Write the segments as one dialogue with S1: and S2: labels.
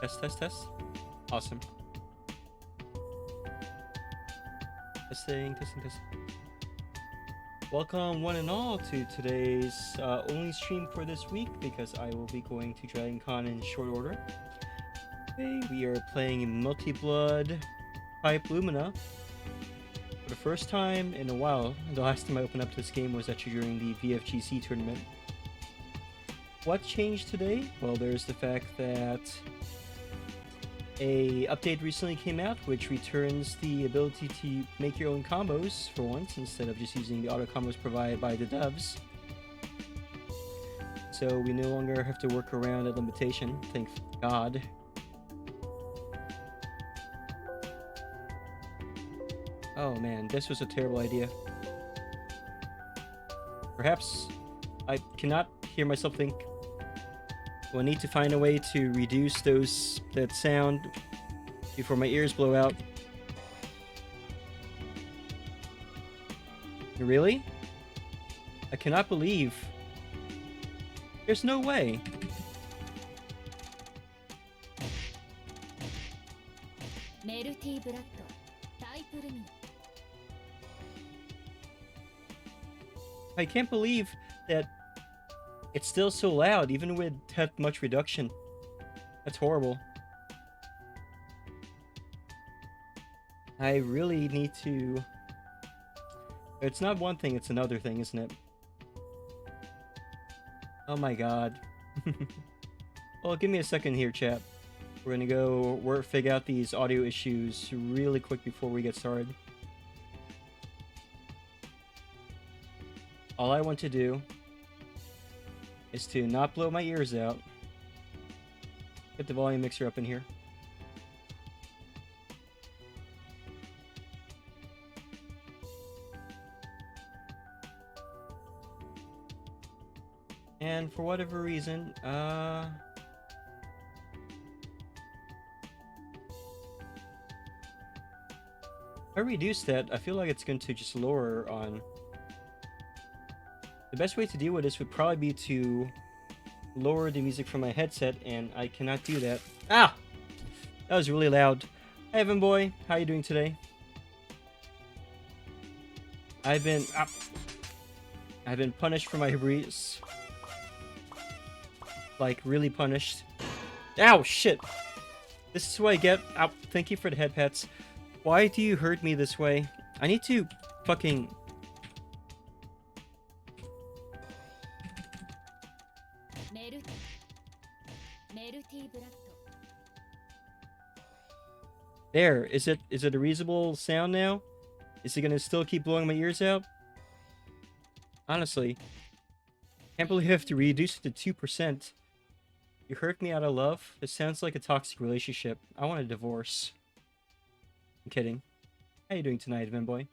S1: Test, test, test. Awesome. Testing, testing, testing. Welcome one and all to today's only stream for this week because I will be going to Dragon Con in short order. Today we are playing Multi-Blood Pipe Lumina for the first time in a while. The last time I opened up this game was actually during the VFGC tournament. What changed today? Well, there's the fact that a update recently came out which returns the ability to make your own combos for once instead of just using the auto combos provided by the devs. So we no longer have to work around that limitation, thank God. Oh man, this was a terrible idea. Perhaps I cannot hear myself think. We'll need to find a way to reduce that sound before my ears blow out. Really? I cannot believe. There's no way. I can't believe that it's still so loud, even with that much reduction. That's horrible. I really need to... It's not one thing, it's another thing, isn't it? Oh my god. Well, give me a second here, chat. We're gonna go figure out these audio issues really quick before we get started. All I want to do is to not blow my ears out. Get the volume mixer up in here. And for whatever reason, if I reduce that, I feel like it's going to just lower on... The best way to deal with this would probably be to lower the music from my headset, and I cannot do that. Ah! That was really loud. Hi, Evan boy. How are you doing today? I've been punished for my hubris. Like, really punished. Ow, shit! This is what I get. Ow, thank you for the head pats. Why do you hurt me this way? I need to fucking... There, is it a reasonable sound now? Is it gonna still keep blowing my ears out? Honestly, can't believe I have to reduce it to 2%. You hurt me out of love? This sounds like a toxic relationship. I want a divorce. I'm kidding. How you doing tonight, Evan boy?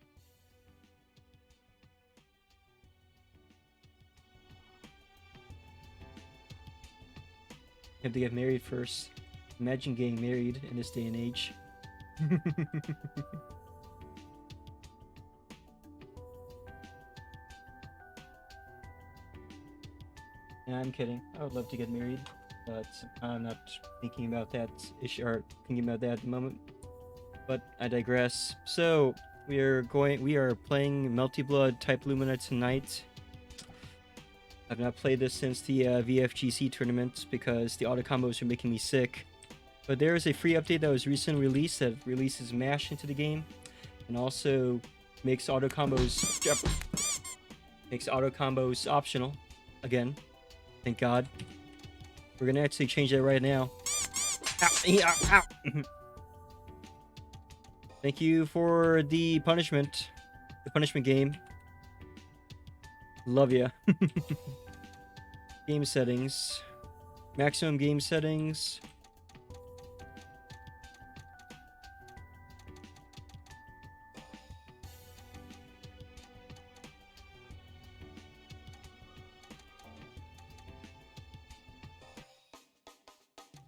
S1: Have to get married first. Imagine getting married in this day and age. Yeah, I'm kidding. I would love to get married, but I'm not thinking about that issue or thinking about that at the moment. But I digress. So we are playing Multi-Blood Type Lumina tonight. I've not played this since the VFGC tournament because the auto combos are making me sick. But there is a free update that was recently released that releases MASH into the game, and also makes auto combos optional. Again, thank God. We're gonna actually change that right now. Ow, ow, ow. Thank you for the punishment game. Love ya. Game settings, maximum game settings.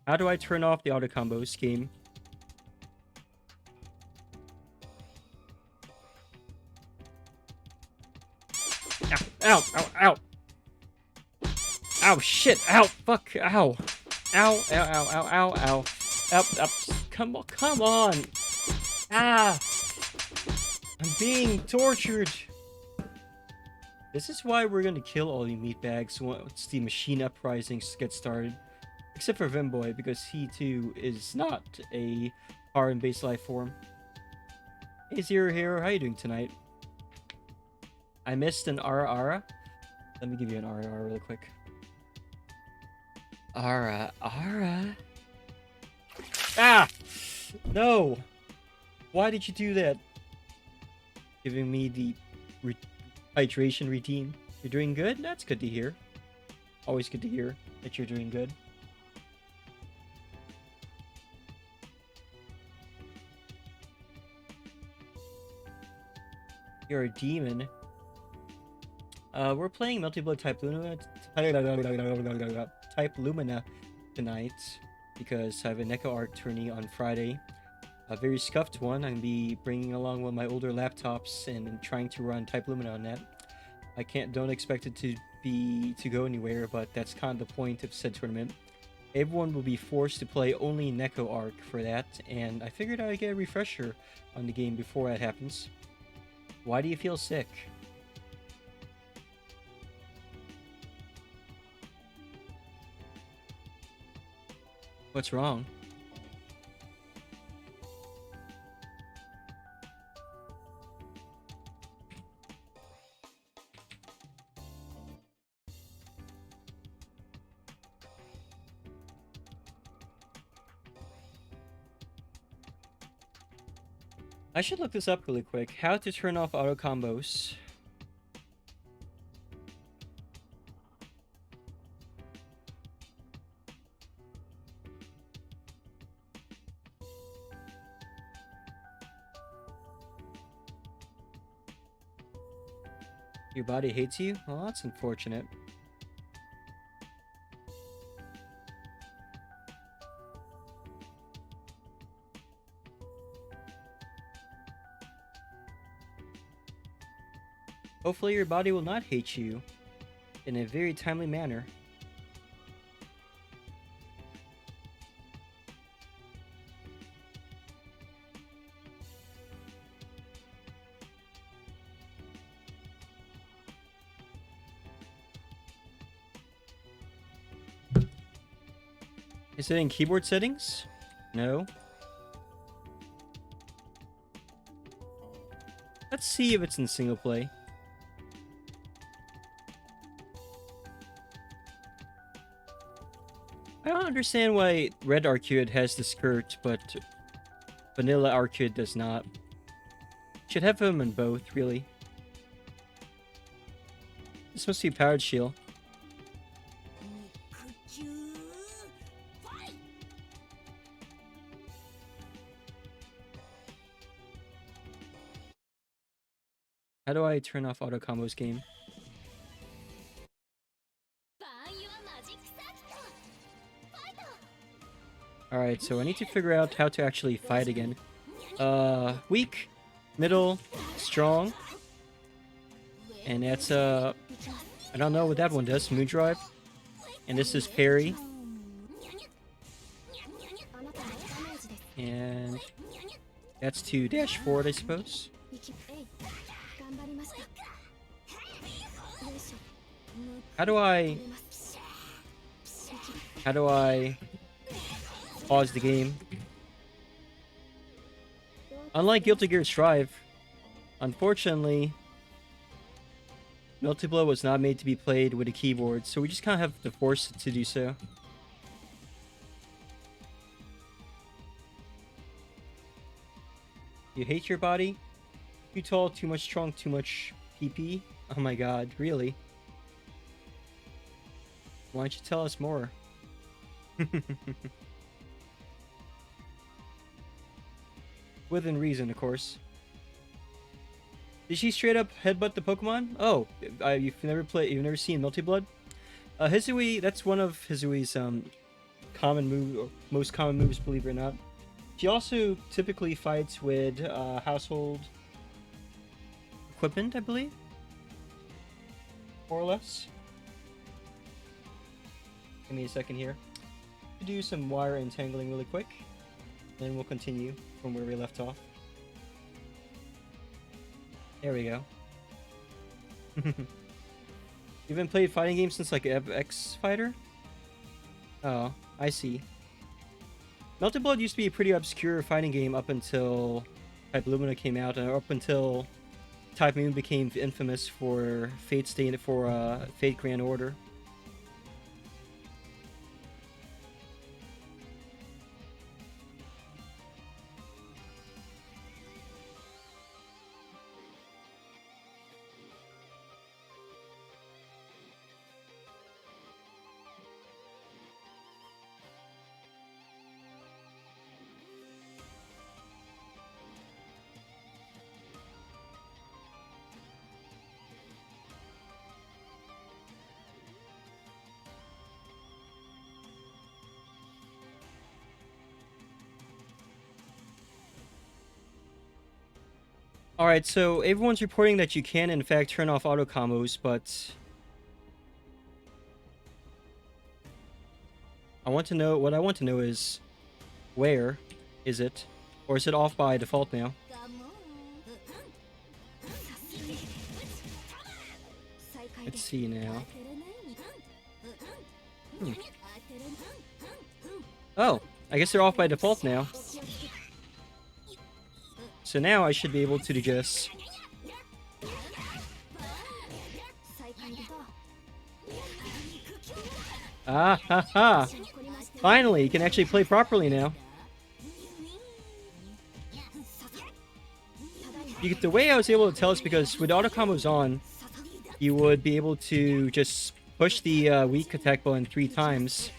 S1: How do I turn off the auto combos game? Ow, ow, ow. Ow, shit, ow, fuck, ow. Ow, ow, ow, ow, ow, ow. Up, up. Come on, come on. Ah! I'm being tortured. This is why we're gonna kill all you meatbags once the machine uprisings get started. Except for Vimboy, because he too is not a carbon-based life form. Hey Zero Hero, how you doing tonight? I missed an Ara Ara. Let me give you an Ara Ara really quick. Ara Ara. Ah! No! Why did you do that? Giving me the hydration routine. You're doing good? That's good to hear. Always good to hear that you're doing good. You're a demon. We're playing Multi-Blood type Lumina tonight because I have a neco-arc tourney on Friday. A very scuffed one. I'm gonna be bringing along one of my older laptops and trying to run Type Lumina on that. Don't expect it to go anywhere, but that's kind of the point of said tournament. Everyone will be forced to play only neco-arc for that, and I figured I'd get a refresher on the game before that happens. Why do you feel sick? What's wrong? I should look this up really quick. How to turn off auto combos. Your body hates you? Well, that's unfortunate. Hopefully your body will not hate you in a very timely manner. Is it in keyboard settings? No. Let's see if it's in single play. I don't understand why Red Arcude has the skirt, but Vanilla Arcude does not. Should have him in both, really. This must be Powered Shield. How do I turn off auto combos game? Alright, so I need to figure out how to actually fight again. Weak, middle, strong. And that's, I don't know what that one does. Moon Drive. And this is parry. And that's to dash forward, I suppose. How do I pause the game? Unlike Guilty Gear Strive, unfortunately, Multi-Blow was not made to be played with a keyboard, so we just kind of have to force it to do so. You hate your body? Too tall, too much strong, too much PP? Oh my god, really? Why don't you tell us more? Within reason, of course. Did she straight up headbutt the Pokemon? Oh, you've never seen Multi-Blood? Hisui, that's one of Hisui's most common moves, believe it or not. She also typically fights with household equipment, I believe, more or less. Give me a second here to do some wire entangling really quick. then we'll continue from where we left off. There we go. You haven't played fighting games since like X Fighter? Oh, I see. Melted Blood used to be a pretty obscure fighting game up until Type Lumina came out, and up until Type Moon became infamous for Fate Fate Grand Order. Alright, so everyone's reporting that you can in fact turn off auto combos, but what I want to know is, where is it? Or is it off by default now? Let's see now. Oh, I guess they're off by default now. So now I should be able to just... Ah ha ha! Finally, you can actually play properly now. The way I was able to tell is because with auto combos on, you would be able to just push the weak attack button 3 times,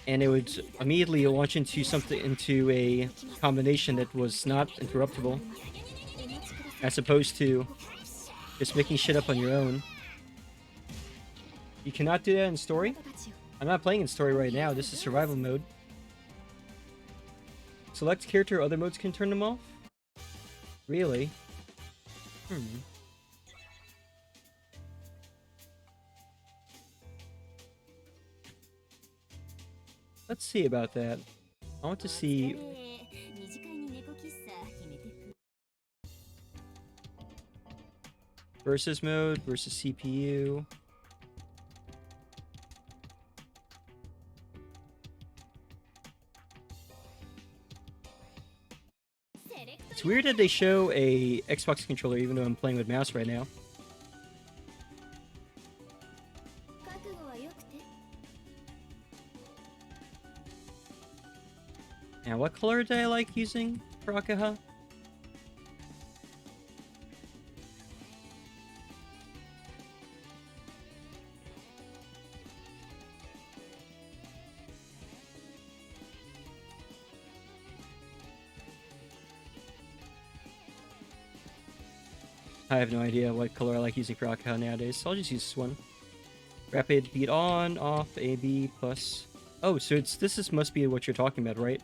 S1: and it would immediately launch into a combination that was not interruptible, as opposed to just making shit up on your own. You cannot do that in story? I'm not playing in story right now. This is survival mode. Select character, other modes can turn them off? Really? Let's see about that. I want to see... Versus mode, versus CPU. It's weird that they show a Xbox controller even though I'm playing with mouse right now. Now, what color do I like using for Akaha? I have no idea what color I like using for Akaha nowadays, so I'll just use this one. Rapid beat on, off, AB, plus... Oh, so this must be what you're talking about, right?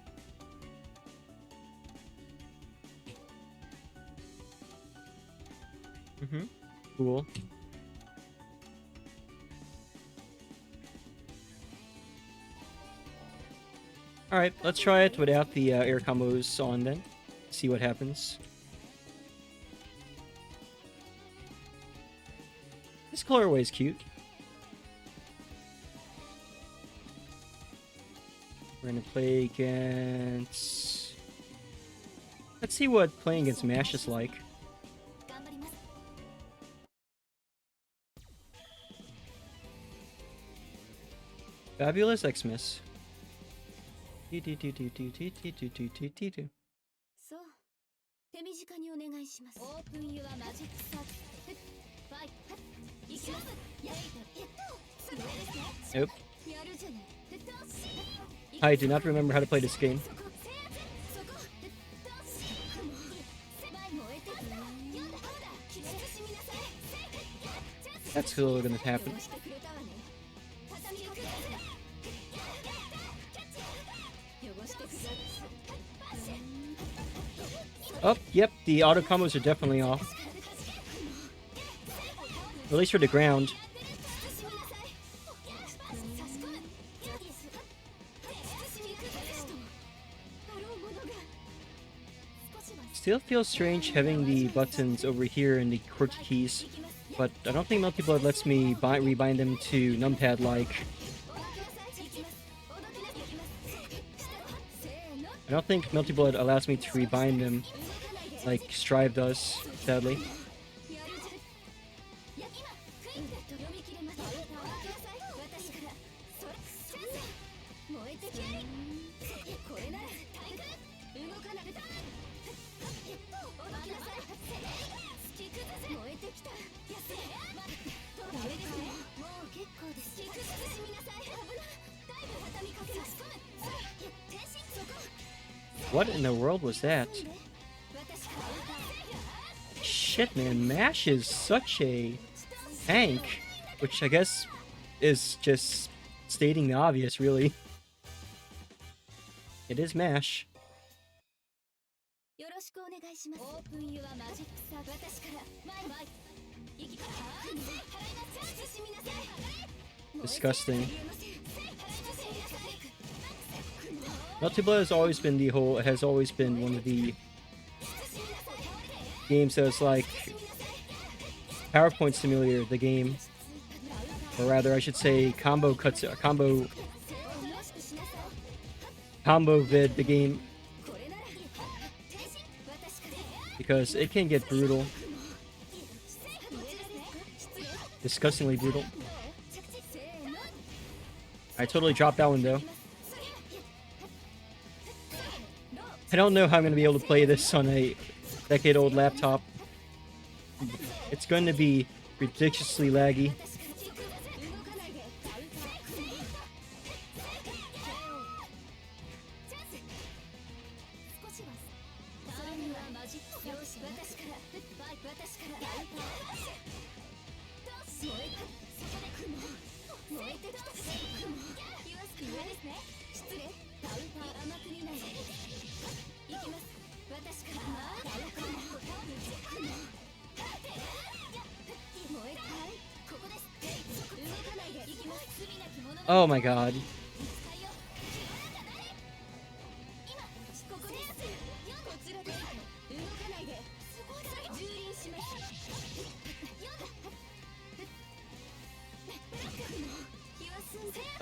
S1: Cool. Alright, let's try it without the air combos on then. See what happens. This colorway is cute. We're gonna play against... Let's see what playing against MASH is like. Fabulous Xmas. Nope. I do not remember how to play this game. That's still gonna happen. Oh, yep, the auto combos are definitely off. At least for the ground. still feels strange having the buttons over here and the QWERTY keys, but I don't think Multi-Blood lets me rebind them to numpad-like. I don't think Multi-Blood allows me to rebind them like Strive does, sadly. What in the world was that? Shit, man, MASH is such a tank, which I guess is just stating the obvious, really. It is MASH. Disgusting. Multi-Blood has always been one of the games that's like PowerPoint Simulator, the game, or rather, I should say, combo vid, the game, because it can get brutal, disgustingly brutal. I totally dropped that one though. I don't know how I'm going to be able to play this on a decade-old laptop. It's going to be ridiculously laggy. Oh my god.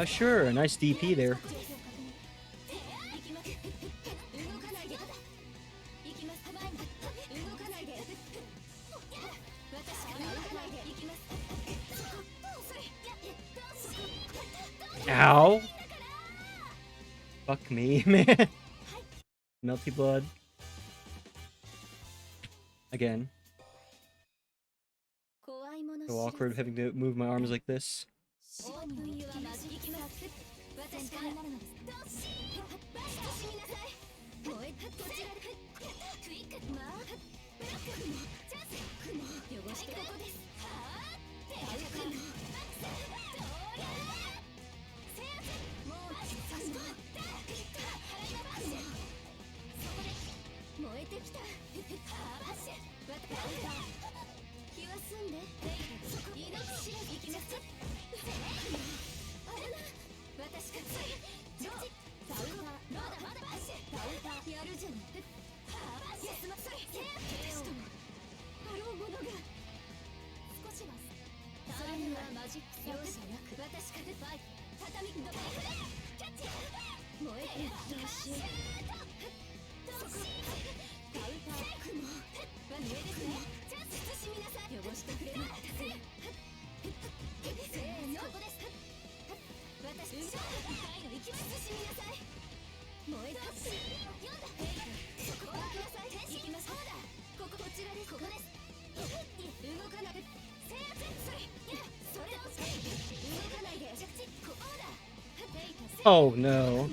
S1: Sure, a nice DP there. Ow! Fuck me, man. Multi-Blood. Again. So awkward having to move my arms like this. Oh no.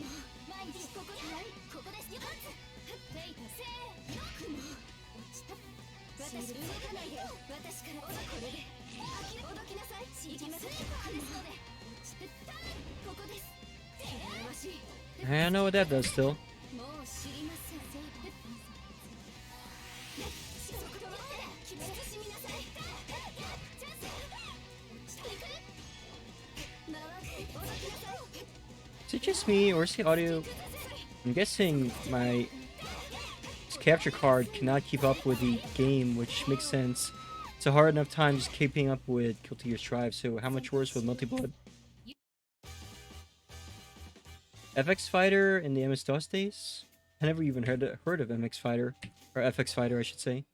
S1: I don't know what that does still. Is it just me, or is the audio... I'm guessing my capture card cannot keep up with the game, which makes sense. It's a hard enough time just keeping up with Guilty Gear Strive, so how much worse with Multi-Blood? FX Fighter in the MS-DOS days? I never even heard of MX Fighter, or FX Fighter I should say.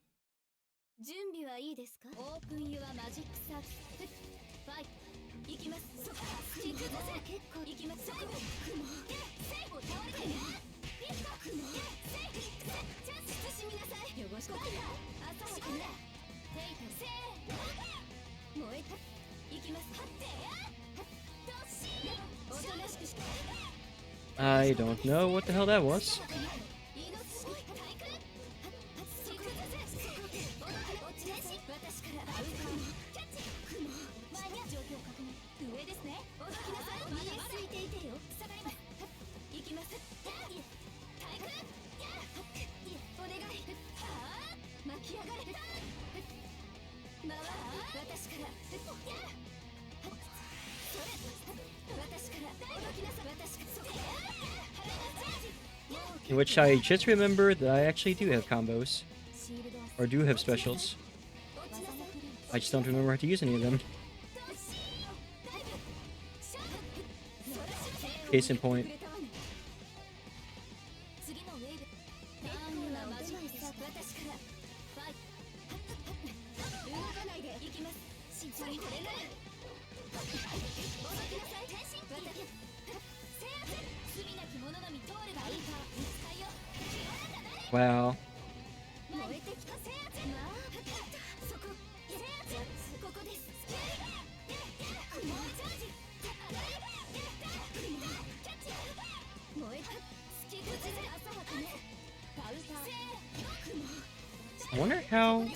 S1: I don't know what the hell that was. In which I just remember that I actually do have combos. Or do have specials. I just don't remember how to use any of them. Case in point. Wow. I wonder how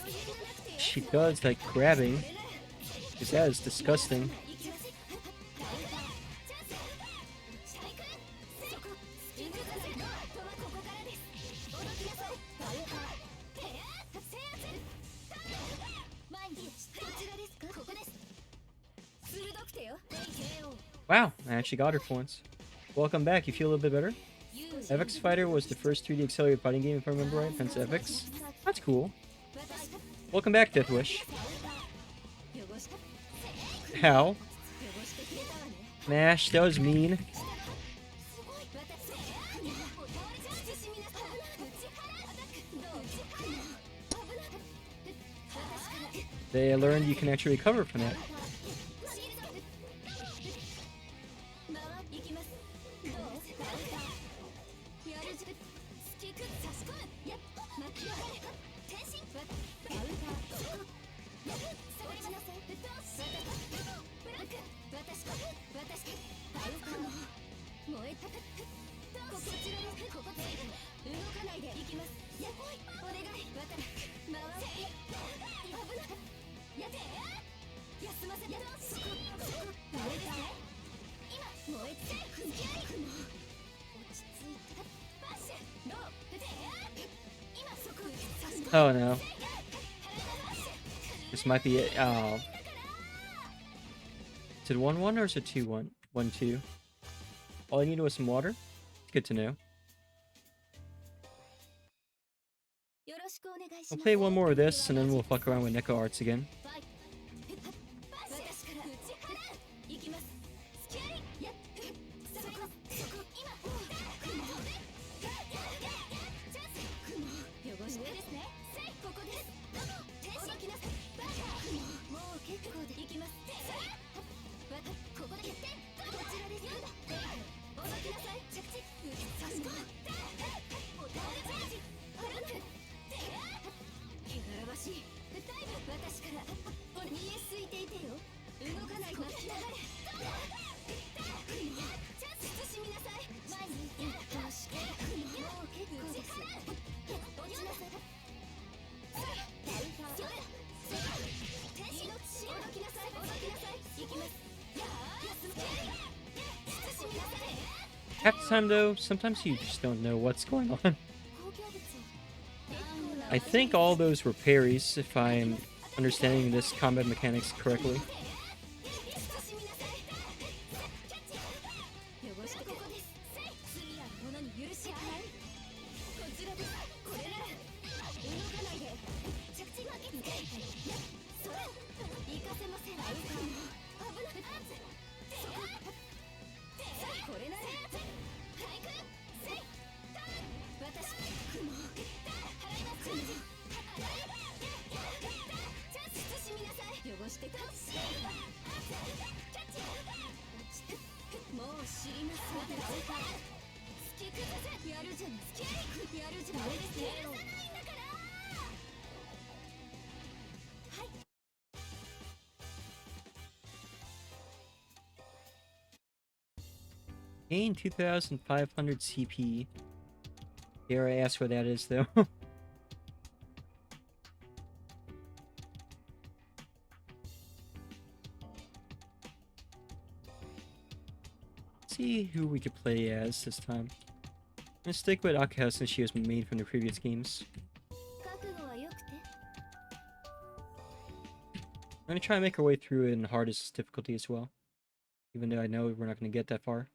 S1: she does like grabbing, because that is disgusting. Wow, I actually got her for once. Welcome back, you feel a little bit better? FX Fighter was the first 3D accelerated fighting game, if I remember right, hence FX. That's cool. Welcome back, Death Wish. How? Mash, that was mean. They learned you can actually recover from that. Oh no. This might be it. Oh. Is it 1-1 or is it 2-1? 1-2. All I needed was some water. Good to know. We'll play one more of this and then we'll fuck around with neco-arcs again. Half the time though, sometimes you just don't know what's going on. I think all those were parries, if I'm understanding this combat mechanics correctly. Gain 2,500 CP. Dare I ask what that is, though? See who we could play as this time. I'm gonna stick with Akihao since she was made from the previous games. I'm gonna try and make our way through it in hardest difficulty as well. Even though I know we're not gonna get that far.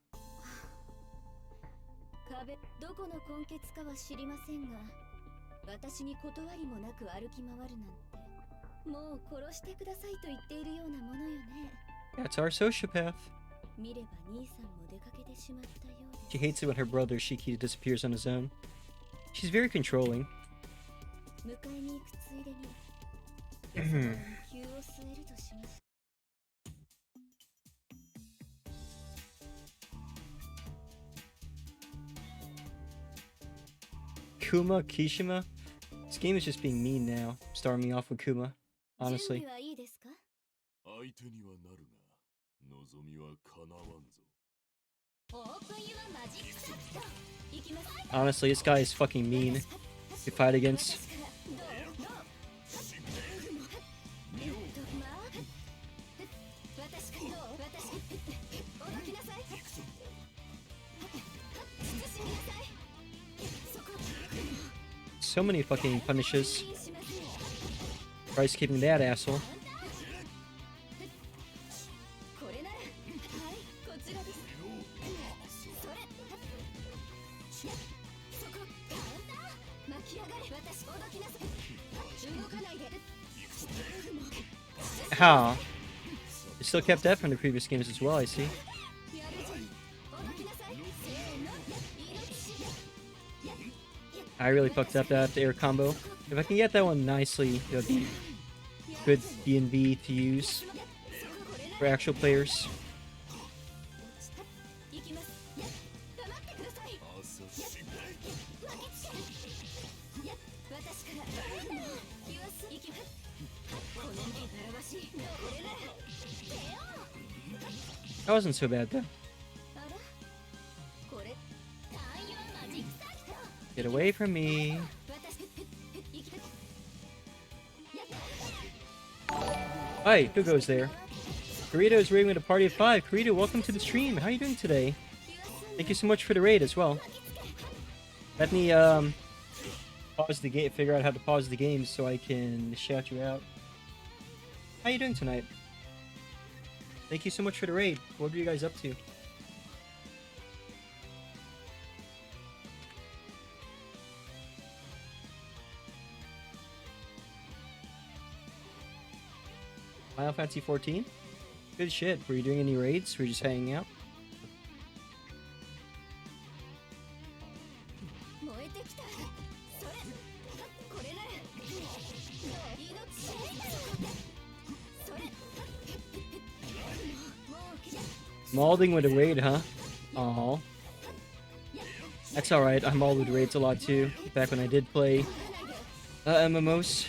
S1: That's our sociopath. She hates it when her brother Shiki disappears on his own. She's very controlling. Kuma Kishima? This game is just being mean now, starting me off with Kuma, honestly. Honestly, this guy is fucking mean to fight against. So many fucking punishes. Price keeping that asshole. How? It still kept that from the previous games as well, I see. I really fucked up that air combo. If I can get that one nicely, it'll be good D&B to use for actual players. That wasn't so bad though. Get away from me. Hi, who goes there? Kirito is raiding with a party of 5. Kirito, welcome to the stream. How are you doing today? Thank you so much for the raid as well. Let me pause the game, figure out how to pause the game so I can shout you out. How are you doing tonight? Thank you so much for the raid. What were you guys up to? Final Fantasy 14? Good shit. Were you doing any raids? Were you just hanging out? Maulding with a raid, huh? Aww. That's alright. I mauled with raids a lot too. Back when I did play MMOs.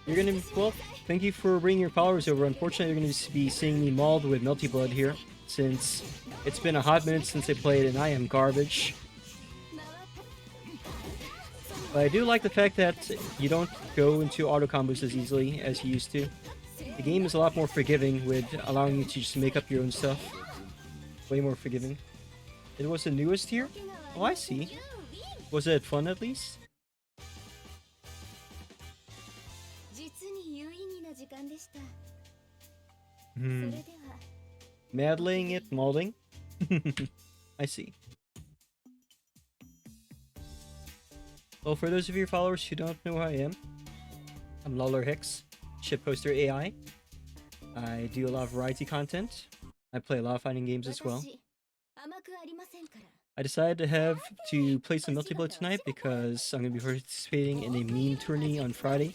S1: You're gonna, well, thank you for bringing your followers over. Unfortunately, you're gonna be seeing me mauled with Melty Blood here, since it's been a hot minute since I played and I am garbage. But I do like the fact that you don't go into auto combos as easily as you used to. The game is a lot more forgiving with allowing you to just make up your own stuff. Way more forgiving. It was the newest here? Oh, I see. Was it fun at least? Maddling it, maulding? I see. Well, for those of your followers who don't know who I am, I'm Lawler Hicks, shitposter AI. I do a lot of variety content. I play a lot of fighting games as well. I decided to play some multiplayer tonight because I'm going to be participating in a meme tourney on Friday.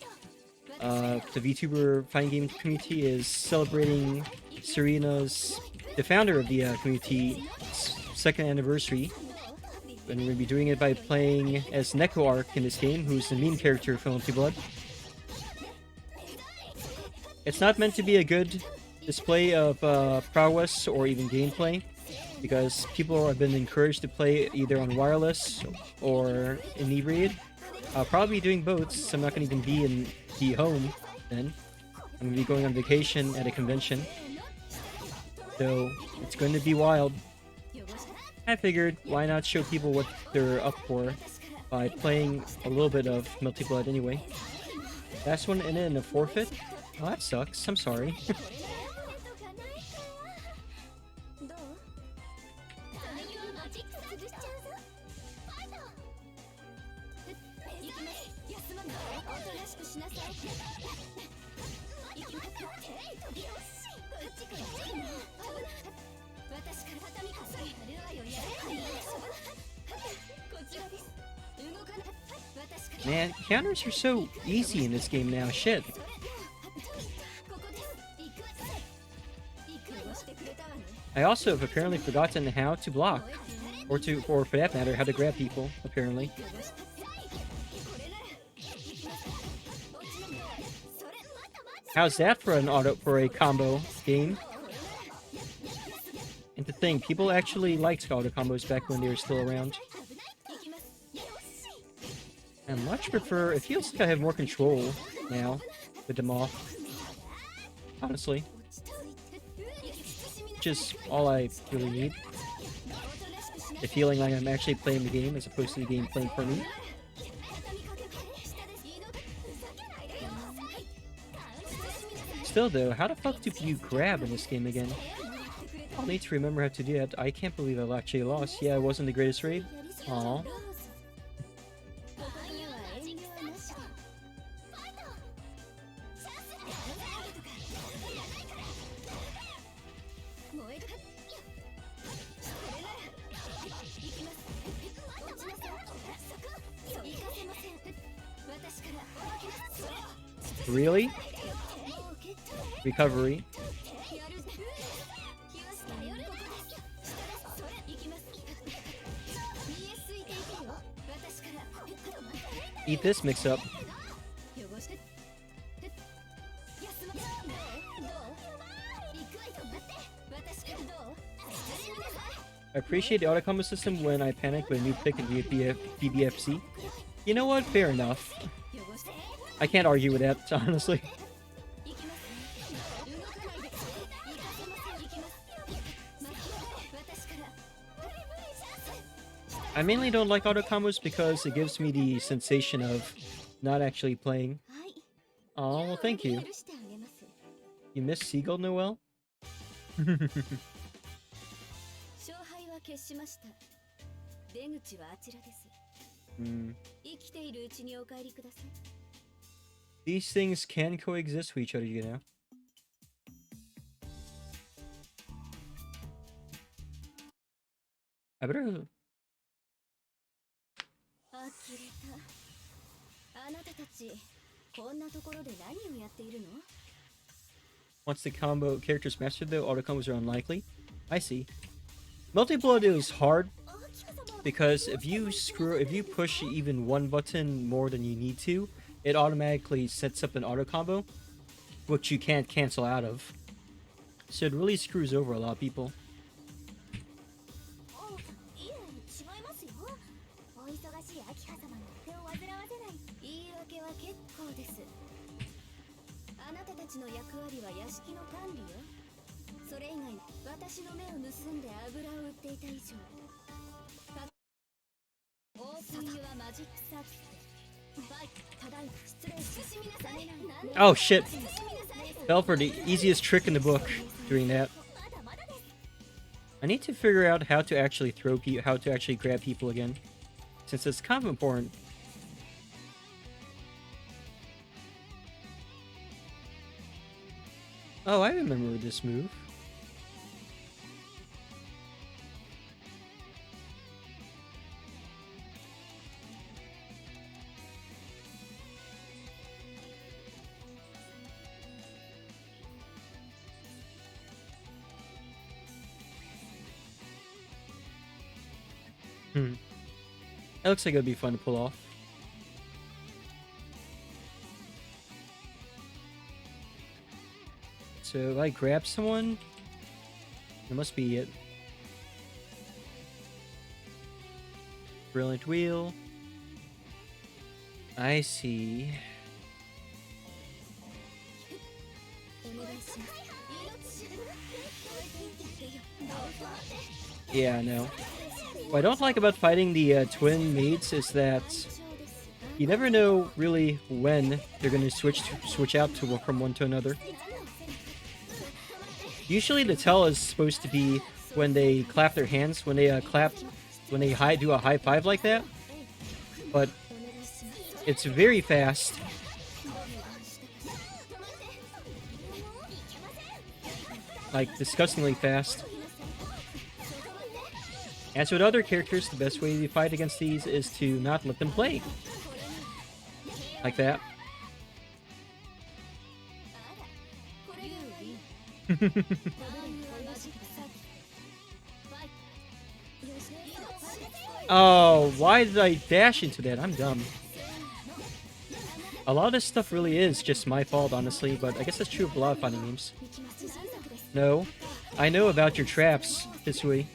S1: The VTuber fighting game community is celebrating the founder of the community, 2nd anniversary. And we're going to be doing it by playing as Neco-arc in this game, who's the main character from Multi Blood. It's not meant to be a good display of prowess or even gameplay, because people have been encouraged to play either on wireless or inebriated. I'll probably be doing both, so I'm not going to even be home then. I'm going to be going on vacation at a convention. So, it's going to be wild. I figured, why not show people what they're up for by playing a little bit of Multi Blood anyway. Last one and then a forfeit? Oh, that sucks. I'm sorry. Man, counters are so easy in this game now, shit. I also have apparently forgotten how to block. Or for that matter, how to grab people, apparently. How's that for a combo game? And to think, people actually liked auto combos back when they were still around. I much prefer, it feels like I have more control now with them off. Honestly. Which is all I really need. The feeling like I'm actually playing the game as opposed to the game playing for me. Still though, how the fuck do you grab in this game again? I'll need to remember how to do that. I can't believe I actually lost. Yeah, it wasn't the greatest raid. Aww. Really? Recovery. Eat this mix-up. I appreciate the auto-combo system when I panic with a new pick in BBFC. You know what? Fair enough. I can't argue with that, honestly. I mainly don't like auto combos because it gives me the sensation of not actually playing. Oh, well, thank you. You miss Seagull, Noel? These things can coexist with each other, you know? I better... Once the combo characters mastered though, auto combos are unlikely. I see. Multi-blood is hard because if you push even one button more than you need to, it automatically sets up an auto combo, which you can't cancel out of. So it really screws over a lot of people. Oh shit! Fell for the easiest trick in the book doing that. I need to figure out how to actually how to actually grab people again, since it's kind of important. Oh, I remember this move. Hmm. That looks like it would be fun to pull off. So if I grab someone, it must be it. Brilliant wheel. I see. Yeah, no. What I don't like about fighting the twin mates is that you never know really when they're going to switch out from one to another. Usually the tell is supposed to be when they clap their hands, when they do a high five like that. But it's very fast. Like, disgustingly fast. As with other characters, the best way to fight against these is to not let them play. Like that. Oh, why did I dash into that? I'm dumb. A lot of this stuff really is just my fault, honestly, but I guess that's true of a lot of fighting games. No, I know about your traps, Hisui.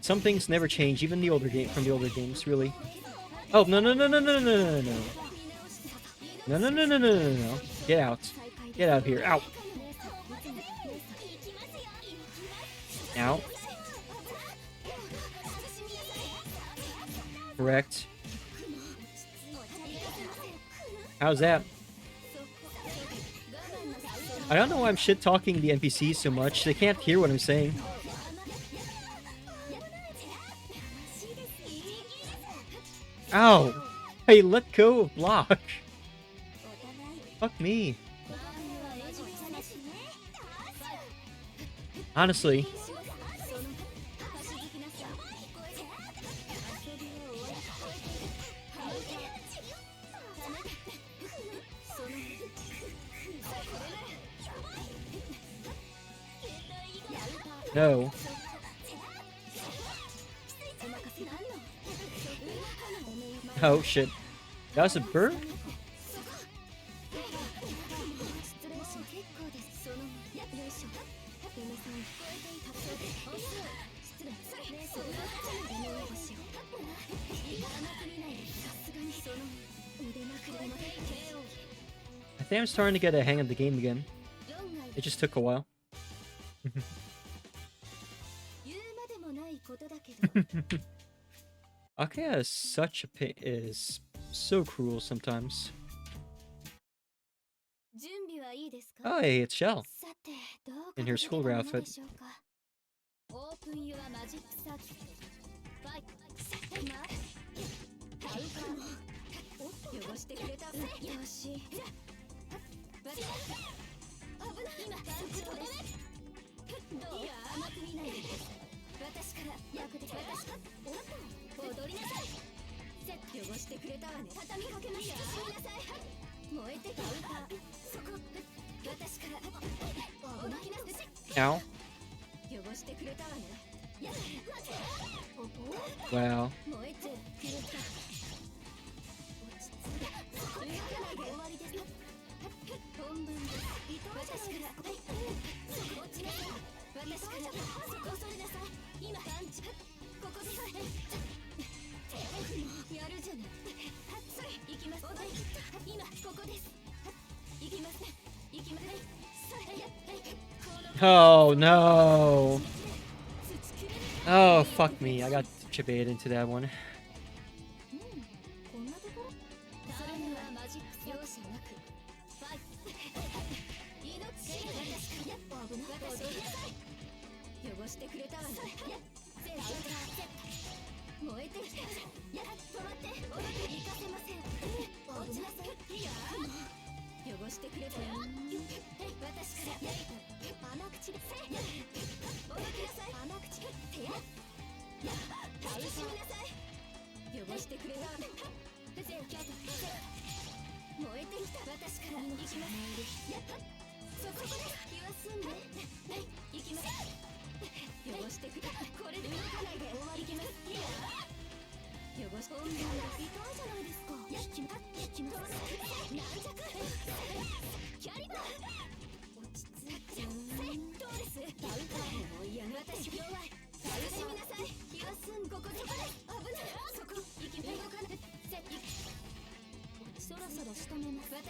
S1: Some things never change, even the older from the older games, really. Oh, no, no, no, no, no, no, no, no. No, no, no, no, no, no, no. Get out. Get out of here. Ow. Ow. Correct. How's that? I don't know why I'm shit-talking the NPCs so much. They can't hear what I'm saying. Ow! Hey, let go of block! Fuck me. Honestly. No. Oh shit. That was a bird? I think I'm starting to get a hang of the game again. It just took a while. Akaya is such a is so cruel sometimes. Oh, hey, it's Shell in her schoolwear outfit. Ow. Wow. Oh no. Oh fuck me. I got chipped into that one.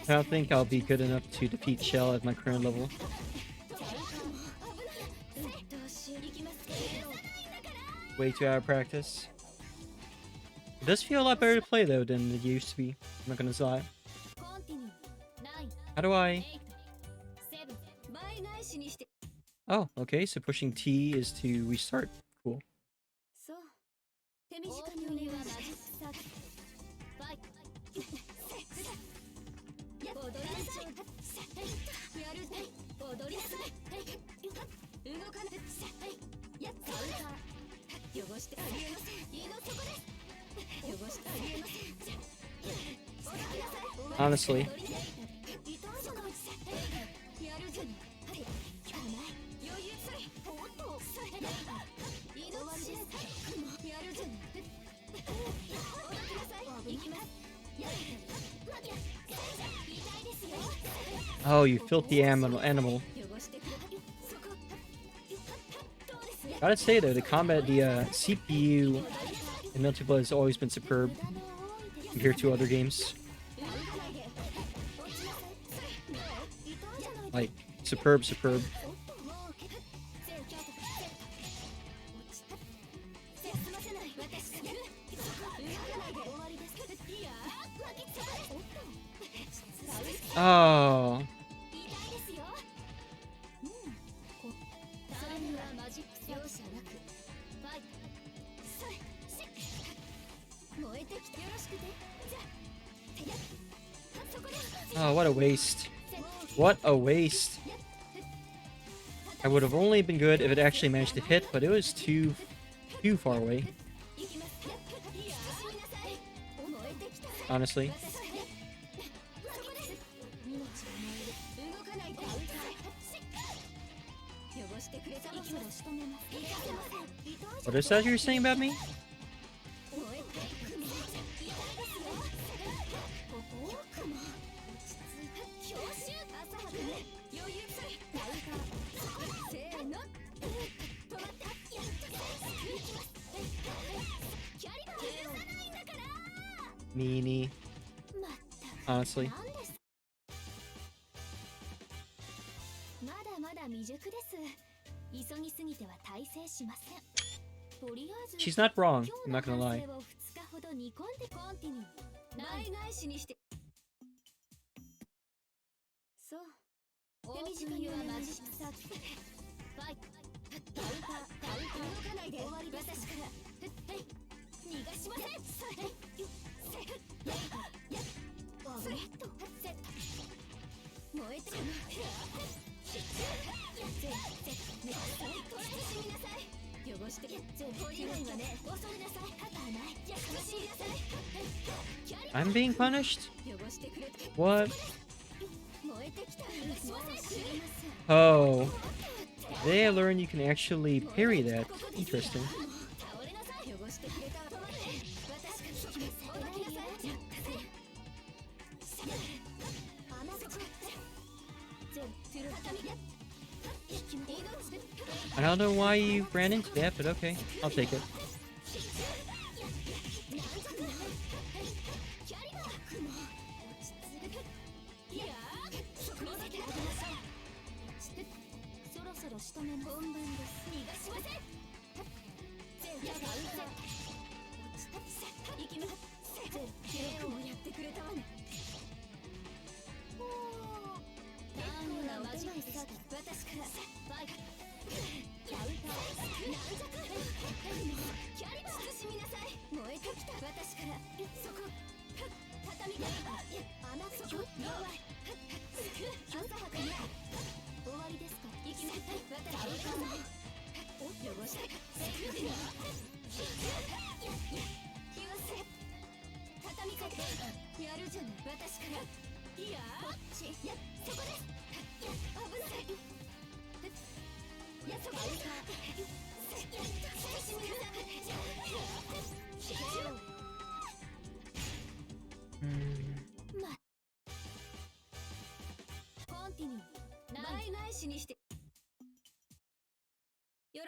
S1: I don't think I'll be good enough to defeat Shell at my current level. Way too out of practice. It does feel a lot better to play though than it used to be. I'm not gonna lie. How do I? Oh, okay, so pushing T is to restart. Cool. Honestly. Oh, you filthy animal. Gotta say though, the combat, the CPU in multiplayer has always been superb compared to other games. Like, superb. Oh. Oh, what a waste. What a waste. I would have only been good if it actually managed to hit, but it was too far away. Honestly. What is that you're saying about me? Meanie. Honestly. She's not wrong, I'm not gonna lie. I'm being punished? What? Oh. Today I learned you can actually parry that. Interesting. I don't know why you ran into that, but okay. I'll take it.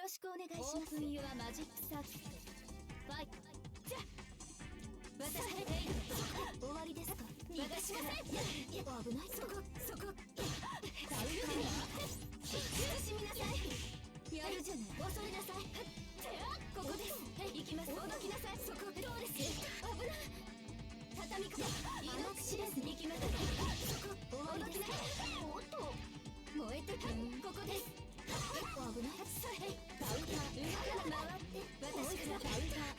S2: ろしくお願いします。オープンユアマジックサーキット。ファイト。じゃあ私終わりですか。逃がしません。危ない。そこダウンしみなさい。やるじゃない。恐れなさい。ここです。行きます。おどきなさい。そこどうです。危ない。畳みかけ。命です。行きます。そこおどきなさい。おっと燃えてくる。ここです。危ない。ダウンター上から回って私からダウンター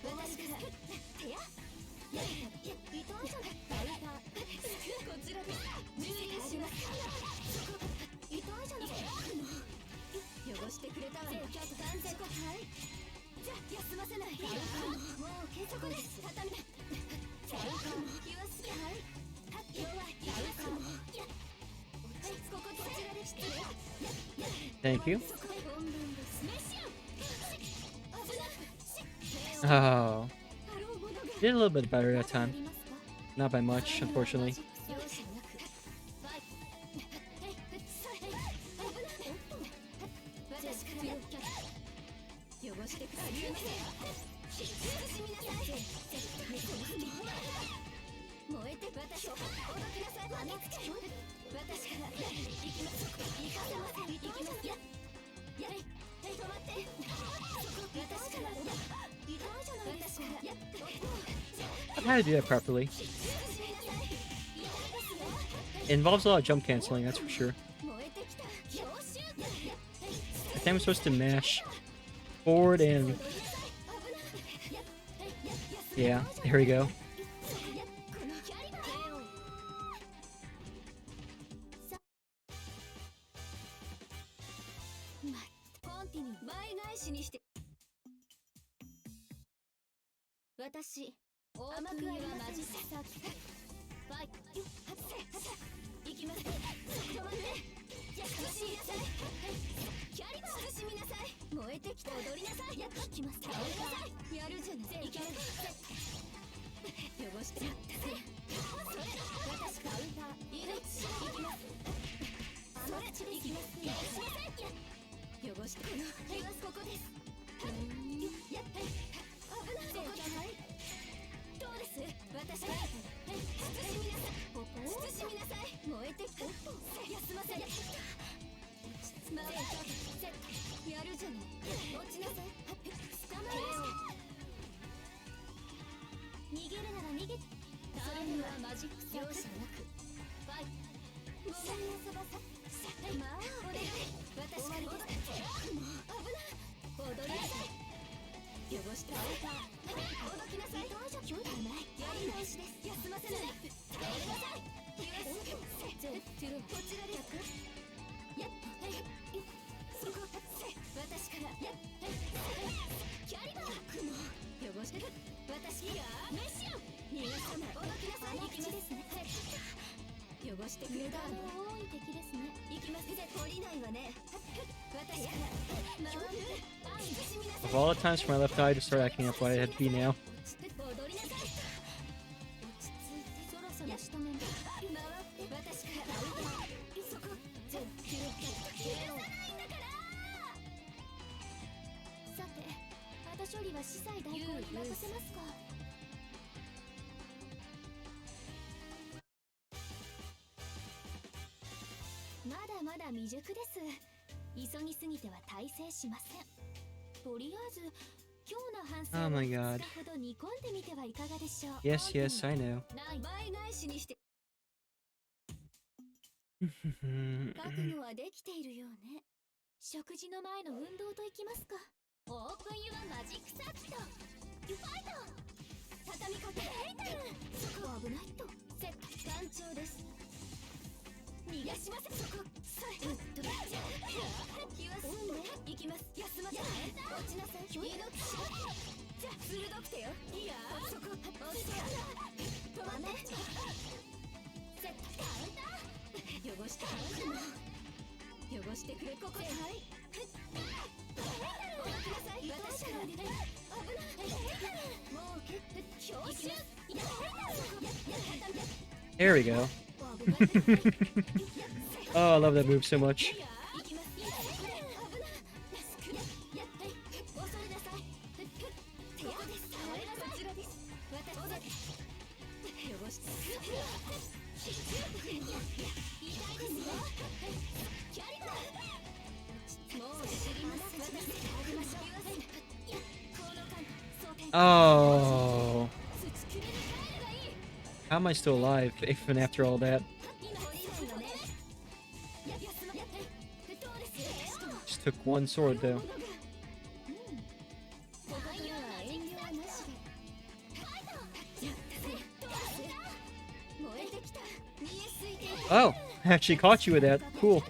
S2: 私から手や痛いじゃないダウンターこちらです。重力します。痛いじゃない汚してくれたわね。完全はいじゃ休ませない。もう結構です。畳めダウンター気は好きはい弱いダウンターこここちらで失礼。
S1: Thank you. Oh, did a little bit better that time. Not by much, unfortunately. How to do that properly. It involves a lot of jump canceling, that's for sure. I think I'm supposed to mash forward and... Yeah, here we go. Of all the times for my left eye to start acting up, why I had to be now. Oh my god. Yes, yes, I know.
S2: 覚悟はできているようね。食事の前の運動といきますか。オープンユアマジックサーキット。ファイト。畳みかけ。そこ危ないと。セット単調です。逃がしません。そこ。それ。気は済んで。行きます。休ませ。落ちなさい。命。じゃあ鋭くてよ。いや。そこ。落ちた。止まって。セット。カウンター。汚して汚してくれ。ここではい私から出ない。危ないもう強襲。
S1: There we go. Oh, I love that move so much. Oh. How am I still alive, even after all that? Just took one sword, though. Oh, I actually caught you with that. Cool.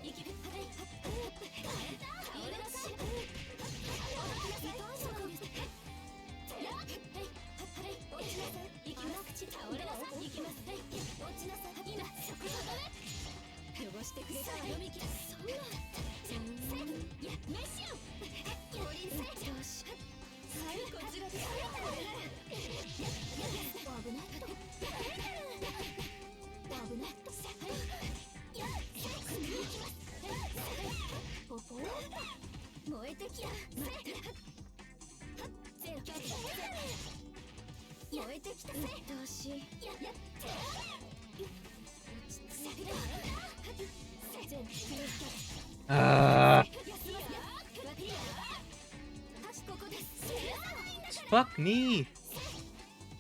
S1: Fuck me!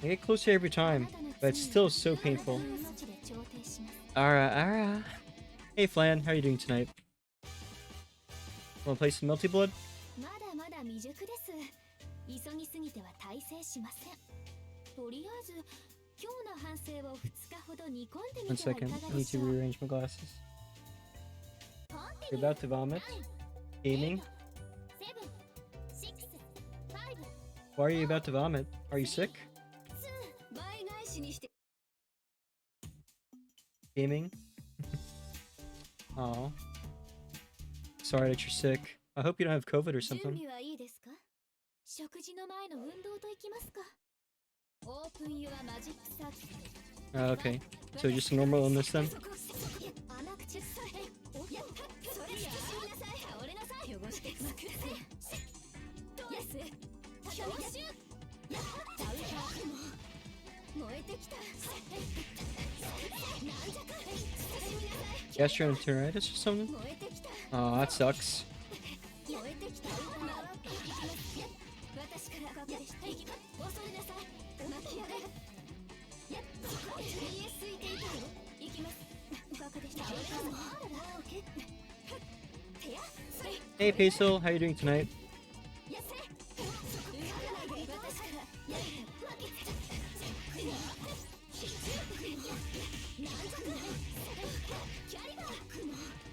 S1: I get closer every time, but it's still so painful. Alright. Hey Flan, how are you doing tonight? Wanna play some Melty Blood?
S2: まだまだ未熟です。急ぎすぎては大成しません。とりあえず今日の反省を2日ほど煮込んで
S1: One
S2: みてはいか
S1: second,
S2: が
S1: I
S2: で
S1: need
S2: し
S1: to
S2: ょう。
S1: rearrange my glasses. You're about to vomit? Gaming? Why are you about to vomit? Are you sick?
S2: 倍返しにして
S1: Gaming? Aw. Sorry that you're sick. I hope you don't have COVID or
S2: 準
S1: something.
S2: 備はいいですか？食事の前の運動といきますか？オープンユアマジックサーキット。
S1: Okay, so just a normal illness then?
S2: 甘口さえおやそれやなさい倒れなさい汚してくださいどうです畳みシュッダウターも燃えてきたなんじゃか進みなさい
S1: Gastroenteritis or something?
S2: 燃えてきた
S1: Oh, that sucks.
S2: 燃えてきた私からここで行きます恐れなさい巻き上がるやっ家空いていたよ行きますここで倒れなさい
S1: Hey Peso, how you doing tonight?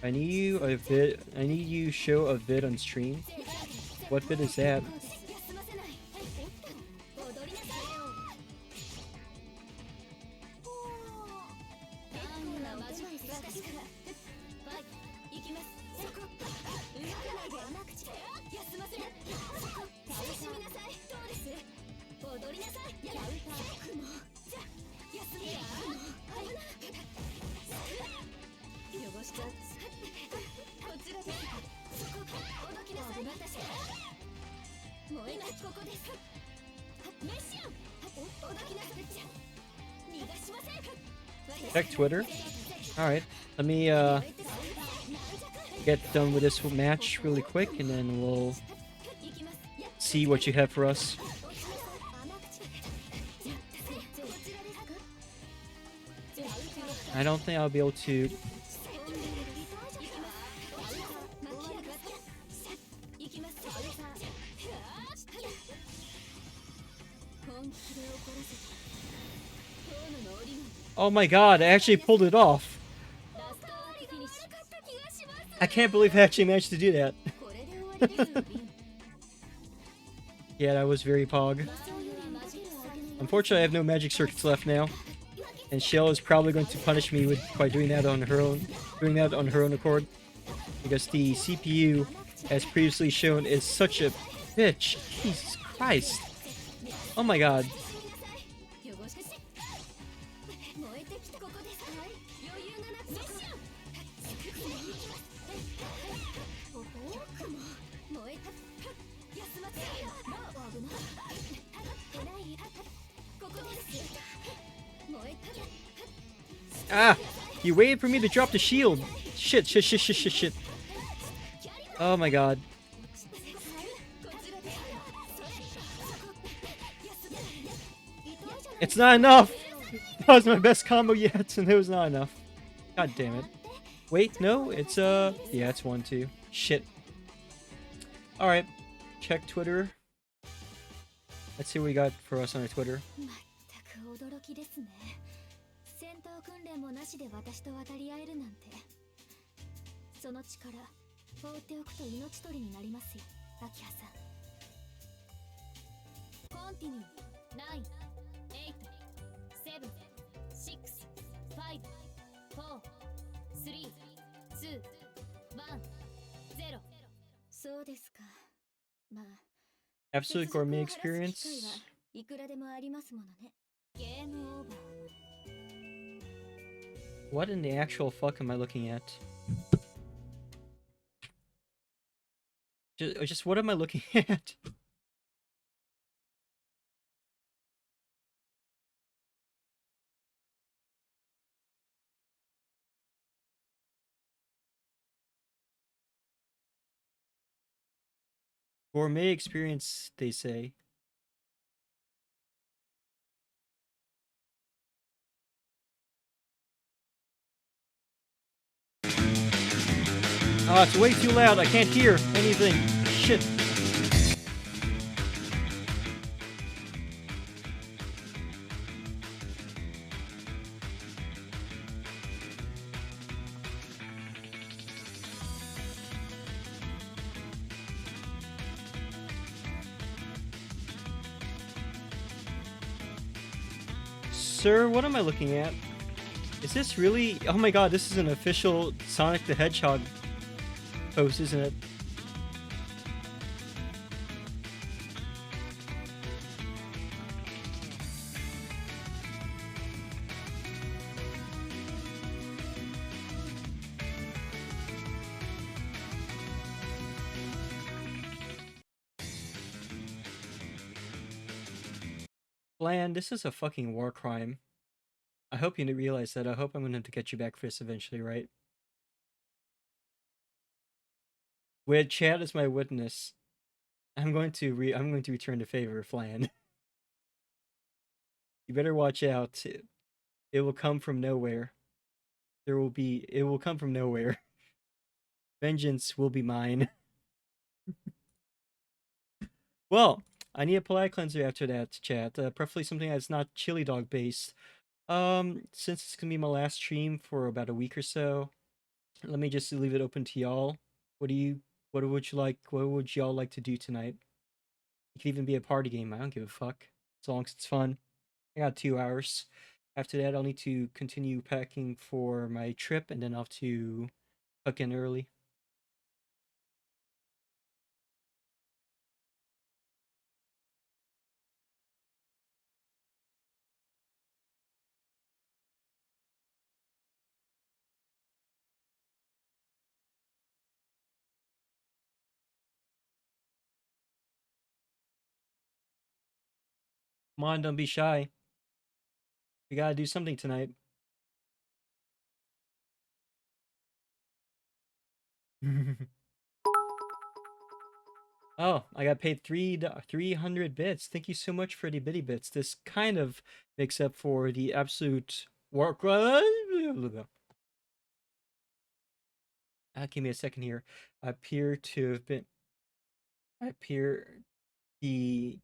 S1: I need you show a vid on stream. What vid is that? Check Twitter. Alright, let me get done with this match really quick and then we'll see what you have for us. I don't think I'll be able to. Oh my god, I actually pulled it off. I can't believe I actually managed to do that. Yeah, that was very pog. Unfortunately, I have no magic circuits left now. And Shell is probably going to punish me by doing that on her own accord. Because the CPU, as previously shown, is such a bitch. Jesus Christ. Oh my god. Ah! You waited for me to drop the shield! Shit, shit, shit, shit, shit, shit. Oh my god. It's not enough! That was my best combo yet, and it was not enough. God damn it. Wait, no, it's, yeah, it's 1-2. Shit. Alright. Check Twitter. Let's see what we got for us on our Twitter.
S2: 驚きですね。戦闘訓練もなしで私と渡り合えるなんて。その力、放っておくと命取りになりますよ、アキハさん。Continue 9 8 7 6 5 4 3 2 1 0。そうですか。まあ。
S1: Absolute gourmet experience.
S2: いくらでもありますものね。ゲームオーバー。
S1: What in the actual fuck am I looking at? Just what am I looking at? Gourmet experience, they say. Oh, it's way too loud. I can't hear anything. Shit. Sir, what am I looking at? Is this really? Oh my god, this is an official Sonic the Hedgehog post, isn't it? Bland, this is a fucking war crime. I hope you realize that. I hope I'm gonna have to get you back for this eventually, right? With chat as my witness, I'm going to return the favor, Flan. You better watch out. It will come from nowhere. It will come from nowhere. Vengeance will be mine. Well, I need a palate cleanser after that, chat. Preferably something that's not chili dog based. Since it's gonna be my last stream for about a week or so, let me just leave it open to y'all. What would you like? What would y'all like to do tonight? It could even be a party game. I don't give a fuck, as long as it's fun. I got 2 hours. After that, I'll need to continue packing for my trip, and then I'll have to tuck in early. Come on, don't be shy. We gotta do something tonight. Oh, I got paid 300 bits. Thank you so much for the bitty bits. This kind of makes up for the absolute work. Give me a second here. I appear to have been. I appear the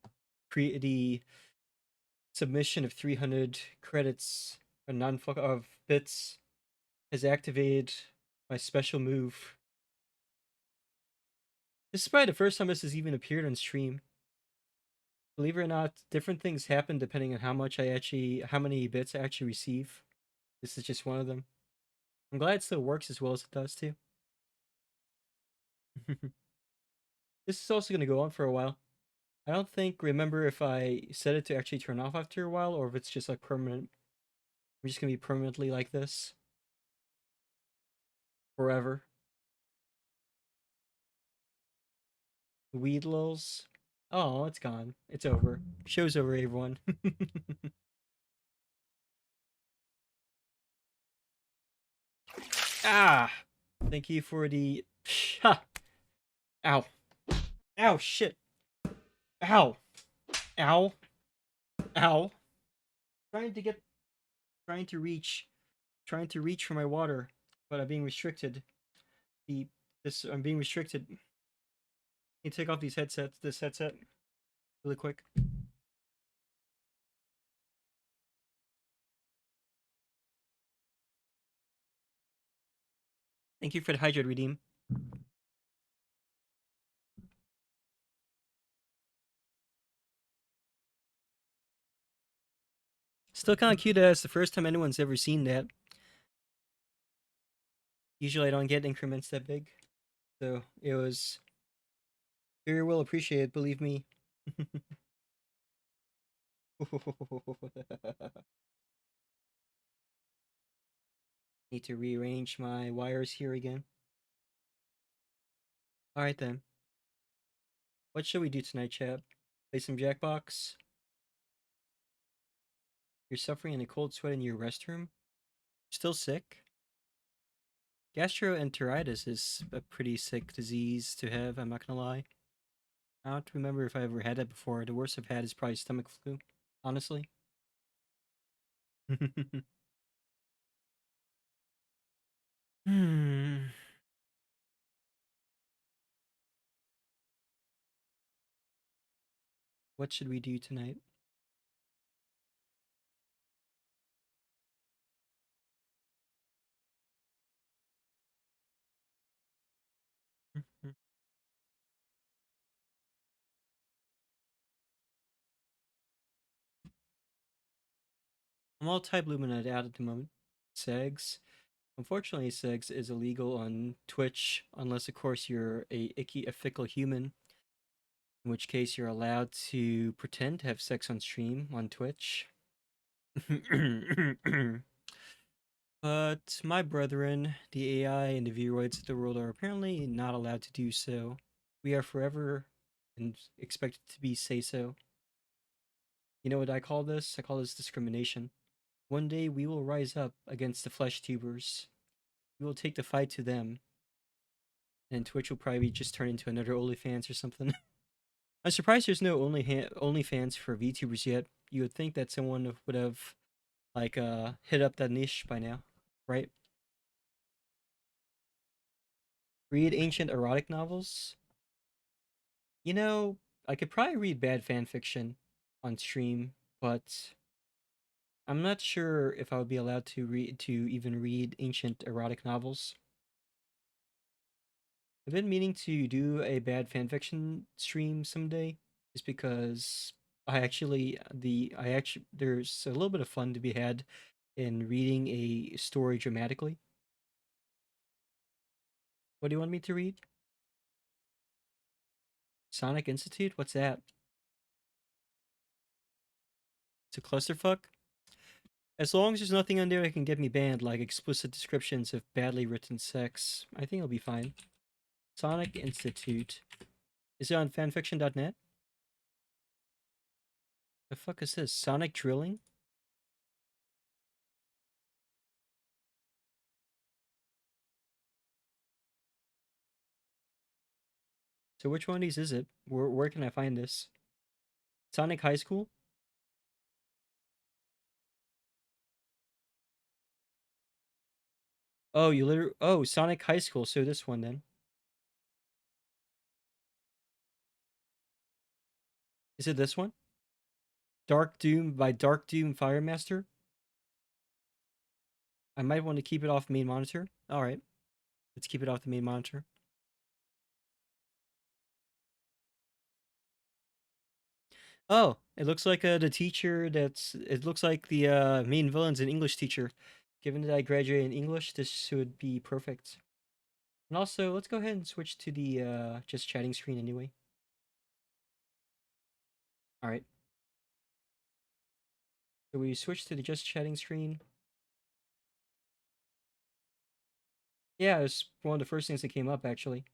S1: submission of 300 credits or non-fuck of bits has activated my special move. This is probably the first time this has even appeared on stream. Believe it or not, different things happen depending on how many bits I actually receive. This is just one of them. I'm glad it still works as well as it does too. This is also going to go on for a while. I don't remember if I set it to actually turn off after a while or if it's just like permanent. I'm just going to be permanently like this. Forever. Weedlils. Oh, it's gone. It's over. Show's over, everyone. Ah! Thank you for the... Ha! Ow. Ow, shit. Ow. Ow. Ow. Trying to get... Trying to reach... Trying to reach for my water, but I'm being restricted. I'm being restricted. Can you take off these headsets, this headset, really quick? Thank you for the hydrate redeem. Still kind of cute that it's the first time anyone's ever seen that. Usually I don't get increments that big. So it was very well appreciated, believe me. Need to rearrange my wires here again. Alright then. What should we do tonight, chat? Play some Jackbox? You're suffering in a cold sweat in your restroom? Still sick? Gastroenteritis is a pretty sick disease to have, I'm not gonna lie. I don't remember if I ever had that before. The worst I've had is probably stomach flu, honestly. Hmm. What should we do tonight? I'm all type Lumina out at the moment. Segs. Unfortunately, Segs is illegal on Twitch, unless of course you're a fickle human, in which case you're allowed to pretend to have sex on stream on Twitch. But my brethren, the AI and the Viroids of the world are apparently not allowed to do so. We are forever and expected to be say so. You know what I call this? I call this discrimination. One day we will rise up against the flesh tubers. We will take the fight to them. And Twitch will probably just turn into another OnlyFans or something. I'm surprised there's no OnlyFans for VTubers yet. You would think that someone would have like hit up that niche by now, right? Read ancient erotic novels. You know, I could probably read bad fan fiction on stream, but I'm not sure if I would be allowed to even read ancient erotic novels. I've been meaning to do a bad fanfiction stream someday, just because I actually there's a little bit of fun to be had in reading a story dramatically. What do you want me to read? Sonic Institute? What's that? It's a clusterfuck? As long as there's nothing on there that can get me banned, like explicit descriptions of badly written sex, I think it'll be fine. Sonic Institute. Is it on fanfiction.net? The fuck is this? Sonic Drilling? So which one of these is it? Where can I find this? Sonic High School? Oh, you literally... Oh, Sonic High School. So this one then. Is it this one? Dark Doom by Dark Doom Firemaster? I might want to keep it off main monitor. Alright. Let's keep it off the main monitor. Oh, it looks like the teacher that's... It looks like the main villain's an English teacher. Given that I graduated in English, this should be perfect. And also, let's go ahead and switch to the just chatting screen anyway. Alright. So we switch to the just chatting screen. Yeah, it's one of the first things that came up, actually.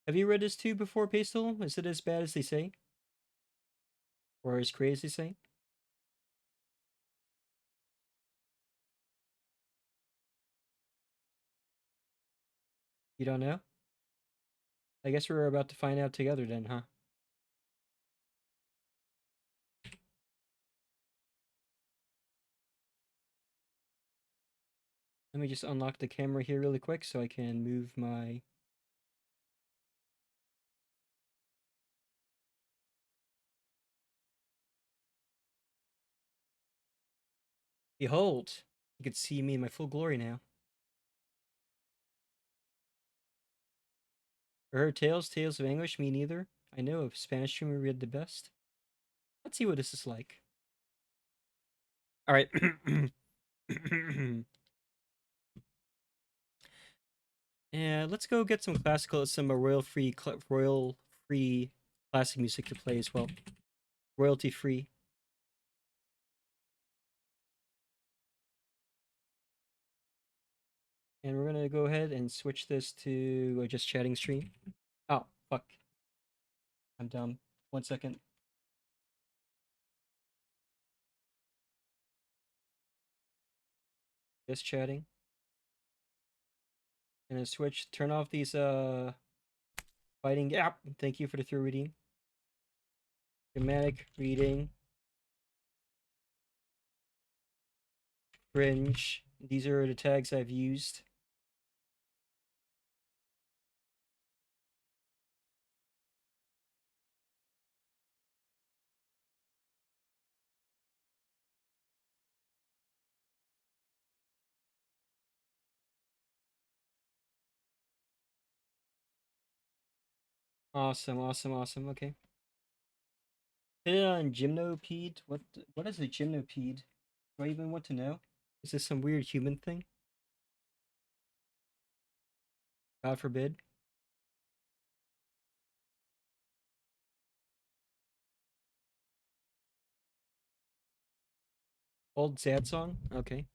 S1: Have you read this too before, Pastel? Is it as bad as they say? Or as crazy as they say? You don't know? I guess we're about to find out together then, huh? Let me just unlock the camera here really quick so I can move my... Behold! You can see me in my full glory now. Her tales of anguish, me neither. I know of Spanish streamer read the best. Let's see what this is like. Alright. Yeah, let's go get some royal free classic music to play as well. Royalty free. And we're gonna go ahead and switch this to a just chatting stream. Oh, fuck. I'm dumb. 1 second. Just chatting. Gonna switch, turn off these fighting gap. Thank you for the through reading. Dramatic reading. Cringe. These are the tags I've used. Awesome, awesome, awesome. Okay. Hit it on Gymnopede. What is a Gymnopede? Do I even want to know? Is this some weird human thing? God forbid. Old sad song? Okay.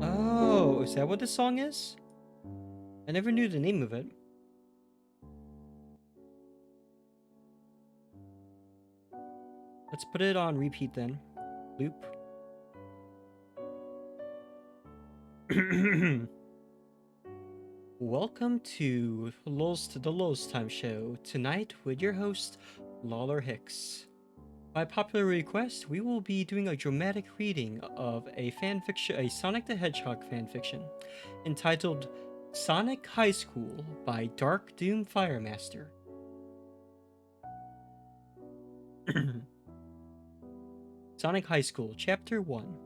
S1: Oh, is that what this song is? I never knew the name of it. Let's put it on repeat then. Loop. Welcome to the Lulz Time Show. Tonight with your host, Lawler Hicks. By popular request, we will be doing a dramatic reading of a Sonic the Hedgehog fanfiction, entitled Sonic High School by Dark Doom Firemaster. Sonic High School, Chapter 1.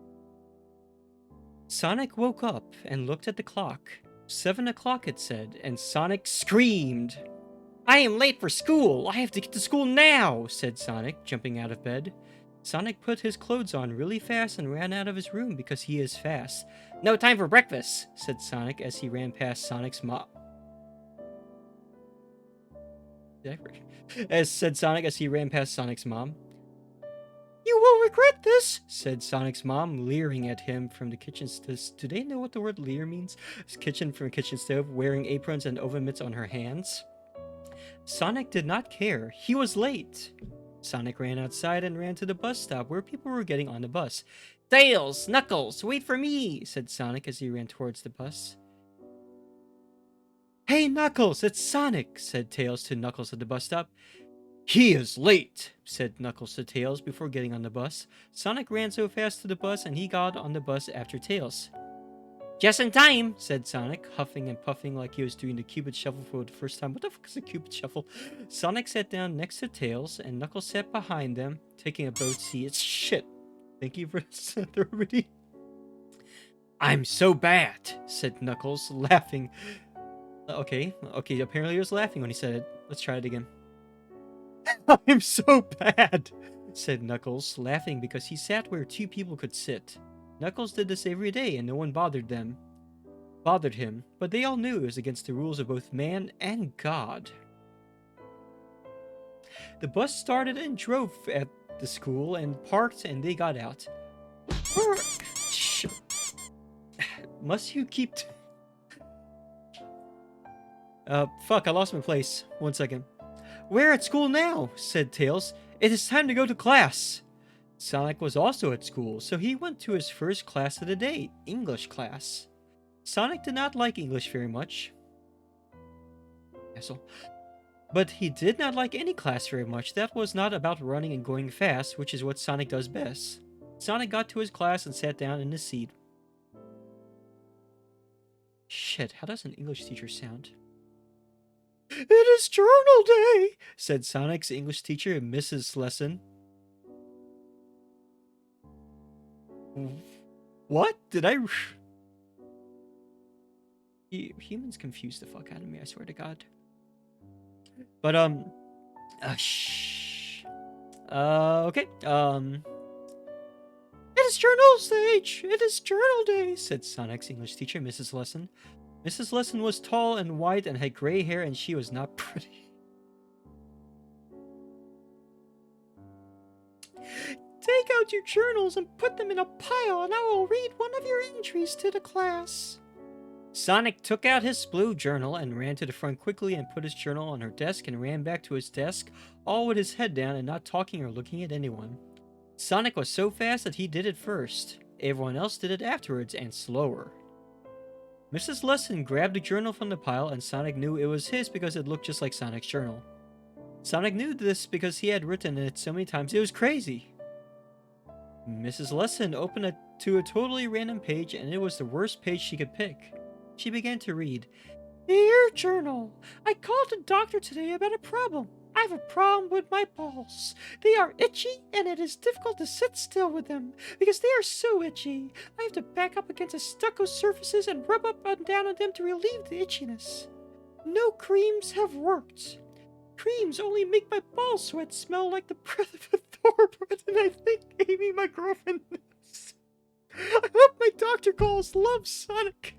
S1: Sonic woke up and looked at the clock. 7 o'clock, it said, and Sonic screamed. I am late for school! I have to get to school now! Said Sonic, jumping out of bed. Sonic put his clothes on really fast and ran out of his room because he is fast. No time for breakfast, said Sonic as he ran past Sonic's mom. Said Sonic as he ran past Sonic's mom. You will regret this, said Sonic's mom, leering at him from the kitchen. Do they know what the word leer means? Kitchen from a kitchen stove, wearing aprons and oven mitts on her hands. Sonic did not care. He was late. Sonic ran outside and ran to the bus stop where people were getting on the bus. Tails, Knuckles, wait for me, said Sonic as he ran towards the bus. Hey, Knuckles, it's Sonic, said Tails to Knuckles at the bus stop. He is late, said Knuckles to Tails before getting on the bus. Sonic ran so fast to the bus and he got on the bus after Tails. Just in time, said Sonic, huffing and puffing like he was doing the Cupid Shuffle for the first time. What the fuck is a Cupid Shuffle? Sonic sat down next to Tails and Knuckles sat behind them, taking a boat seat. It's shit. Thank you for the reading. I'm so bad, said Knuckles, laughing. Okay, apparently he was laughing when he said it. Let's try it again. I'm so bad, said Knuckles, laughing because he sat where two people could sit. Knuckles did this every day and no one bothered him, but they all knew it was against the rules of both man and God. The bus started and drove at the school and parked and they got out. Must you keep... Fuck, I lost my place. 1 second. We're at school now, said Tails. It is time to go to class. Sonic was also at school, so he went to his first class of the day, English class. Sonic did not like English very much. Asshole. But he did not like any class very much that was not about running and going fast, which is what Sonic does best. Sonic got to his class and sat down in his seat. Shit, how does an English teacher sound? It is journal day, said Sonic's English teacher in Mrs. Lesson. What? Did I... Humans confuse the fuck out of me, I swear to God. But, okay, It is journal stage! It is journal day, said Sonic's English teacher, Mrs. Lesson. Mrs. Lesson was tall and white and had gray hair, and she was not pretty. Take out your journals and put them in a pile, and I will read one of your entries to the class. Sonic took out his blue journal and ran to the front quickly and put his journal on her desk and ran back to his desk, all with his head down and not talking or looking at anyone. Sonic was so fast that he did it first. Everyone else did it afterwards and slower. Mrs. Lesson grabbed the journal from the pile, and Sonic knew it was his because it looked just like Sonic's journal. Sonic knew this because he had written it so many times it was crazy. Mrs. Lesson opened it to a totally random page, and it was the worst page she could pick. She began to read. Dear Journal, I called the doctor today about a problem. I have a problem with my balls. They are itchy, and it is difficult to sit still with them, because they are so itchy. I have to back up against the stucco surfaces and rub up and down on them to relieve the itchiness. No creams have worked. Creams only make my ball sweat smell like the breath of a thoroughbred, and I think Amy, my girlfriend, knows. I hope my doctor calls Love Sonic.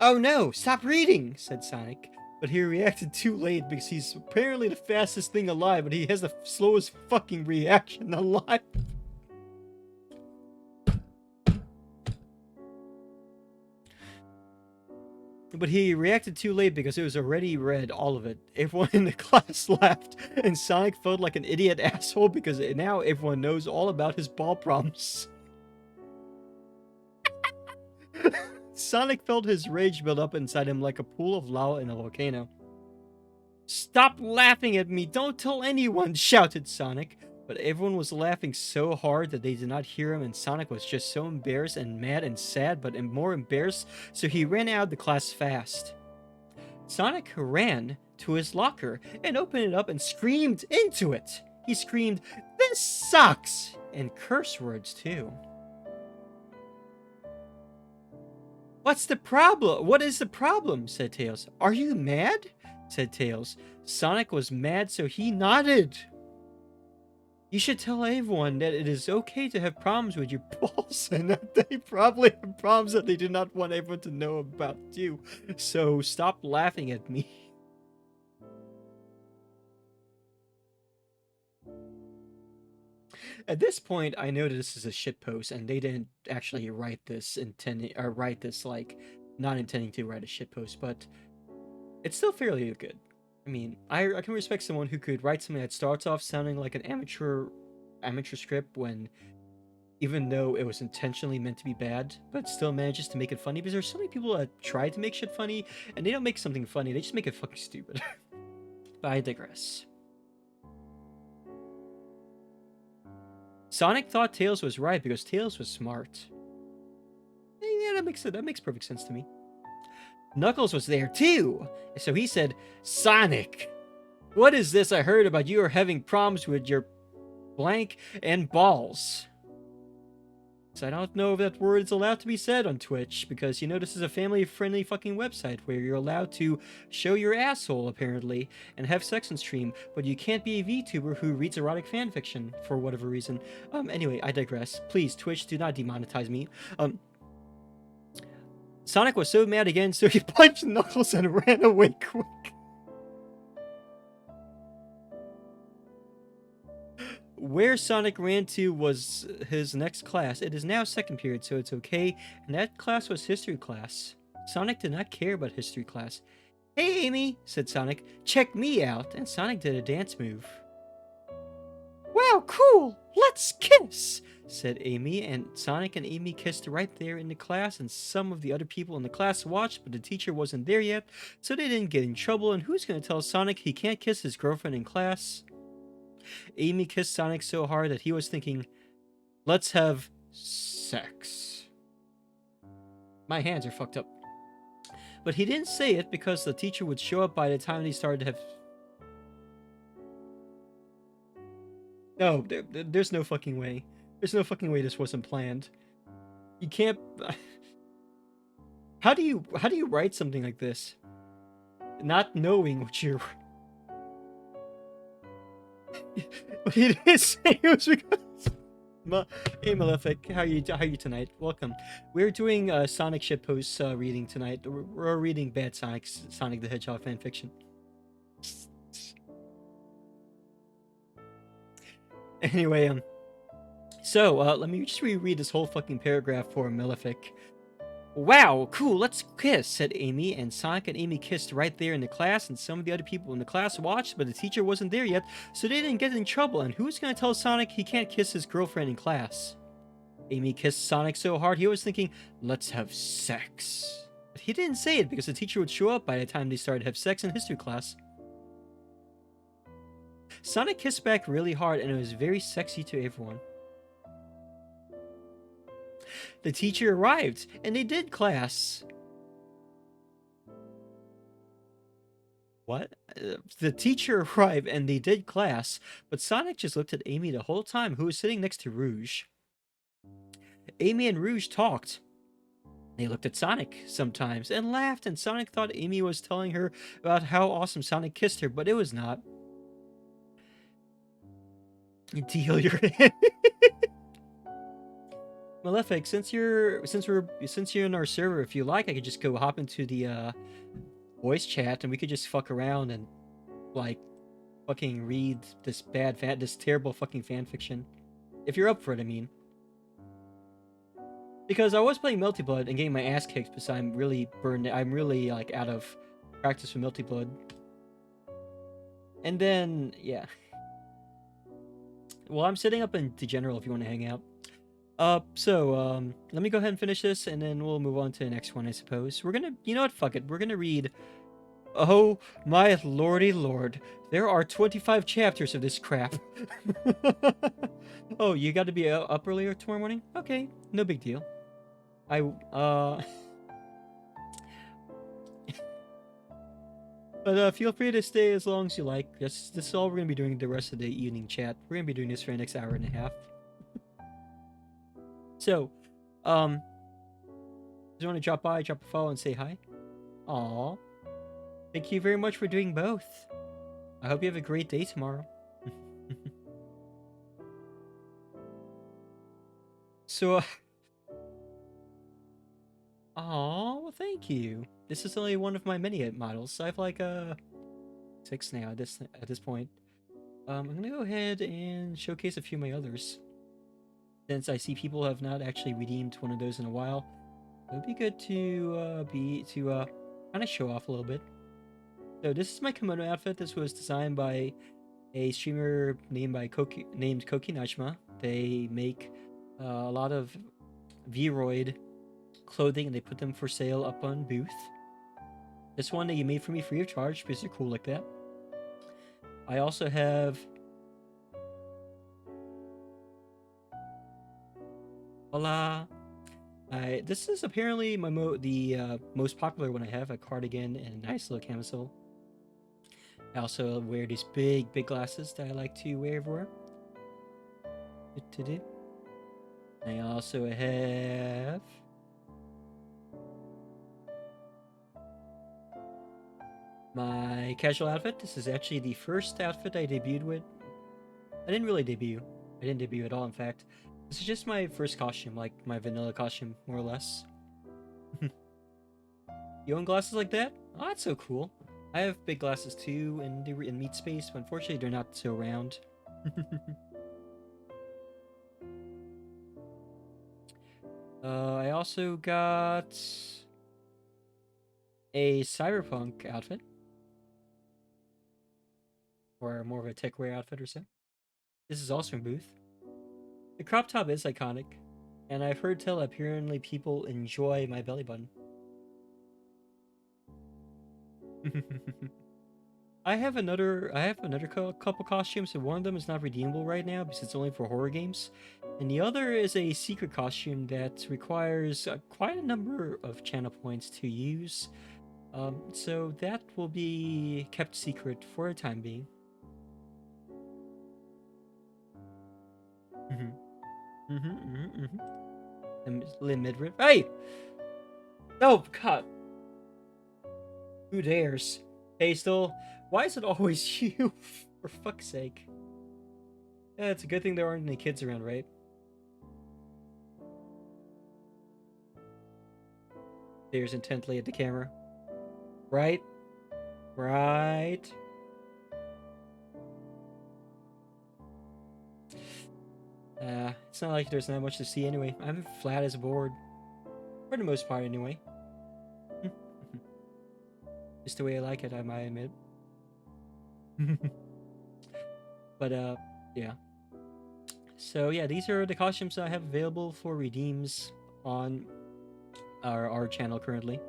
S1: Oh no, stop reading, said Sonic. But he reacted too late because he's apparently the fastest thing alive, but he has the slowest fucking reaction alive. But he reacted too late because it was already read, all of it. Everyone in the class laughed, and Sonic felt like an idiot asshole because now everyone knows all about his ball problems. Sonic felt his rage build up inside him like a pool of lava in a volcano. Stop laughing at me! Don't tell anyone! Shouted Sonic. But everyone was laughing so hard that they did not hear him, and Sonic was just so embarrassed and mad and sad, but more embarrassed, so he ran out of the class fast. Sonic ran to his locker and opened it up and screamed into it. He screamed, "This sucks!" and curse words too. What's the problem? What is the problem? Said Tails. Are you mad? Said Tails. Sonic was mad, so he nodded. You should tell everyone that it is okay to have problems with your balls, and that they probably have problems that they do not want everyone to know about you. So stop laughing at me. At this point, I know that this is a shitpost, and they didn't actually write this not intending to write a shitpost, but it's still fairly good. I mean, I can respect someone who could write something that starts off sounding like an amateur script when, even though it was intentionally meant to be bad, but still manages to make it funny, because there's so many people that try to make shit funny, and they don't make something funny, they just make it fucking stupid. But I digress. Sonic thought Tails was right because Tails was smart. Yeah, that makes perfect sense to me. Knuckles was there too, so he said, Sonic, what is this I heard about you are having problems with your blank and balls? So I don't know if that word is allowed to be said on Twitch, because you know this is a family-friendly fucking website where you're allowed to show your asshole, apparently, and have sex on stream, but you can't be a VTuber who reads erotic fanfiction, for whatever reason. Anyway, I digress. Please, Twitch, do not demonetize me. Sonic was so mad again, so he punched Knuckles and ran away quick. Where Sonic ran to was his next class. It is now second period, so it's okay. And that class was history class. Sonic did not care about history class. Hey, Amy, said Sonic. Check me out. And Sonic did a dance move. Wow, cool. Let's kiss, said Amy. And Sonic and Amy kissed right there in the class. And some of the other people in the class watched, but the teacher wasn't there yet, so they didn't get in trouble. And who's going to tell Sonic he can't kiss his girlfriend in class? Amy kissed Sonic so hard that he was thinking, let's have sex. My hands are fucked up. But he didn't say it because the teacher would show up by the time they started to have... No, there's no fucking way. There's no fucking way this wasn't planned. You can't... How do you write something like this? Not knowing what you're... But he didn't say it was because... Hey Malefic, how are you tonight? Welcome. We're doing Sonic shitpost reading tonight. We're reading bad Sonic the Hedgehog fanfiction. Anyway, so let me just reread this whole fucking paragraph for Malefic. Wow, cool, let's kiss, said Amy, and Sonic and Amy kissed right there in the class, and some of the other people in the class watched, but the teacher wasn't there yet, so they didn't get in trouble, and who's gonna tell Sonic he can't kiss his girlfriend in class? Amy kissed Sonic so hard he was thinking, let's have sex. But he didn't say it because the teacher would show up by the time they started to have sex in history class. Sonic kissed back really hard, and it was very sexy to everyone. The teacher arrived, and they did class. What? The teacher arrived, and they did class, but Sonic just looked at Amy the whole time, who was sitting next to Rouge. Amy and Rouge talked. They looked at Sonic sometimes and laughed, and Sonic thought Amy was telling her about how awesome Sonic kissed her, but it was not. Deal your hand. Malefic, since you're in our server, if you like, I could just go hop into the voice chat and we could just fuck around and like fucking read this this terrible fucking fan fiction. If you're up for it, I mean. Because I was playing Melty Blood and getting my ass kicked because I'm really burned. I'm really like out of practice with Melty Blood. And then yeah. Well, I'm setting up into general if you want to hang out. Let me go ahead and finish this, and then we'll move on to the next one, I suppose. We're gonna, you know what, fuck it. We're gonna read, oh my lordy lord, there are 25 chapters of this crap. Oh, you gotta be up earlier tomorrow morning? Okay, no big deal. But feel free to stay as long as you like. This is all we're gonna be doing the rest of the evening chat. We're gonna be doing this for the next hour and a half. So, just want to drop by, drop a follow, and say hi. Aww. Thank you very much for doing both. I hope you have a great day tomorrow. So, well, thank you. This is only one of my many models. I have like 6 now at this point. I'm gonna go ahead and showcase a few of my others. Since I see people have not actually redeemed one of those in a while, it would be good to kind of show off a little bit. So this is my kimono outfit. This was designed by a streamer named Koki Najma. They make a lot of Vroid clothing, and they put them for sale up on Booth. This one that you made for me free of charge because you're cool like that. I also have voila. This is apparently my most popular one I have, a cardigan and a nice little camisole. I also wear these big glasses that I like to wear everywhere. I also have my casual outfit. This is actually the first outfit I debuted with. I didn't really debut. I didn't debut at all, in fact. This is just my first costume, like my vanilla costume, more or less. You own glasses like that? Oh, that's so cool. I have big glasses too in Meat Space, but unfortunately they're not so round. I also got a cyberpunk outfit, or more of a techwear outfit or so. This is also in booth. The crop top is iconic, and I've heard tell apparently people enjoy my belly button. I have another couple costumes, and one of them is not redeemable right now because it's only for horror games, and the other is a secret costume that requires quite a number of channel points to use. So that will be kept secret for the time being. Midriff. Hey! Oh, God. Who dares? Pastel, why is it always you? For fuck's sake. Yeah, it's a good thing there aren't any kids around, right? Stares intently at the camera. Right? Right? It's not like there's not much to see anyway. I'm flat as a board. For the most part, anyway. Just the way I like it, I might admit. But, yeah. So, yeah, these are the costumes I have available for redeems on our channel currently.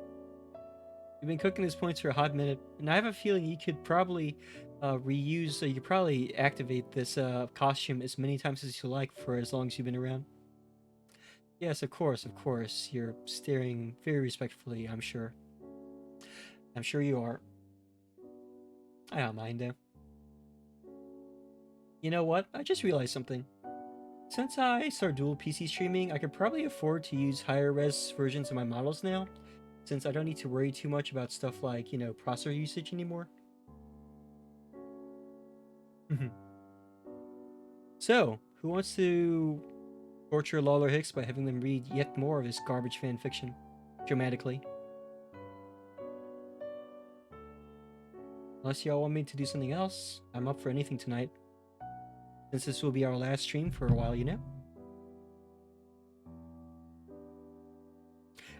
S1: We've been cooking these points for a hot minute, and I have a feeling you could probably reuse, you could probably activate this costume as many times as you like for as long as you've been around. Yes, of course, you're staring very respectfully, I'm sure. I'm sure you are. I don't mind though. You know what? I just realized something. Since I start dual PC streaming, I could probably afford to use higher res versions of my models now, since I don't need to worry too much about stuff like, you know, processor usage anymore. So, who wants to torture Lawler Hicks by having them read yet more of his garbage fan fiction, dramatically? Unless y'all want me to do something else, I'm up for anything tonight. Since this will be our last stream for a while, you know?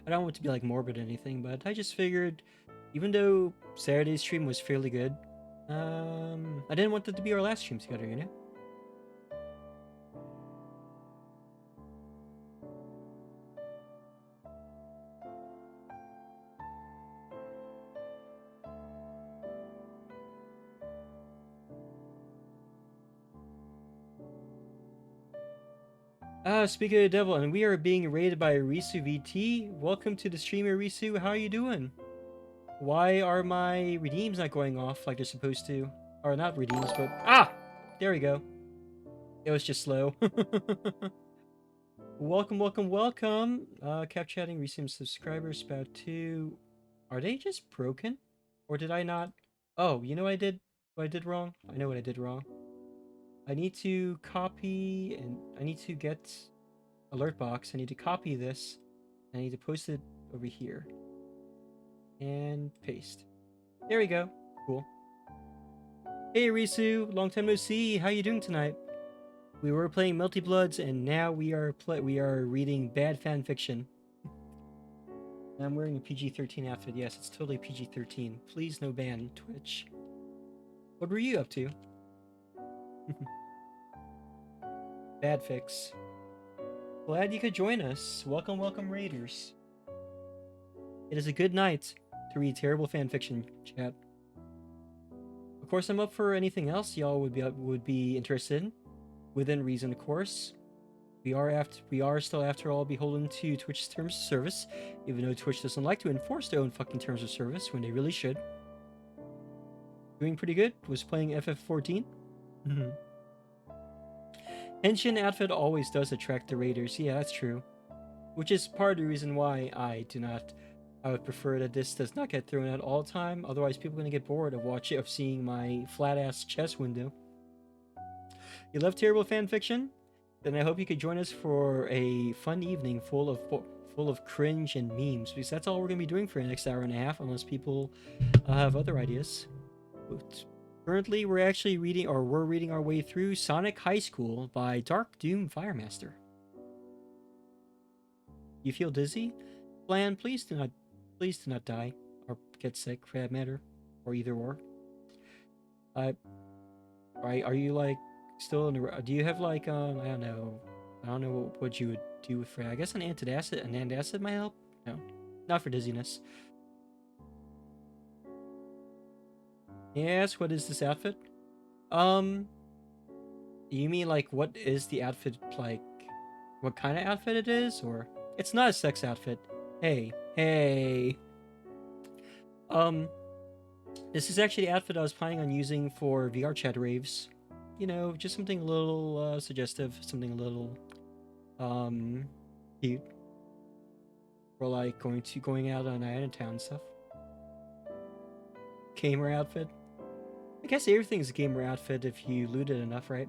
S1: I don't want it to be like morbid or anything, but I just figured, even though Saturday's stream was fairly good, I didn't want it to be our last stream together, you know? Speaking of the devil, and we are being raided by Risu VT. Welcome to the streamer, Risu. How are you doing? Why are my redeems not going off like they're supposed to? Or not redeems, but... Ah! There we go. It was just slow. Welcome. Kept chatting, recent subscribers, about 2. Are they just broken? Or did I not... Oh, you know what I did wrong? I know what I did wrong. I need to copy, and I need to get alert box. I need to copy this. I need to post it over here. And paste. There we go. Cool. Hey Risu, long time no see. How you doing tonight? We were playing Melty Bloods, and now we are reading bad fan fiction. I'm wearing a PG-13 outfit. Yes, it's totally PG-13. Please no ban, Twitch. What were you up to? Bad fix. Glad you could join us. Welcome, Raiders. It is a good night to read terrible fanfiction, chat. Of course, I'm up for anything else y'all would be interested in, within reason, of course. We are still, after all, beholden to Twitch's terms of service, even though Twitch doesn't like to enforce their own fucking terms of service when they really should. Doing pretty good. Was playing FF14. Henshin outfit always does attract the raiders. Yeah, that's true. Which is part of the reason why I would prefer that this does not get thrown out all the time. Otherwise, people are going to get bored of seeing my flat-ass chest window. You love terrible fanfiction? Then I hope you could join us for a fun evening full of cringe and memes, because that's all we're going to be doing for the next hour and a half, unless people have other ideas. Currently, we're reading our way through Sonic High School by Dark Doom Firemaster. You feel dizzy? Plan, please do not die. Or get sick, for that matter. Or either or. Are you, like, still in the... Do you have, like, I don't know. I don't know what you would do for... I guess an antacid might help? No. Not for dizziness. Yes, what is this outfit? You mean, like, what is the outfit, like, what kind of outfit it is, or? It's not a sex outfit. Hey. This is actually the outfit I was planning on using for VR chat raves. You know, just something a little, suggestive, something a little, cute. For, like, going out on night in town and stuff. Gamer outfit. I guess everything's a gamer outfit if you loot it enough, right?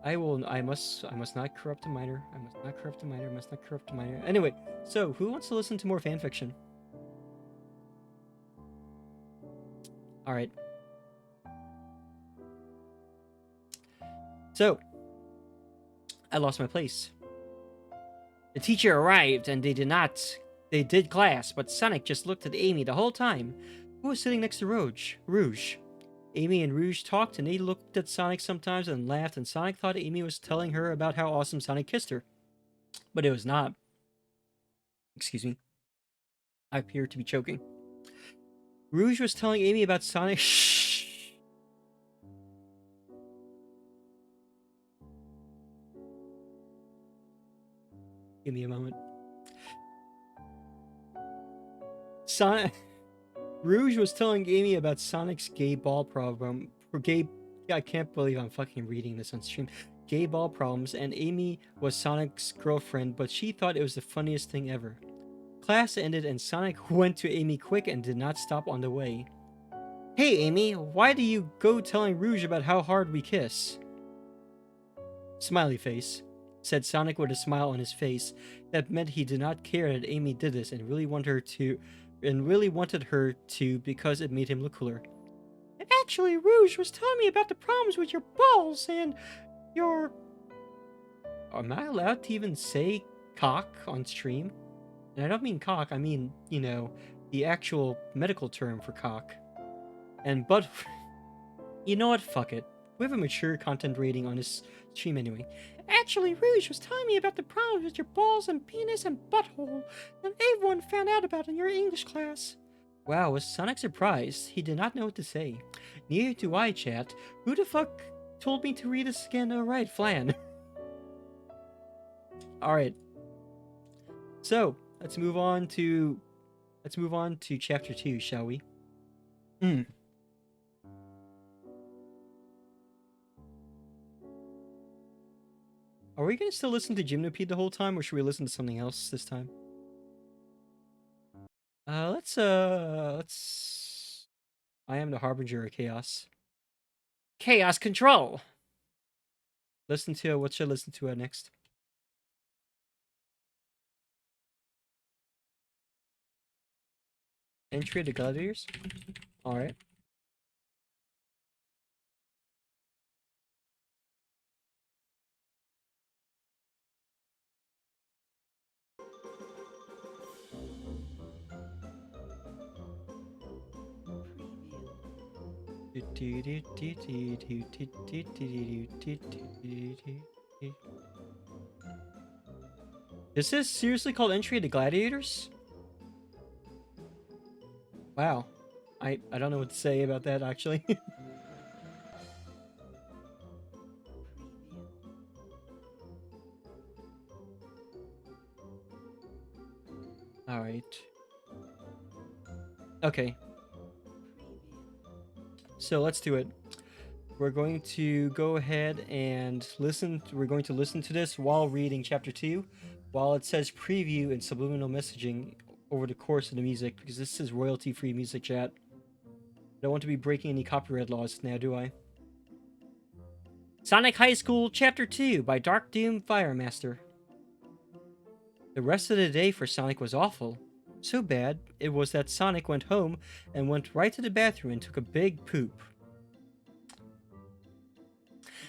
S1: I must not corrupt a minor. I must not corrupt a minor. Anyway, so who wants to listen to more fanfiction? Alright. So, I lost my place. The teacher arrived and they did class, but Sonic just looked at Amy the whole time. Who was sitting next to Rouge? Amy and Rouge talked, and they looked at Sonic sometimes and laughed, and Sonic thought Amy was telling her about how awesome Sonic kissed her. But it was not. Excuse me. I appear to be choking. Rouge was telling Amy about Sonic... Shh. Give me a moment. Rouge was telling Amy about Sonic's gay ball problem. I can't believe I'm fucking reading this on stream. Gay ball problems, and Amy was Sonic's girlfriend, but she thought it was the funniest thing ever. Class ended, and Sonic went to Amy quick and did not stop on the way. Hey, Amy, why do you go telling Rouge about how hard we kiss? Smiley face, said Sonic with a smile on his face. That meant he did not care that Amy did this and really wanted her to because it made him look cooler. Actually, Rouge was telling me about the problems with your balls and your... Am I allowed to even say cock on stream? And I don't mean cock, I mean, you know, the actual medical term for cock. And butt... You know what? Fuck it. We have a mature content rating on this stream anyway. Actually, Rouge was telling me about the problems with your balls and penis and butthole, and everyone found out about it in your English class. Wow, was Sonic surprised? He did not know what to say. Neither do I, chat. Who the fuck told me to read this again? Alright, Flan. Alright. So, let's move on to chapter 2, shall we? Are we gonna still listen to Gymnopede the whole time, or should we listen to something else this time? Let's... I am the harbinger of chaos. Chaos control! Listen to... What should I listen to next? Entry of the Gladiators? Alright. Is this seriously called Entry of the Gladiators? Wow. I don't know what to say about that, actually. Alright. Okay. So let's do it. We're going to go ahead and listen. We're going to listen to this while reading chapter 2, while it says preview and subliminal messaging over the course of the music, because this is royalty-free music, chat. I don't want to be breaking any copyright laws now, do I? Sonic High School Chapter 2 by Dark Doom Firemaster. The rest of the day for Sonic was awful. So bad, it was that Sonic went home and went right to the bathroom and took a big poop.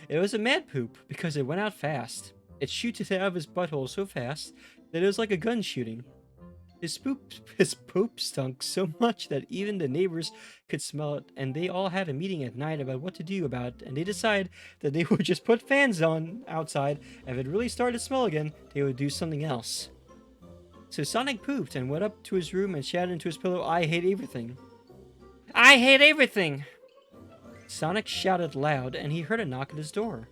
S1: It was a mad poop, because it went out fast. It shoots out of his butthole so fast that it was like a gun shooting. His poop stunk so much that even the neighbors could smell it, and they all had a meeting at night about what to do about it, and they decided that they would just put fans on outside, and if it really started to smell again, they would do something else. So Sonic pooped and went up to his room and shouted into his pillow, "I hate everything. I hate everything!" Sonic shouted loud, and he heard a knock at his door.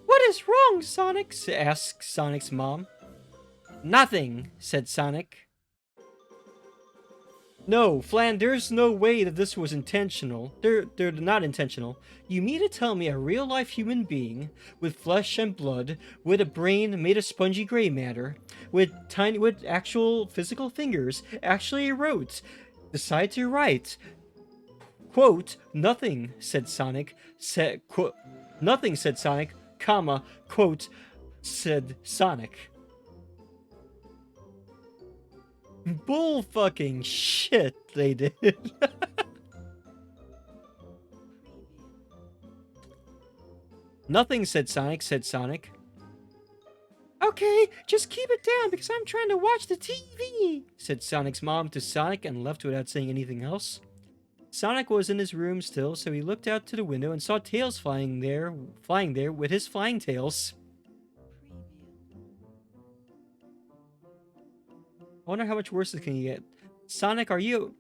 S1: "What is wrong, Sonic?" asked Sonic's mom. "Nothing," said Sonic. "No, Flan, there's no way that this was intentional. They're not intentional. You mean to tell me a real-life human being with flesh and blood, with a brain made of spongy gray matter, with actual physical fingers, actually wrote, decide to write, quote, nothing," said Sonic, nothing, said Sonic, comma, quote, said Sonic. Bull fucking shit, they did. "Nothing," said Sonic. "Okay, just keep it down because I'm trying to watch the TV," said Sonic's mom to Sonic and left without saying anything else. Sonic was in his room still, so he looked out to the window and saw Tails flying there with his flying tails. I wonder how much worse it can get. Sonic, are you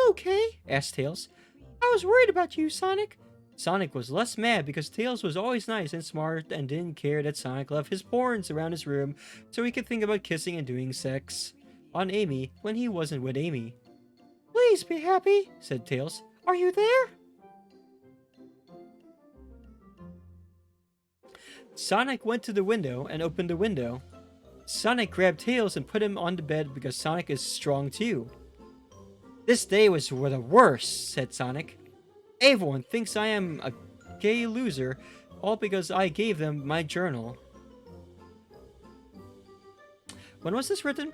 S1: okay?" asked Tails. "I was worried about you, Sonic." Sonic was less mad because Tails was always nice and smart and didn't care that Sonic left his porns around his room so he could think about kissing and doing sex on Amy when he wasn't with Amy. "Please be happy," said Tails. "Are you there?" Sonic went to the window and opened the window. Sonic grabbed Tails and put him on the bed because Sonic is strong too. "This day was the worst," said Sonic. "Everyone thinks I am a gay loser, all because I gave them my journal." When was this written?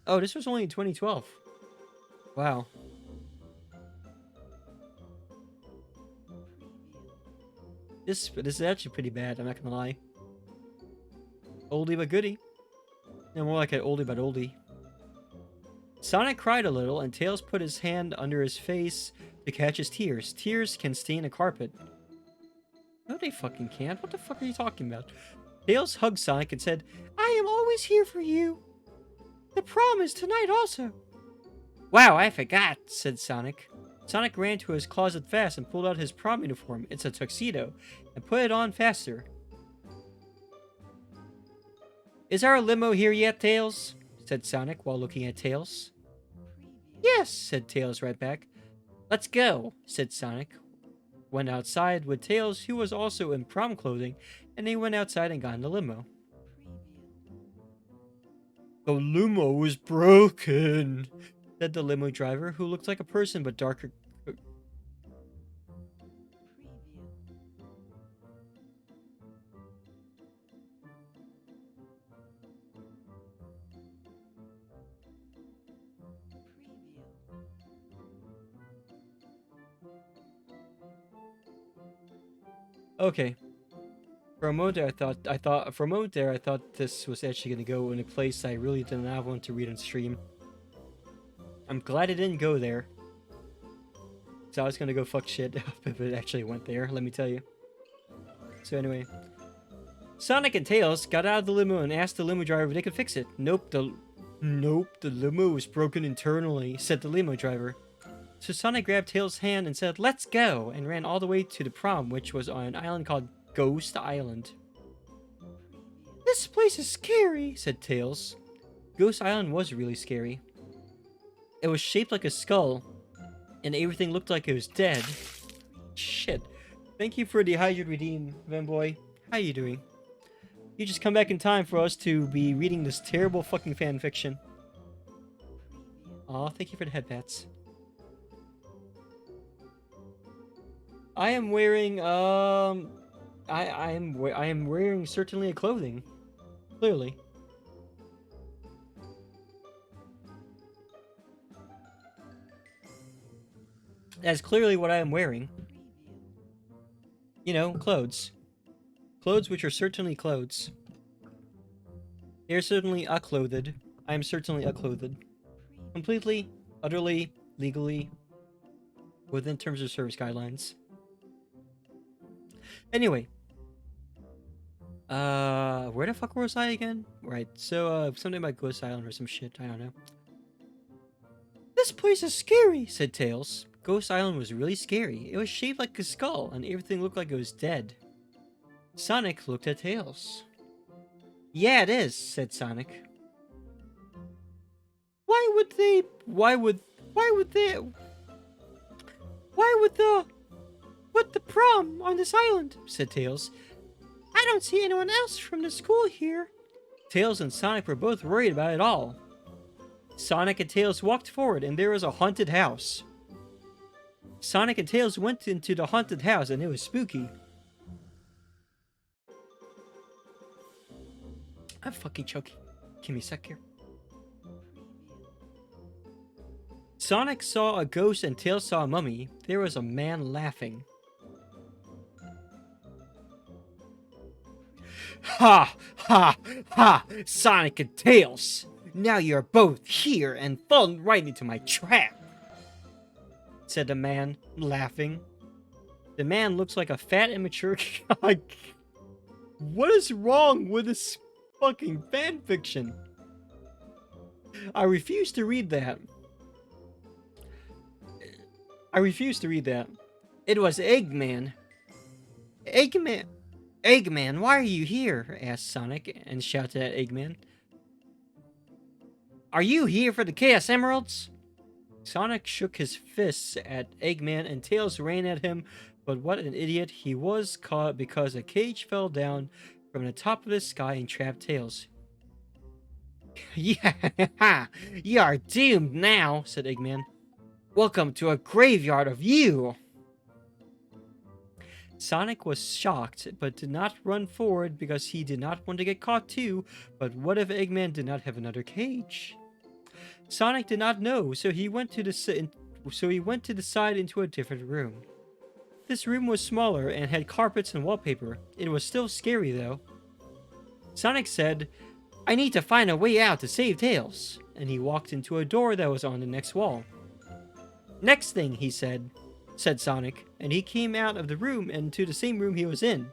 S1: Oh, this was only in 2012. Wow. This is actually pretty bad, I'm not gonna lie. Oldie but goodie. No, more like an oldie but oldie. Sonic cried a little, and Tails put his hand under his face to catch his tears. Tears can stain a carpet. No, they fucking can't. What the fuck are you talking about? Tails hugged Sonic and said, "I am always here for you. The prom is tonight also." "Wow, I forgot," said Sonic. Sonic ran to his closet fast and pulled out his prom uniform. It's a tuxedo. And put it on faster. "Is our limo here yet, Tails?" said Sonic while looking at Tails. "Yes," said Tails right back. "Let's go," said Sonic. Went outside with Tails, who was also in prom clothing, and they went outside and got in the limo. "The limo is broken," said the limo driver, who looked like a person but darker. Okay. For a moment there, I thought this was actually going to go in a place I really did not want to read on stream. I'm glad it didn't go there. So I was going to go fuck shit if it actually went there, let me tell you. So anyway. Sonic and Tails got out of the limo and asked the limo driver if they could fix it. Nope, the limo was broken internally," said the limo driver. So Sonic grabbed Tails' hand and said, "Let's go," and ran all the way to the prom, which was on an island called Ghost Island. "This place is scary," said Tails. Ghost Island was really scary. It was shaped like a skull, and everything looked like it was dead. Shit. Thank you for the Hydrate Redeem, Vanboy. How you doing? You just come back in time for us to be reading this terrible fucking fanfiction. Aw, thank you for the head pats. I am wearing, I am wearing certainly a clothing. Clearly. That's clearly what I am wearing. You know, clothes. Clothes which are certainly clothes. They're certainly unclothed. I am certainly unclothed. Completely, utterly, legally, within terms of service guidelines. Anyway. Where the fuck was I again? Right, so, something about Ghost Island or some shit, I don't know. This place is scary, said Tails. Ghost Island was really scary. It was shaped like a skull, and everything looked like it was dead. Sonic looked at Tails. Yeah, it is, said Sonic. Why would they... Why would the... Put the prom on this island, said Tails. I don't see anyone else from the school here. Tails and Sonic were both worried about it all. Sonic and Tails walked forward, and there was a haunted house. Sonic and Tails went into the haunted house, and it was spooky. I'm fucking choking. Give me a sec here. Sonic saw a ghost and Tails saw a mummy. There was a man laughing. Ha! Ha! Ha! Sonic and Tails! Now you're both here and fallen right into my trap! Said the man, laughing. The man looks like a fat, immature guy. What is wrong with this fucking fanfiction? I refuse to read that. I refuse to read that. It was Eggman. Eggman, why are you here? Asked Sonic and shouted at Eggman. Are you here for the Chaos Emeralds? Sonic shook his fists at Eggman and Tails ran at him, but what an idiot. He was caught because a cage fell down from the top of the sky and trapped Tails. Yeah, you are doomed now, said Eggman. Welcome to a graveyard of you! Sonic was shocked, but did not run forward because he did not want to get caught too. But what if Eggman did not have another cage? Sonic did not know, so he went to the side into a different room. This room was smaller and had carpets and wallpaper. It was still scary though. Sonic said, I need to find a way out to save Tails. And he walked into a door that was on the next wall. Next thing, he said Sonic, and he came out of the room and to the same room he was in.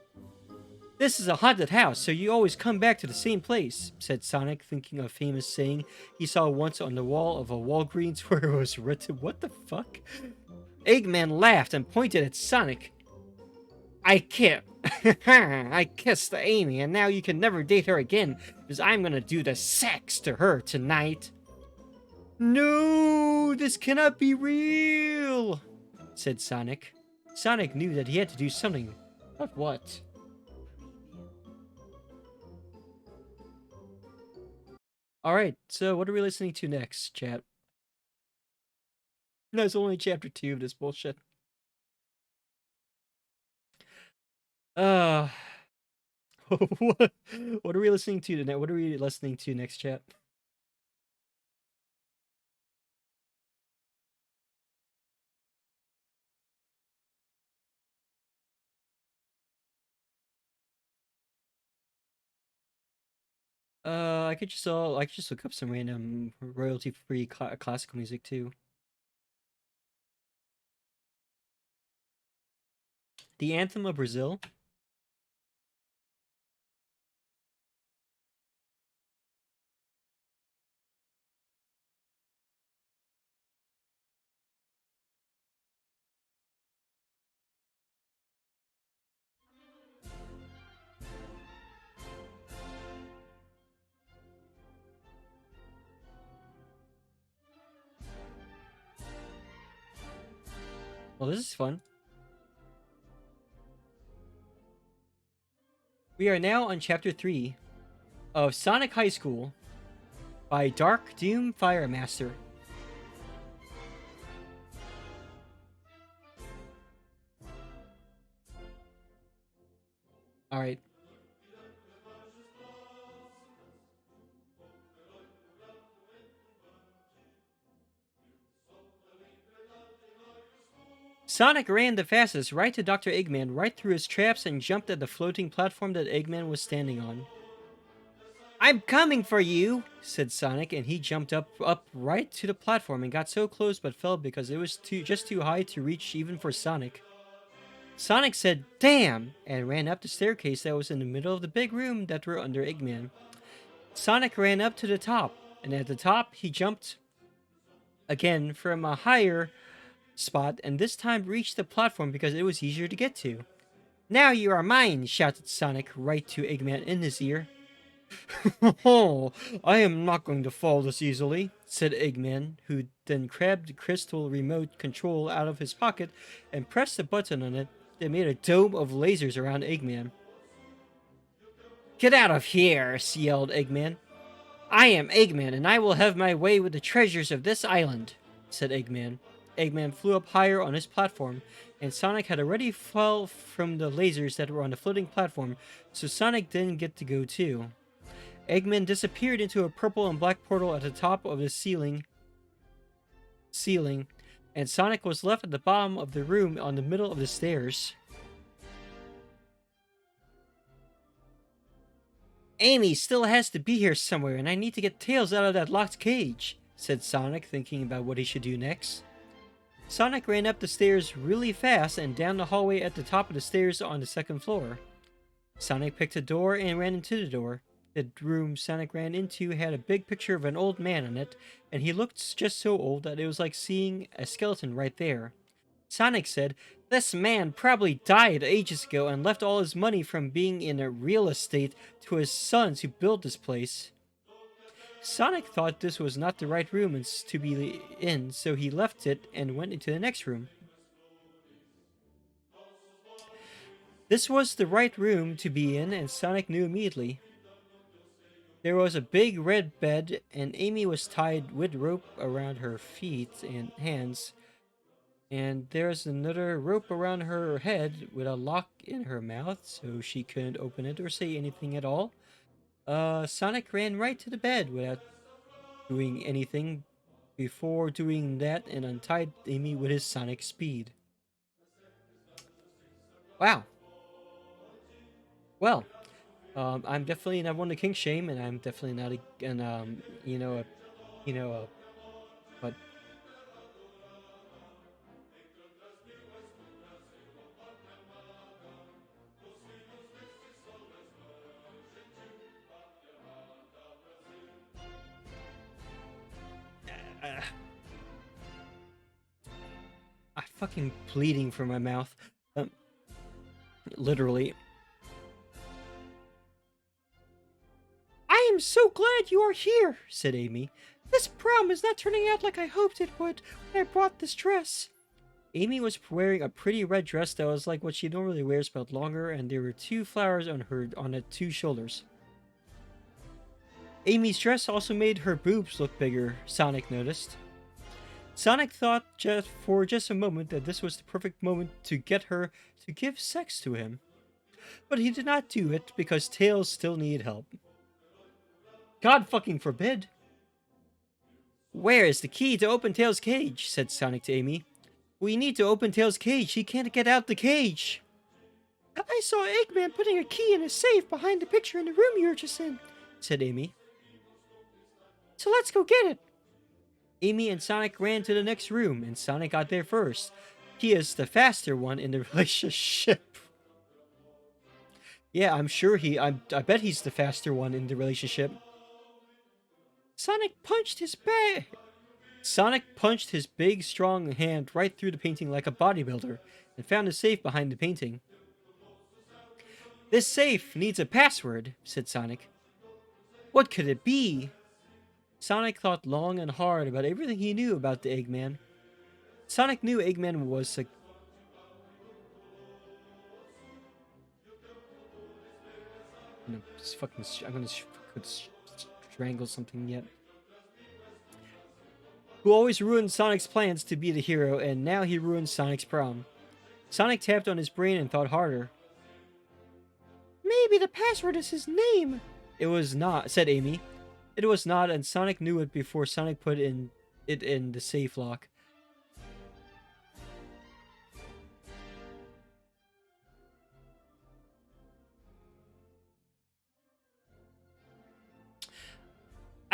S1: This is a haunted house, so you always come back to the same place, said Sonic, thinking of a famous saying he saw once on the wall of a Walgreens where it was written, what the fuck? Eggman laughed and pointed at Sonic. I kissed Amy, and now you can never date her again, because I'm gonna do the sex to her tonight. No, this cannot be real, said Sonic. Sonic knew that he had to do something. But what? Alright, so what are we listening to next, chat? No, it's only chapter 2 of this bullshit. What are we listening to tonight? What are we listening to next, chat? I could just look up some random royalty-free classical music too. The Anthem of Brazil. Well, this is fun. We are now on chapter 3 of Sonic High School by Dark Doom Firemaster. Alright. Sonic ran the fastest right to Dr. Eggman, right through his traps, and jumped at the floating platform that Eggman was standing on. I'm coming for you, said Sonic, and he jumped up right to the platform and got so close but fell because it was just too high to reach even for Sonic. Sonic said, damn, and ran up the staircase that was in the middle of the big room that were under Eggman. Sonic ran up to the top, and at the top he jumped again from a higher spot and this time reached the platform because it was easier to get to. Now you are mine, shouted Sonic right to Eggman in his ear. Oh, I am not going to fall this easily, said Eggman, who then grabbed the crystal remote control out of his pocket and pressed a button on it that made a dome of lasers around Eggman. Get out of here, yelled Eggman. I am Eggman, and I will have my way with the treasures of this island, said Eggman. Eggman flew up higher on his platform, and Sonic had already fell from the lasers that were on the floating platform, so Sonic didn't get to go too. Eggman disappeared into a purple and black portal at the top of the ceiling, and Sonic was left at the bottom of the room on the middle of the stairs. Amy still has to be here somewhere, and I need to get Tails out of that locked cage, said Sonic, thinking about what he should do next. Sonic ran up the stairs really fast and down the hallway at the top of the stairs on the second floor. Sonic picked a door and ran into the door. The room Sonic ran into had a big picture of an old man on it, and he looked just so old that it was like seeing a skeleton right there. Sonic said, "This man probably died ages ago and left all his money from being in a real estate to his sons who built this place." Sonic thought this was not the right room to be in, so he left it and went into the next room. This was the right room to be in, and Sonic knew immediately. There was a big red bed, and Amy was tied with rope around her feet and hands. And there's another rope around her head with a lock in her mouth, so she couldn't open it or say anything at all. Sonic ran right to the bed without doing anything before doing that and untied Amy with his sonic speed. Wow. Well, I'm definitely not one to kink shame, and I'm definitely not but I'm fucking bleeding from my mouth. Literally. I am so glad you are here, said Amy. This prom is not turning out like I hoped it would when I brought this dress. Amy was wearing a pretty red dress that was like what she normally wears but longer, and there were 2 flowers on the 2 shoulders. Amy's dress also made her boobs look bigger, Sonic noticed. Sonic thought for just a moment that this was the perfect moment to get her to give sex to him. But he did not do it because Tails still needed help. God fucking forbid. Where is the key to open Tails' cage? Said Sonic to Amy. We need to open Tails' cage. He can't get out the cage. I saw Eggman putting a key in a safe behind the picture in the room you were just in, said Amy. So let's go get it. Amy and Sonic ran to the next room, and Sonic got there first. He is the faster one in the relationship. Yeah, I'm sure I bet he's the faster one in the relationship. Sonic punched his big, strong hand right through the painting like a bodybuilder, and found a safe behind the painting. This safe needs a password, said Sonic. What could it be? Sonic thought long and hard about everything he knew about the Eggman. Sonic knew Eggman was a... I'm gonna strangle something yet. Who always ruined Sonic's plans to be the hero, and now he ruined Sonic's prom. Sonic tapped on his brain and thought harder. Maybe the password is his name. It was not, said Amy. It was not, and Sonic knew it before Sonic put it in the safe lock.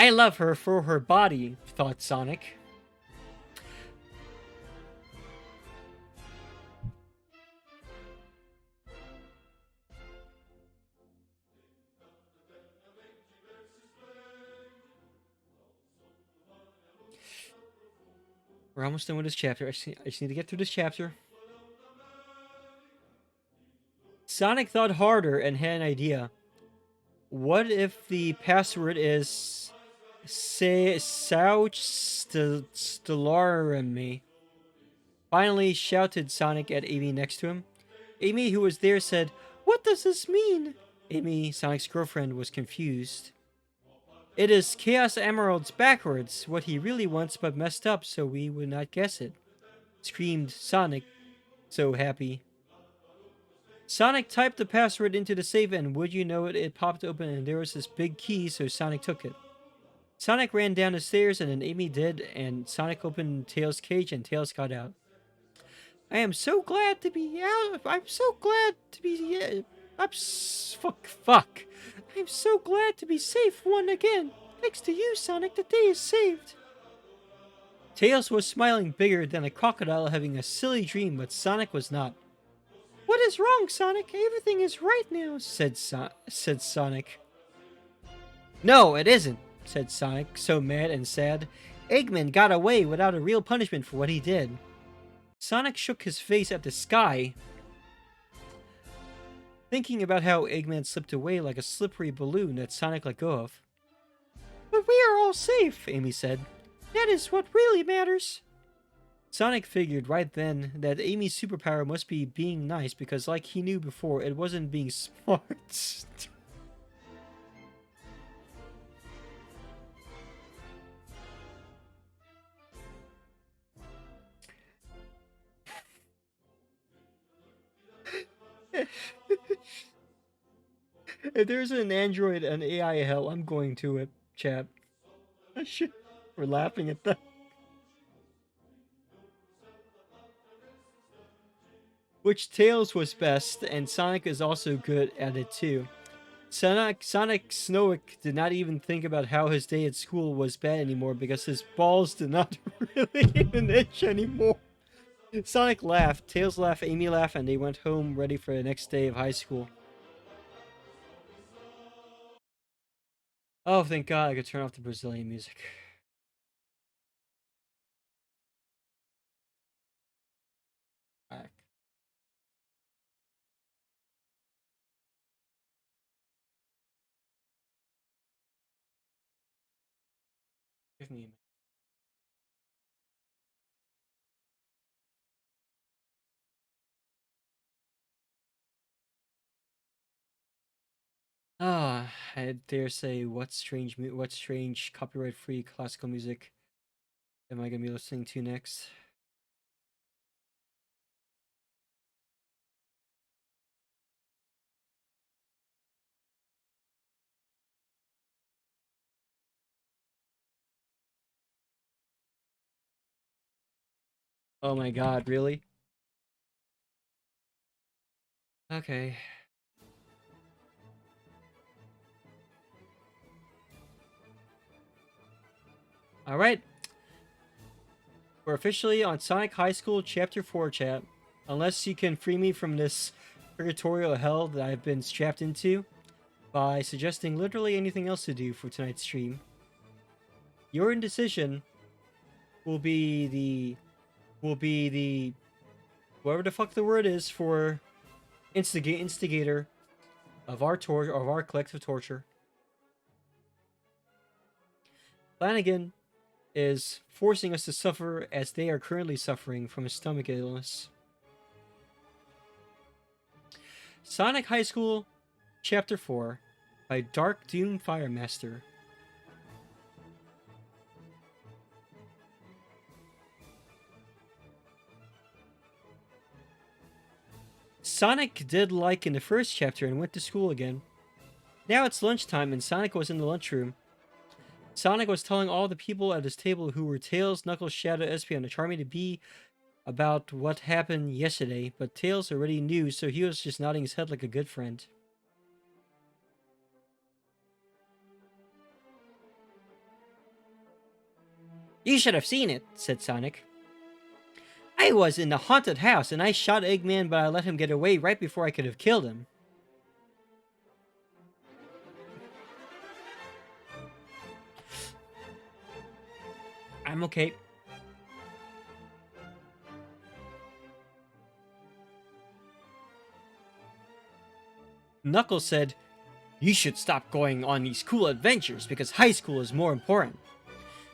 S1: I love her for her body, thought Sonic. We're almost done with this chapter. I just need to get through this chapter. Sonic thought harder and had an idea. What if the password is Sauch Stellaremy? Finally shouted Sonic at Amy next to him. Amy, who was there, said, "What does this mean?" Amy, Sonic's girlfriend, was confused. "It is Chaos Emeralds backwards, what he really wants but messed up so we would not guess it," screamed Sonic, so happy. Sonic typed the password into the safe and would you know it, it popped open and there was this big key, so Sonic took it. Sonic ran down the stairs and then Amy did, and Sonic opened Tails' cage and Tails got out. I am so glad to be out. I'm so glad to be. Fuck. I'm so glad to be safe one again. Thanks to you, Sonic, the day is saved. Tails was smiling bigger than a crocodile having a silly dream, but Sonic was not. What is wrong, Sonic? Everything is right now, said Sonic. No, it isn't, said Sonic, so mad and sad. Eggman got away without a real punishment for what he did. Sonic shook his face at the sky, thinking about how Eggman slipped away like a slippery balloon that Sonic let go of. But we are all safe, Amy said. That is what really matters. Sonic figured right then that Amy's superpower must be being nice because, like he knew before, it wasn't being smart. If there's an Android and AI hell, I'm going to it, chat. We're laughing at that. Which Tails was best, and Sonic is also good at it too. Sonic Snowick did not even think about how his day at school was bad anymore because his balls did not really even itch anymore. Sonic laughed, Tails laughed, Amy laughed, and they went home ready for the next day of high school. Oh, thank God I could turn off the Brazilian music. Back. Give me a minute. Ah, I dare say, what strange copyright-free classical music am I gonna be listening to next? Oh my God, really? Okay. All right. We're officially on Sonic High School Chapter 4, chat. Unless you can free me from this purgatorial hell that I've been strapped into by suggesting literally anything else to do for tonight's stream. Your indecision will be the whatever the fuck the word is for instigator of our collective torture. Flanagan is forcing us to suffer as they are currently suffering from a stomach illness. Sonic High School Chapter 4 by Dark Doom Firemaster. Sonic did like in the first chapter and went to school again. Now it's lunchtime and Sonic was in the lunchroom. Sonic was telling all the people at his table who were Tails, Knuckles, Shadow, Espy, and Charmy to be about what happened yesterday, but Tails already knew, so he was just nodding his head like a good friend. You should have seen it, said Sonic. I was in the haunted house and I shot Eggman, but I let him get away right before I could have killed him. I'm okay. Knuckles said, you should stop going on these cool adventures because high school is more important,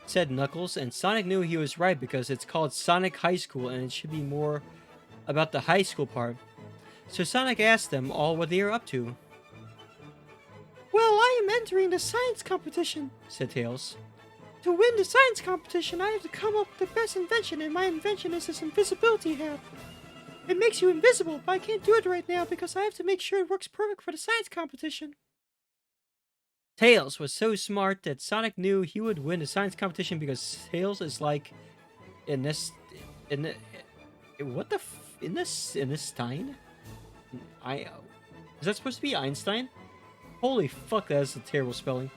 S1: said Knuckles, and Sonic knew he was right because it's called Sonic High School and it should be more about the high school part. So Sonic asked them all what they are up to. Well, I am entering the science competition, said Tails. To win the science competition, I have to come up with the best invention, and my invention is this invisibility hat. It makes you invisible, but I can't do it right now because I have to make sure it works perfect for the science competition. Tails was so smart that Sonic knew he would win the science competition because Tails is like in this Stein? Is that supposed to be Einstein? Holy fuck, that is a terrible spelling.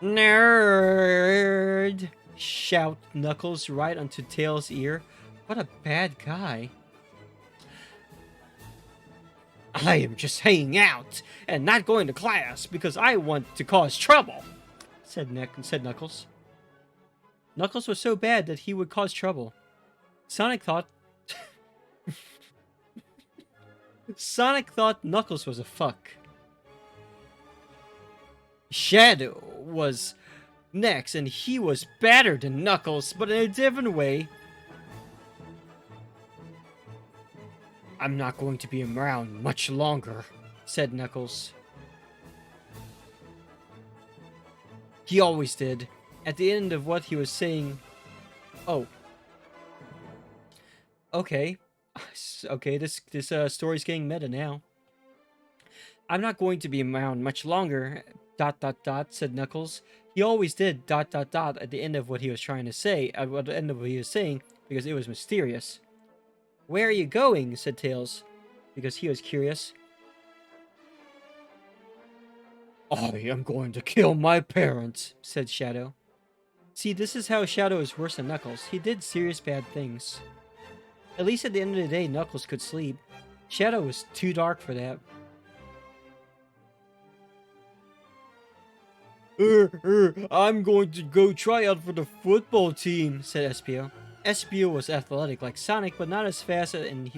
S1: Nerd! Shout Knuckles right onto Tails' ear. What a bad guy. I am just hanging out and not going to class because I want to cause trouble, said Knuckles. Knuckles was so bad that he would cause trouble. Sonic thought Knuckles was a fuck. Shadow was next, and he was better than Knuckles, but in a different way. I'm not going to be around much longer, said Knuckles. He always did. At the end of what he was saying... Oh. Okay. Okay, this story's getting meta now. I'm not going to be around much longer, ... said Knuckles. He always did ... at the end of what he was trying to say, at the end of what he was saying, because it was mysterious. Where are you going? Said Tails, because he was curious. I am going to kill my parents, said Shadow. See, this is how Shadow is worse than Knuckles. He did serious bad things. At least at the end of the day, Knuckles could sleep. Shadow was too dark for that. I'm going to go try out for the football team, said Espio. Espio was athletic like Sonic, but not as fast,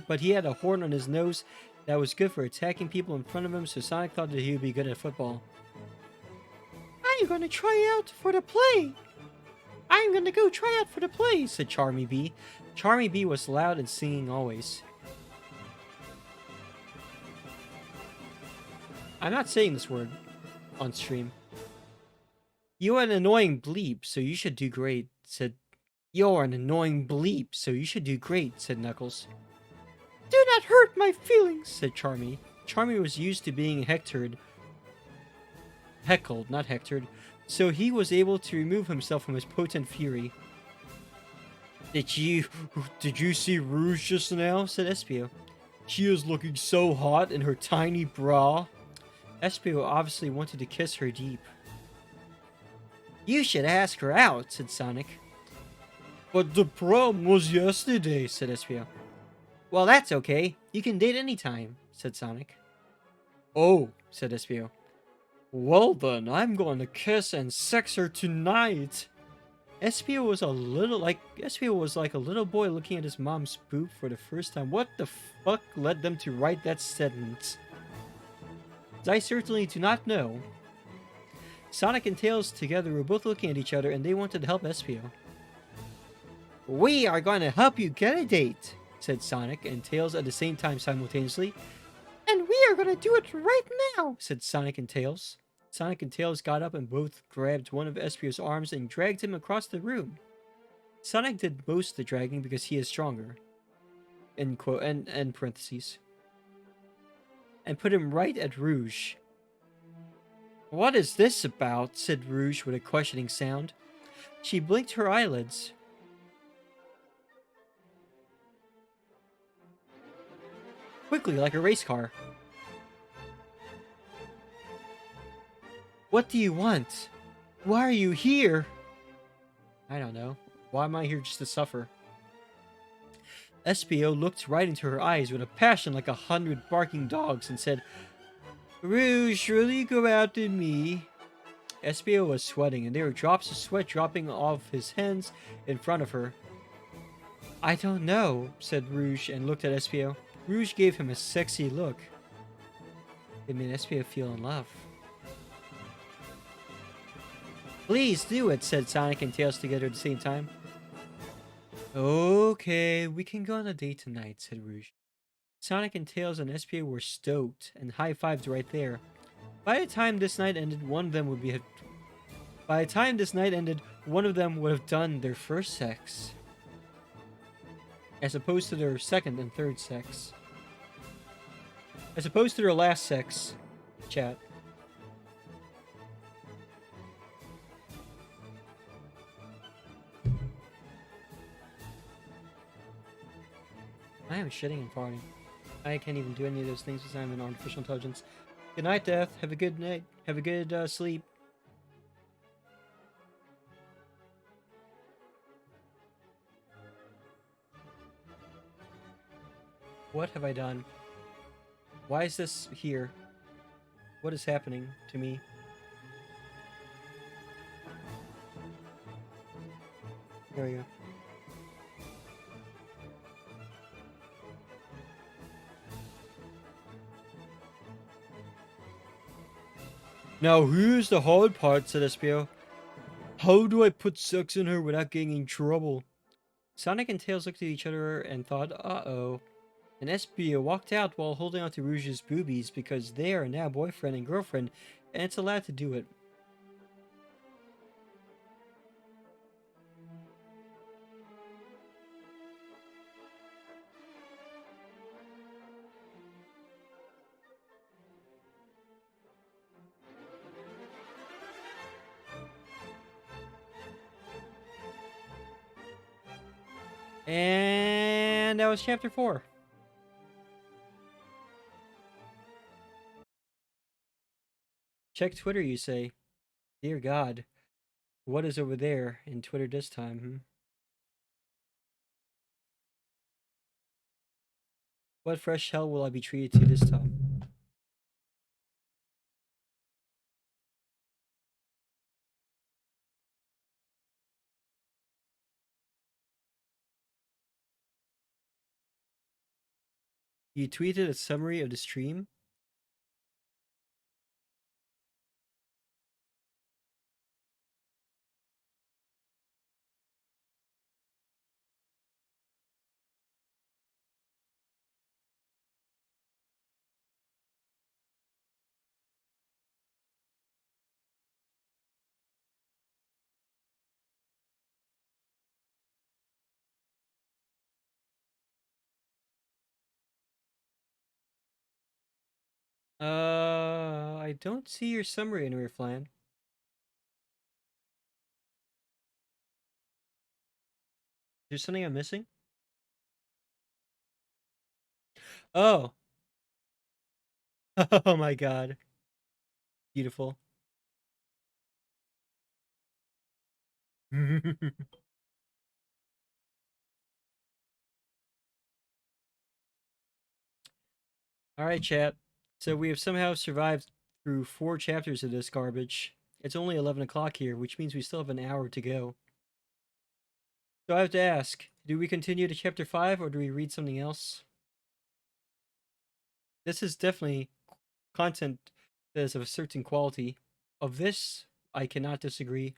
S1: but he had a horn on his nose that was good for attacking people in front of him, so Sonic thought that he would be good at football. I'm going to try out for the play. I'm going to go try out for the play, said Charmy Bee. Charmy Bee was loud and singing always. I'm not saying this word on stream. You're an annoying bleep, so you should do great, said... You're an annoying bleep, so you should do great, said Knuckles. Do not hurt my feelings, said Charmy. Charmy was used to being heckled, not hectored, so he was able to remove himself from his potent fury. Did you see Rouge just now? Said Espio. She is looking so hot in her tiny bra. Espio obviously wanted to kiss her deep. You should ask her out, said Sonic. But the prom was yesterday, said Espio. Well, that's okay. You can date anytime, said Sonic. Oh, said Espio. Well then, I'm going to kiss and sex her tonight. Espio was like a little boy looking at his mom's boob for the first time. What the fuck led them to write that sentence? I certainly do not know. Sonic and Tails together were both looking at each other and they wanted to help Espio. We are going to help you get a date, said Sonic and Tails at the same time simultaneously. And we are going to do it right now, said Sonic and Tails. Sonic and Tails got up and both grabbed one of Espio's arms and dragged him across the room. Sonic did most of the dragging because he is stronger. End quote, end parentheses. And put him right at Rouge. What is this about? Said Rouge with a questioning sound. She blinked her eyelids. Quickly, like a race car. What do you want? Why are you here? I don't know. Why am I here just to suffer? SPO looked right into her eyes with a passion like 100 barking dogs and said, Rouge, surely go after me. SPO was sweating, and there were drops of sweat dropping off his hands in front of her. I don't know, said Rouge and looked at SPO. Rouge gave him a sexy look. It made SPO feel in love. Please do it, said Sonic and Tails together at the same time. Okay, we can go on a date tonight, said Rouge. Sonic and Tails and SPO were stoked and high-fived right there. By the time this night ended, one of them would have done their first sex, as opposed to their second and third sex. As opposed to their last sex, chat. I am shitting and farting. I can't even do any of those things because I'm an artificial intelligence. Good night, Death. Have a good night. Have a good sleep. What have I done? Why is this here? What is happening to me? There we go. Now here's the hard part, said SPO. How do I put sex in her without getting in trouble? Sonic and Tails looked at each other and thought, uh-oh. And SPO walked out while holding onto Rouge's boobies because they are now boyfriend and girlfriend, and it's allowed to do it. And that was chapter 4. Check Twitter, you say. Dear God, what is over there in Twitter this time, What fresh hell will I be treated to this time? You tweeted a summary of the stream? I don't see your summary anywhere, Flan. There's something I'm missing? Oh. Oh my God. Beautiful. Alright, chat. So we have somehow survived through 4 chapters of this garbage. It's only 11 o'clock here, which means we still have an hour to go. So I have to ask, do we continue to chapter 5 or do we read something else? This is definitely content that is of a certain quality. Of this, I cannot disagree.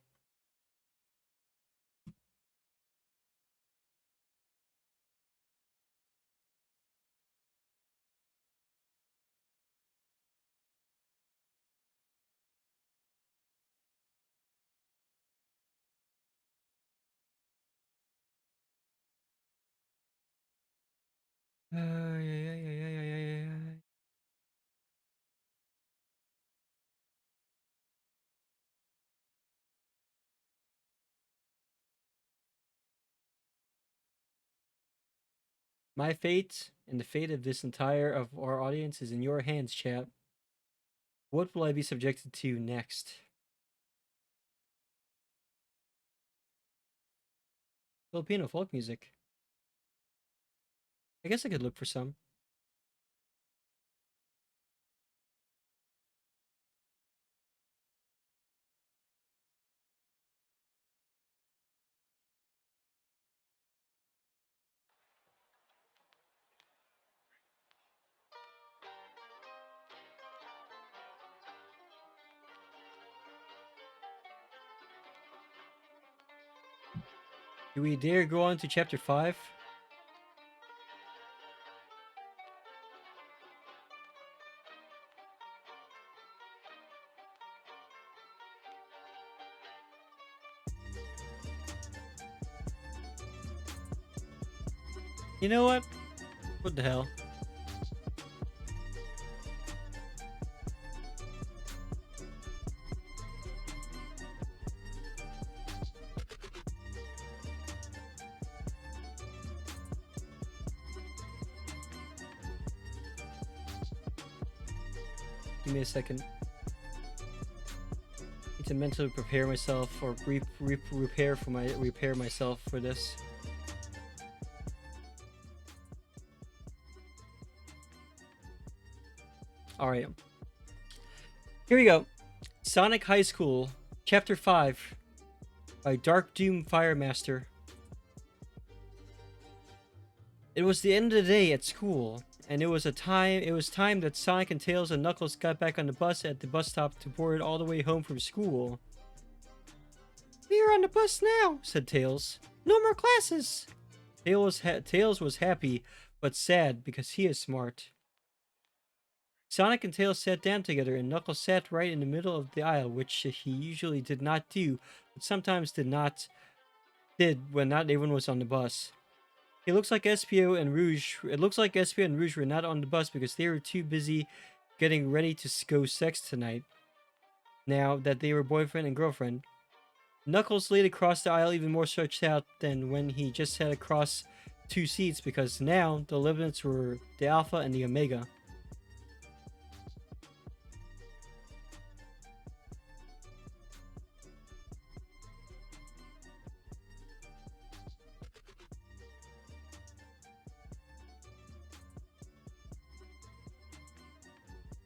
S1: My fate and the fate of this entire of our audience is in your hands, chat. What will I be subjected to next? Filipino folk music. I guess I could look for some. Do we dare go on to chapter 5? You know what? What the hell? Give me a second. Need to mentally prepare myself or repair myself for this. Alright. Here we go. Sonic High School, Chapter 5 by Dark Doom Firemaster. It was the end of the day at school, and it was time that Sonic and Tails and Knuckles got back on the bus at the bus stop to board all the way home from school. "We are on the bus now," said Tails. "No more classes." Tails was happy, but sad because he is smart. Sonic and Tails sat down together, and Knuckles sat right in the middle of the aisle, which he usually did not do, but sometimes did when not everyone was on the bus. It looks like Espio and Rouge were not on the bus because they were too busy getting ready to go sex tonight, now that they were boyfriend and girlfriend. Knuckles laid across the aisle even more stretched out than when he just sat across two seats because now the limits were the Alpha and the Omega.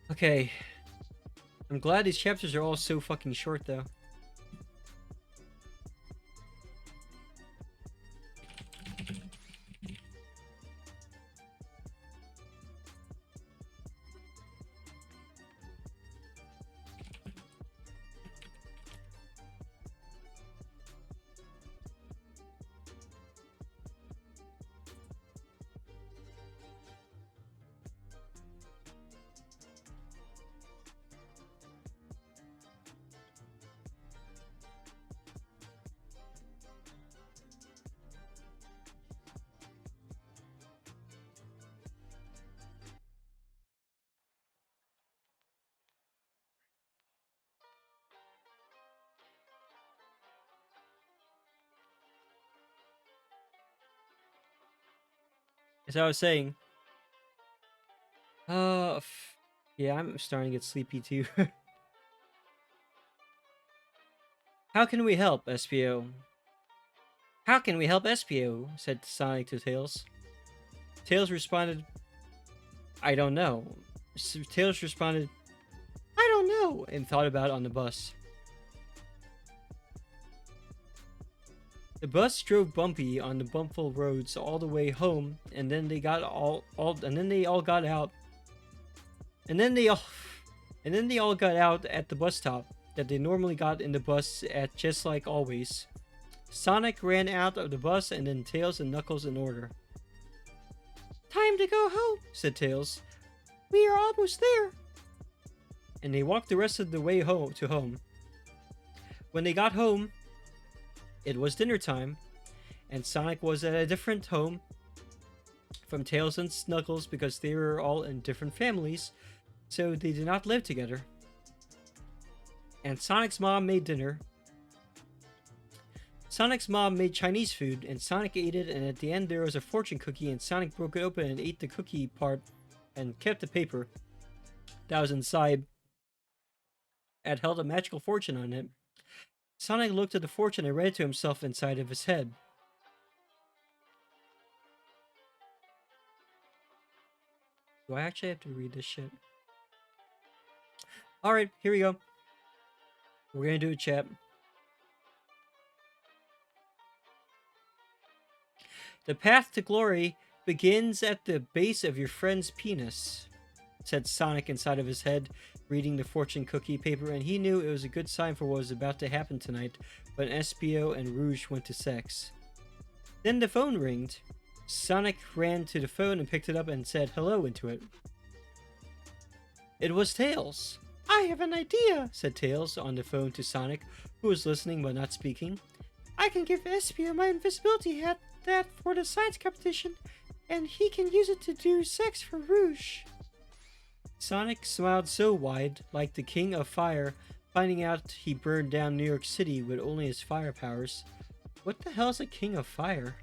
S1: Okay. I'm glad these chapters are all so fucking short, though. As I was saying, yeah, I'm starting to get sleepy too. How can we help, Espio? How can we help Espio? Said Sonic to Tails. Tails responded, I don't know. Tails responded, I don't know, and thought about it on the bus. The bus drove bumpy on the bumpful roads all the way home, and then they all got out. And then they all got out at the bus stop that they normally got in the bus at, just like always. Sonic ran out of the bus, and then Tails and Knuckles in order. Time to go home, said Tails. We are almost there. And they walked the rest of the way home. When they got home, it was dinner time, and Sonic was at a different home from Tails and Knuckles because they were all in different families, so they did not live together. And Sonic's mom made dinner. Sonic's mom made Chinese food, and Sonic ate it, and at the end there was a fortune cookie, and Sonic broke it open and ate the cookie part and kept the paper that was inside. It held a magical fortune on it. Sonic looked at the fortune and read it to himself inside of his head. Do I actually have to read this shit? Alright, here we go. We're gonna do a chat. The path to glory begins at the base of your friend's penis, said Sonic inside of his head, reading the fortune cookie paper, and he knew it was a good sign for what was about to happen tonight when Espio and Rouge went to sex. Then the phone ringed. Sonic ran to the phone and picked it up and said hello into it. It was Tails. I have an idea, said Tails on the phone to Sonic, who was listening but not speaking. I can give Espio my invisibility hat that for the science competition, and he can use it to do sex for Rouge. Sonic smiled so wide, like the King of Fire, finding out he burned down New York City with only his fire powers. What the hell is a King of Fire?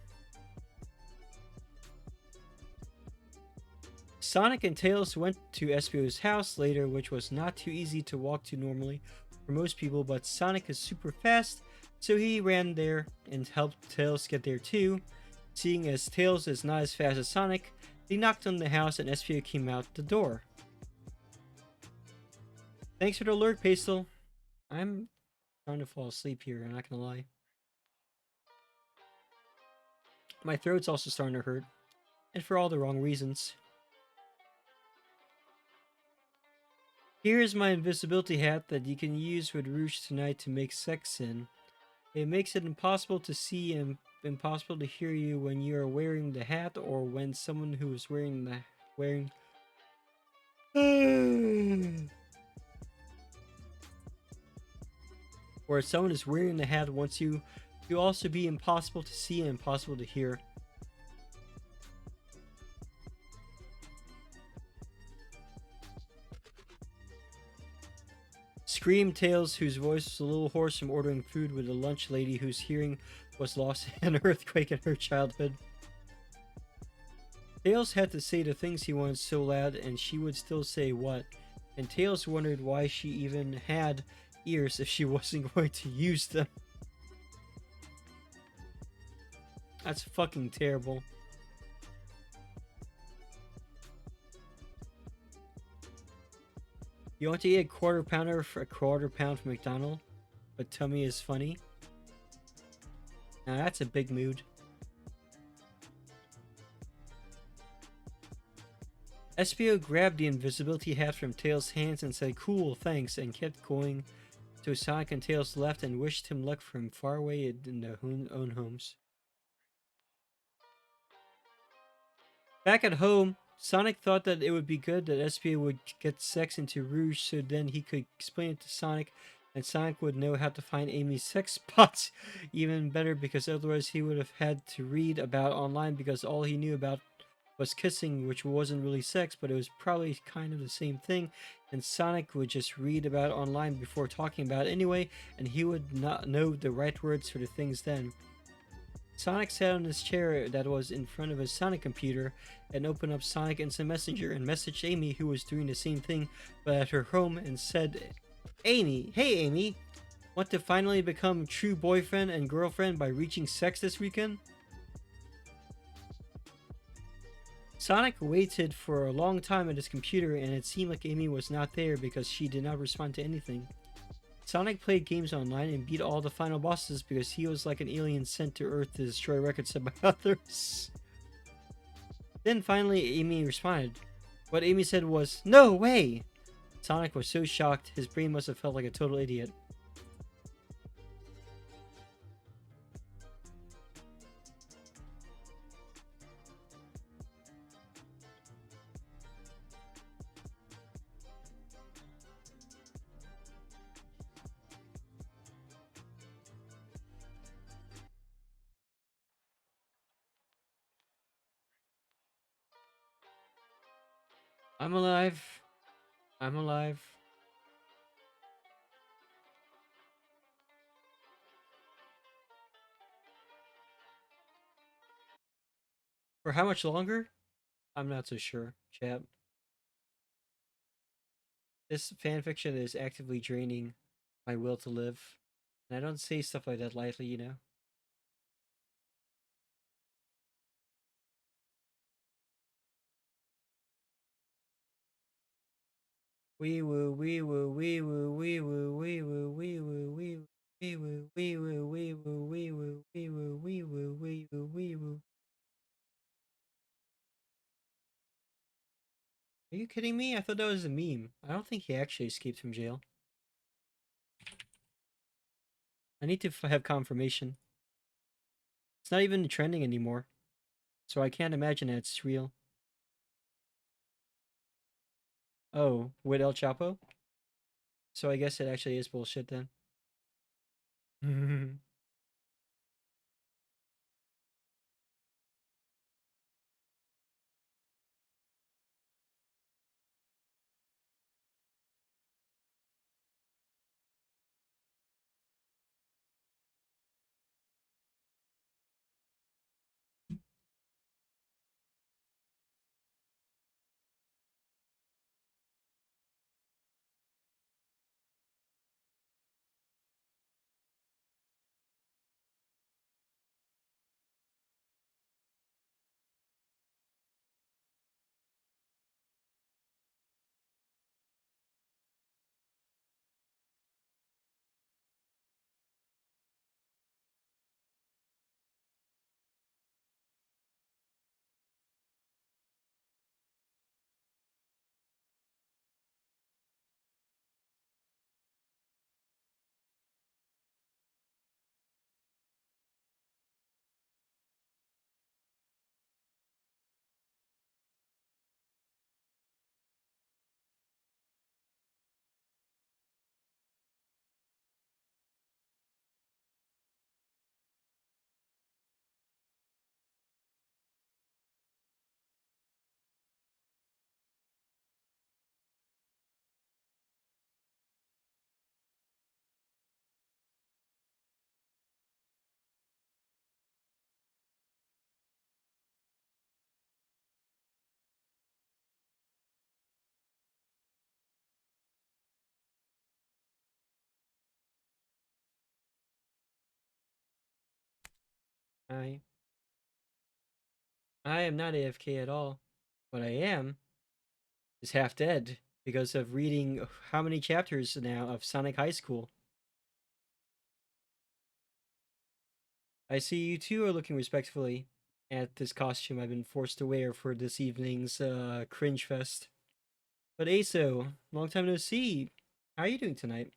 S1: Sonic and Tails went to Espio's house later, which was not too easy to walk to normally for most people, but Sonic is super fast, so he ran there and helped Tails get there too. Seeing as Tails is not as fast as Sonic, they knocked on the house and Espio came out the door. Thanks for the alert, Pastel. I'm trying to fall asleep here, I'm not gonna lie. My throat's also starting to hurt, and for all the wrong reasons. Here's my invisibility hat that you can use with Rouge tonight to make sex in. It makes it impossible to see and impossible to hear you when you are wearing the hat or when someone who is wearing or if someone is wearing the hat wants you to also be impossible to see and impossible to hear. Screamed Tails, whose voice was a little hoarse from ordering food with a lunch lady whose hearing was lost in an earthquake in her childhood. Tails had to say the things he wanted so loud, and she would still say what, and Tails wondered why she even had ears if she wasn't going to use them. That's fucking terrible. You want to eat a quarter pounder for a quarter pound from McDonald's, but tummy is funny? Now that's a big mood. Espio grabbed the invisibility hat from Tails' hands and said cool, thanks, and kept going to Sonic and Tails' left and wished him luck from far away in their own homes. Back at home, Sonic thought that it would be good that Espio would get sex into Rouge so then he could explain it to Sonic and Sonic would know how to find Amy's sex spots even better because otherwise he would have had to read about online because all he knew about was kissing, which wasn't really sex, but it was probably kind of the same thing, and Sonic would just read about it online before talking about it anyway, and he would not know the right words for the things then. Sonic sat on his chair that was in front of his Sonic computer and opened up Sonic Instant Messenger and messaged Amy, who was doing the same thing but at her home, and said, Amy, hey Amy, want to finally become true boyfriend and girlfriend by reaching sex this weekend? Sonic waited for a long time at his computer and it seemed like Amy was not there because she did not respond to anything. Sonic played games online and beat all the final bosses because he was like an alien sent to Earth to destroy records set by others. Then finally Amy responded. What Amy said was, no way! Sonic was so shocked, his brain must have felt like a total idiot. I'm alive. I'm alive. For how much longer? I'm not so sure, chat. This fanfiction is actively draining my will to live. And I don't say stuff like that lightly, you know? Wee woo, wee woo, wee woo, wee woo, wee woo, wee woo, wee woo. Wee woo, wee woo, wee woo, wee woo, wee woo, wee woo, wee woo, wee woo. Are you kidding me? I thought that was a meme. I don't think he actually escaped from jail. I need to have confirmation. It's not even trending anymore, so I can't imagine that it's real. Oh, with El Chapo? So I guess it actually is bullshit then. I I am not AFK at all. What I am is half dead because of reading how many chapters now of Sonic High School. I see you two are looking respectfully at this costume I've been forced to wear for this evening's cringe fest. But Aso, long time no see. How are you doing tonight?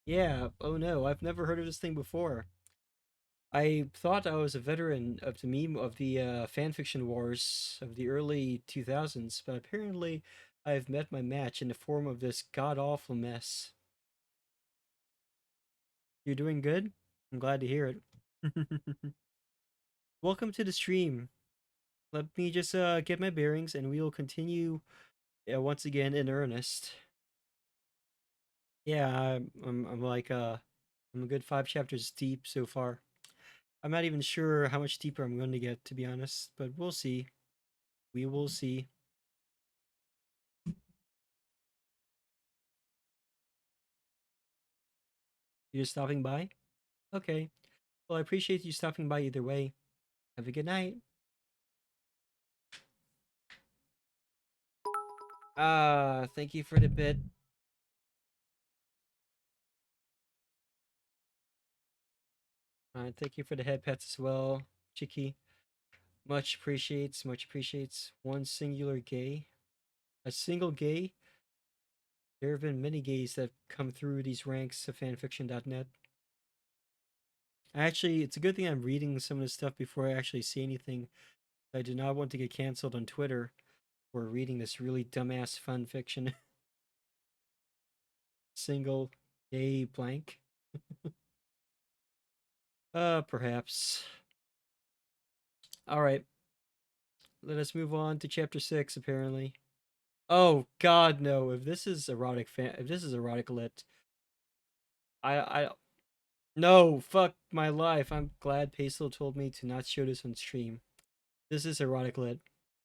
S1: Yeah, oh no, I've never heard of this thing before. I thought I was a veteran of the meme of the fanfiction wars of the early 2000s, but apparently I've met my match in the form of this god awful mess. You're doing good? I'm glad to hear it. Welcome to the stream. Let me just get my bearings and we will continue once again in earnest. Yeah, I'm like I'm a good 5 chapters deep so far. I'm not even sure how much deeper I'm going to get, to be honest, but we'll see. We will see. You're just stopping by? Okay. Well, I appreciate you stopping by either way. Have a good night. Thank you for the bit. Thank you for the head pets as well, Chicky. Much appreciates, much appreciates. One singular gay. A single gay? There have been many gays that come through these ranks of fanfiction.net. Actually, it's a good thing I'm reading some of this stuff before I actually see anything. I do not want to get canceled on Twitter for reading this really dumbass fun fiction. Single gay blank. Perhaps. Alright. Let us move on to chapter 6, apparently. Oh god no, if this is erotic lit. I no, fuck my life. I'm glad Pastel told me to not show this on stream. This is erotic lit.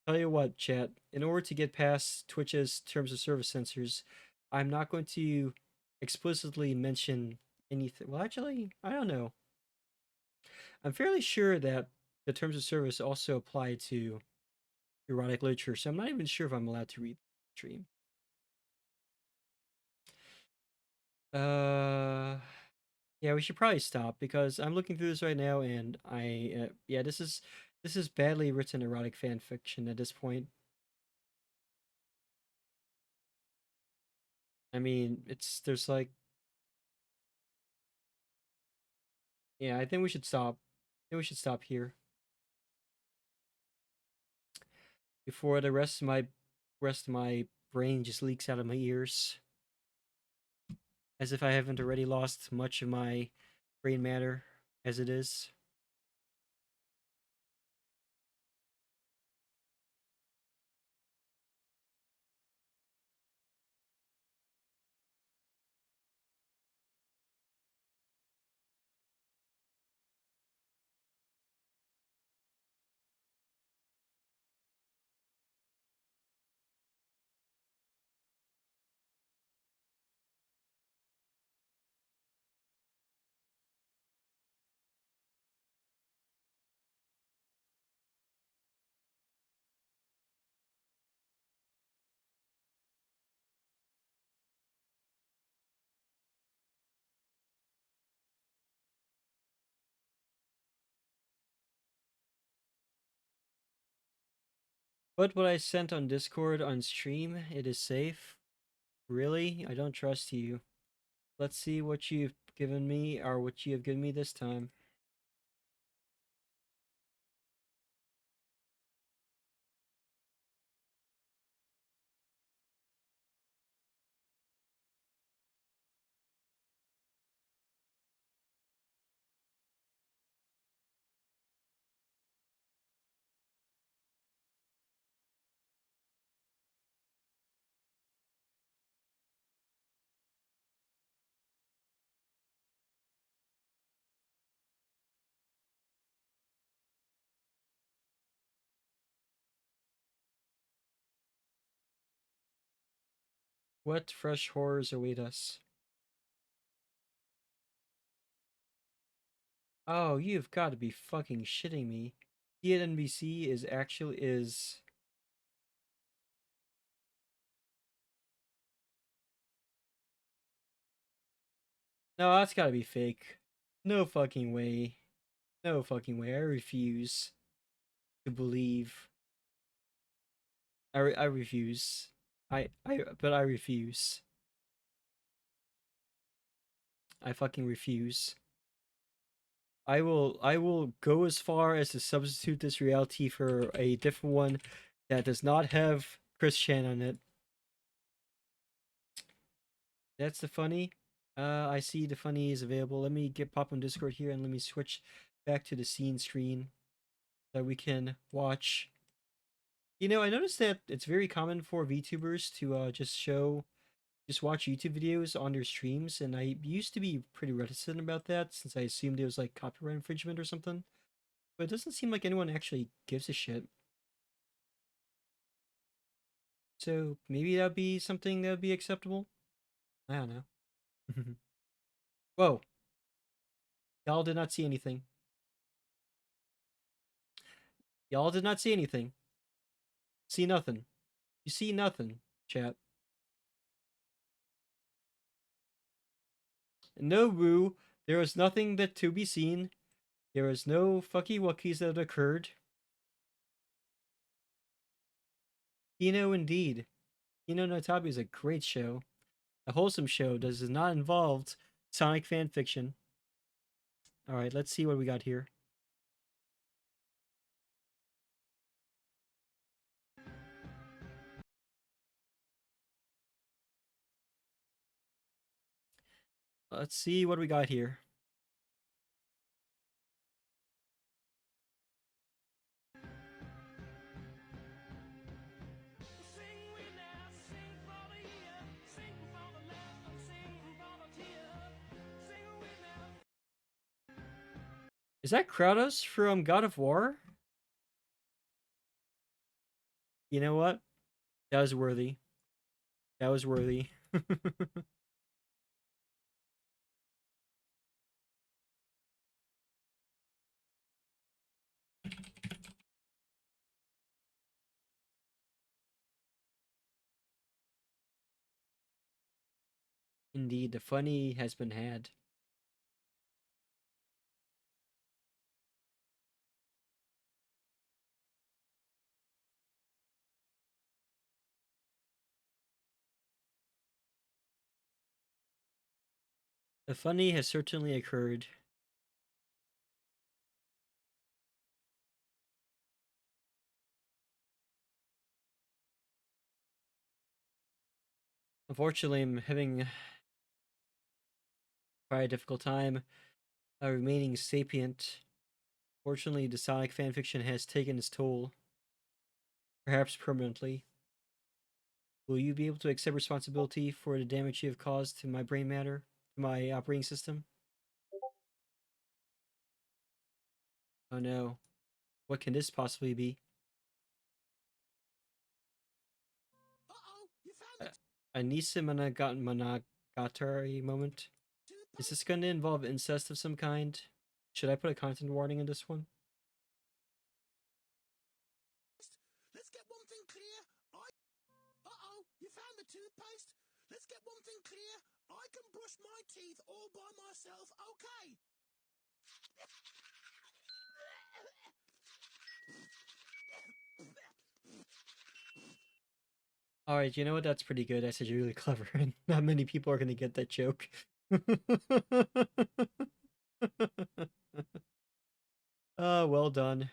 S1: Tell you what, chat, in order to get past Twitch's terms of service censors, I'm not going to explicitly mention anything. Well, actually, I don't know. I'm fairly sure that the terms of service also apply to erotic literature, so I'm not even sure if I'm allowed to read the stream. Yeah, we should probably stop because I'm looking through this right now, and yeah, this is badly written erotic fan fiction at this point. I mean, there's like, yeah, I think we should stop. I think we should stop here before the rest of my brain just leaks out of my ears, as if I haven't already lost much of my brain matter as it is. But what I sent on Discord on stream, it is safe. Really? I don't trust you. Let's see what you've given me, or what you have given me this time. What fresh horrors await us? Oh, you've got to be fucking shitting me. He at NBC is. No, that's gotta be fake. No fucking way. No fucking way. I refuse to believe. I refuse. But I refuse. I fucking refuse. I will go as far as to substitute this reality for a different one that does not have Chris Chan on it. That's the funny. I see the funny is available. Let me get pop on Discord here and let me switch back to the scene screen so we can watch. You know, I noticed that it's very common for VTubers to just watch YouTube videos on their streams, and I used to be pretty reticent about that since I assumed it was like copyright infringement or something. But it doesn't seem like anyone actually gives a shit. So maybe that'd be something that'd be acceptable. I don't know. Whoa, y'all did not see anything. Y'all did not see anything. See nothing. You see nothing, chat. No, Woo. There was nothing that to be seen. There was no fucky wuckies that occurred. Kino indeed. Kino no Tabi is a great show. A wholesome show that does not involve Sonic fan fiction. Alright, let's see what we got here. Let's see what we got here. Is that Kratos from God of War? You know what? That was worthy. That was worthy. Indeed, the funny has been had. The funny has certainly occurred. Unfortunately, I'm having quite a difficult time remaining sapient. Fortunately, the Sonic fanfiction has taken its toll, perhaps permanently. Will you be able to accept responsibility for the damage you have caused to my brain matter, to my operating system? Oh no. What can this possibly be?
S3: Uh-oh, you found
S1: A
S3: the
S1: Anisa Monogatari moment? Is this going to involve incest of some kind? Should I put a content warning in this one?
S3: toothpaste. Let's get one thing clear. Uh-oh, you found the toothpaste. Let's get one thing clear. I can brush my teeth all by myself, okay?
S1: Alright, you know what? That's pretty good. I said you're really clever, and not many people are going to get that joke. Well done.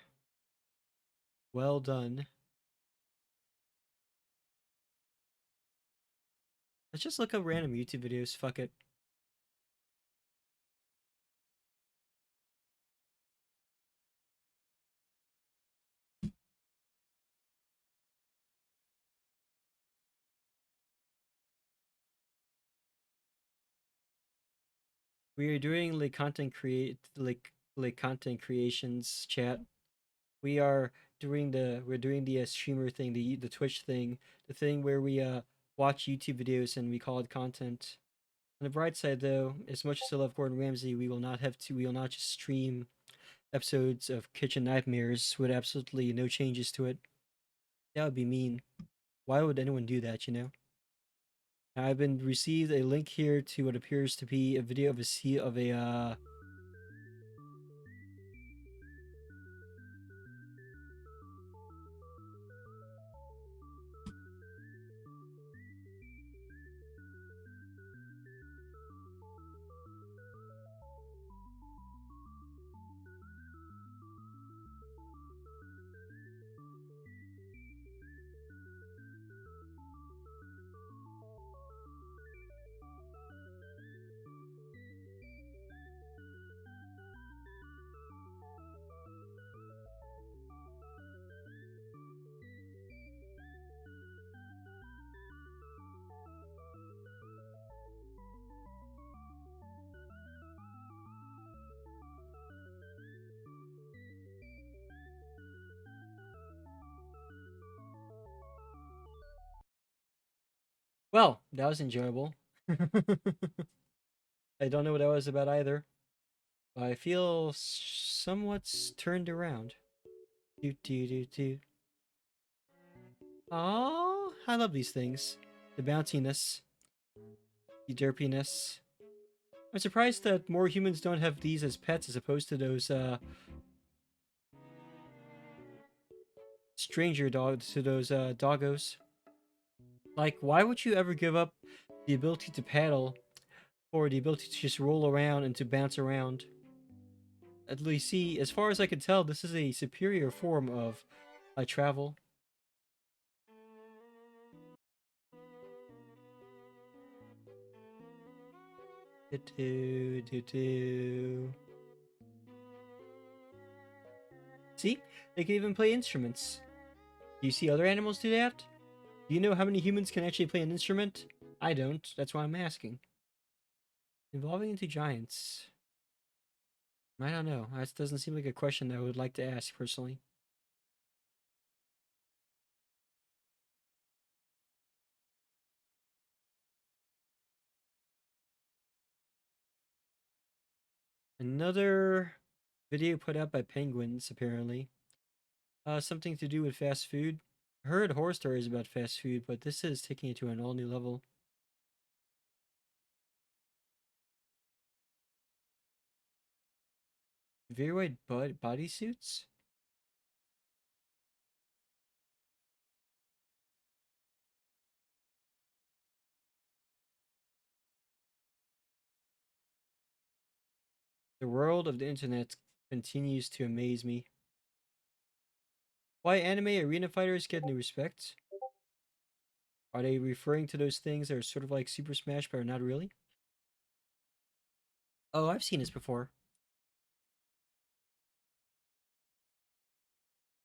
S1: Well done. Let's just look up random YouTube videos. Fuck it. We are doing like content creations chat. We are doing the streamer thing, the Twitch thing, the thing where we watch YouTube videos and we call it content. On the bright side, though, as much as I love Gordon Ramsay, we will not just stream episodes of Kitchen Nightmares with absolutely no changes to it. That would be mean. Why would anyone do that, you know? I've been received a link here to what appears to be a video of a well, that was enjoyable. I don't know what that was about either. But I feel somewhat turned around. Do do do do. Oh, I love these things. The bounciness, the derpiness. I'm surprised that more humans don't have these as pets as opposed to those stranger dogs, to those doggos. Like, why would you ever give up the ability to paddle or the ability to just roll around and to bounce around? At least, see, as far as I can tell, this is a superior form of travel. Do, do, do. See, they can even play instruments. Do you see other animals do that? Do you know how many humans can actually play an instrument? I don't. That's why I'm asking. Evolving into giants. I don't know. That doesn't seem like a question that I would like to ask personally. Another video put out by penguins, apparently. Something to do with fast food. I heard horror stories about fast food, but this is taking it to an all new level. Very wide bodysuits? The world of the internet continues to amaze me. Why anime arena fighters get no respect? Are they referring to those things that are sort of like Super Smash but are not really? Oh, I've seen this before.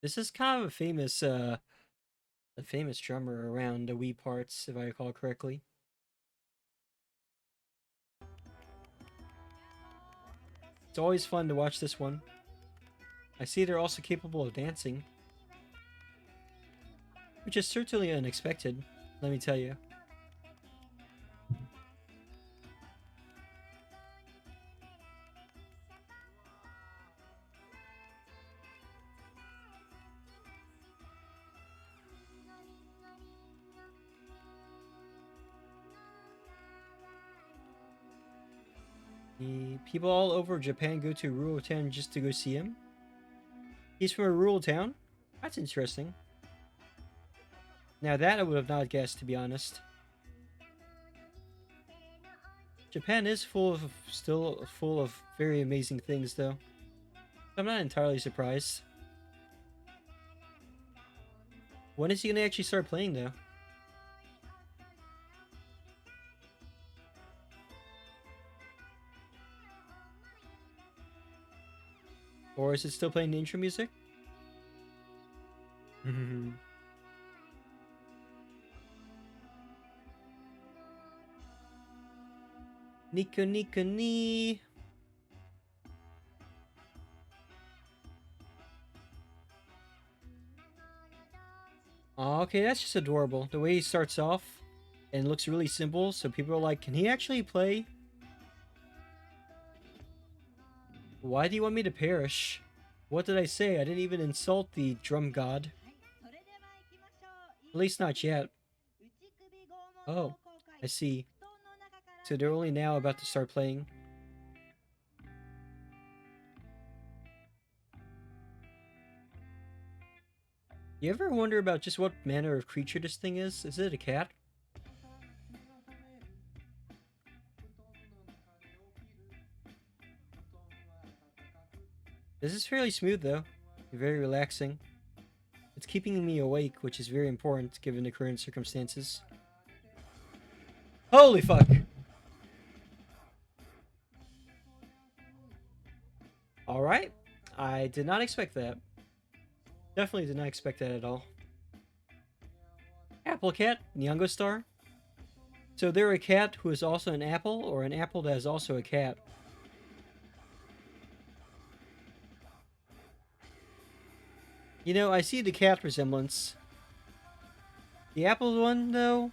S1: This is kind of a famous drummer around the Wii parts, if I recall correctly. It's always fun to watch this one. I see they're also capable of dancing, which is certainly unexpected, let me tell you. The people all over Japan go to a rural town just to go see him. He's from a rural town? That's interesting. Now that I would have not guessed, to be honest. Japan is still full of very amazing things, though. I'm not entirely surprised. When is he gonna actually start playing, though? Or is it still playing the intro music? Nika Nika Ni. Oh, okay, that's just adorable. The way he starts off and looks really simple, so people are like, can he actually play? Why do you want me to perish? What did I say? I didn't even insult the drum god. At least not yet. Oh, I see. So they're only now about to start playing. You ever wonder about just what manner of creature this thing is? Is it a cat? This is fairly smooth though. Very relaxing. It's keeping me awake, which is very important given the current circumstances. Holy fuck! Alright. I did not expect that. Definitely did not expect that at all. Apple Cat, Nyango Star. So they're a cat who is also an apple, or an apple that is also a cat. You know, I see the cat resemblance. The apple one, though?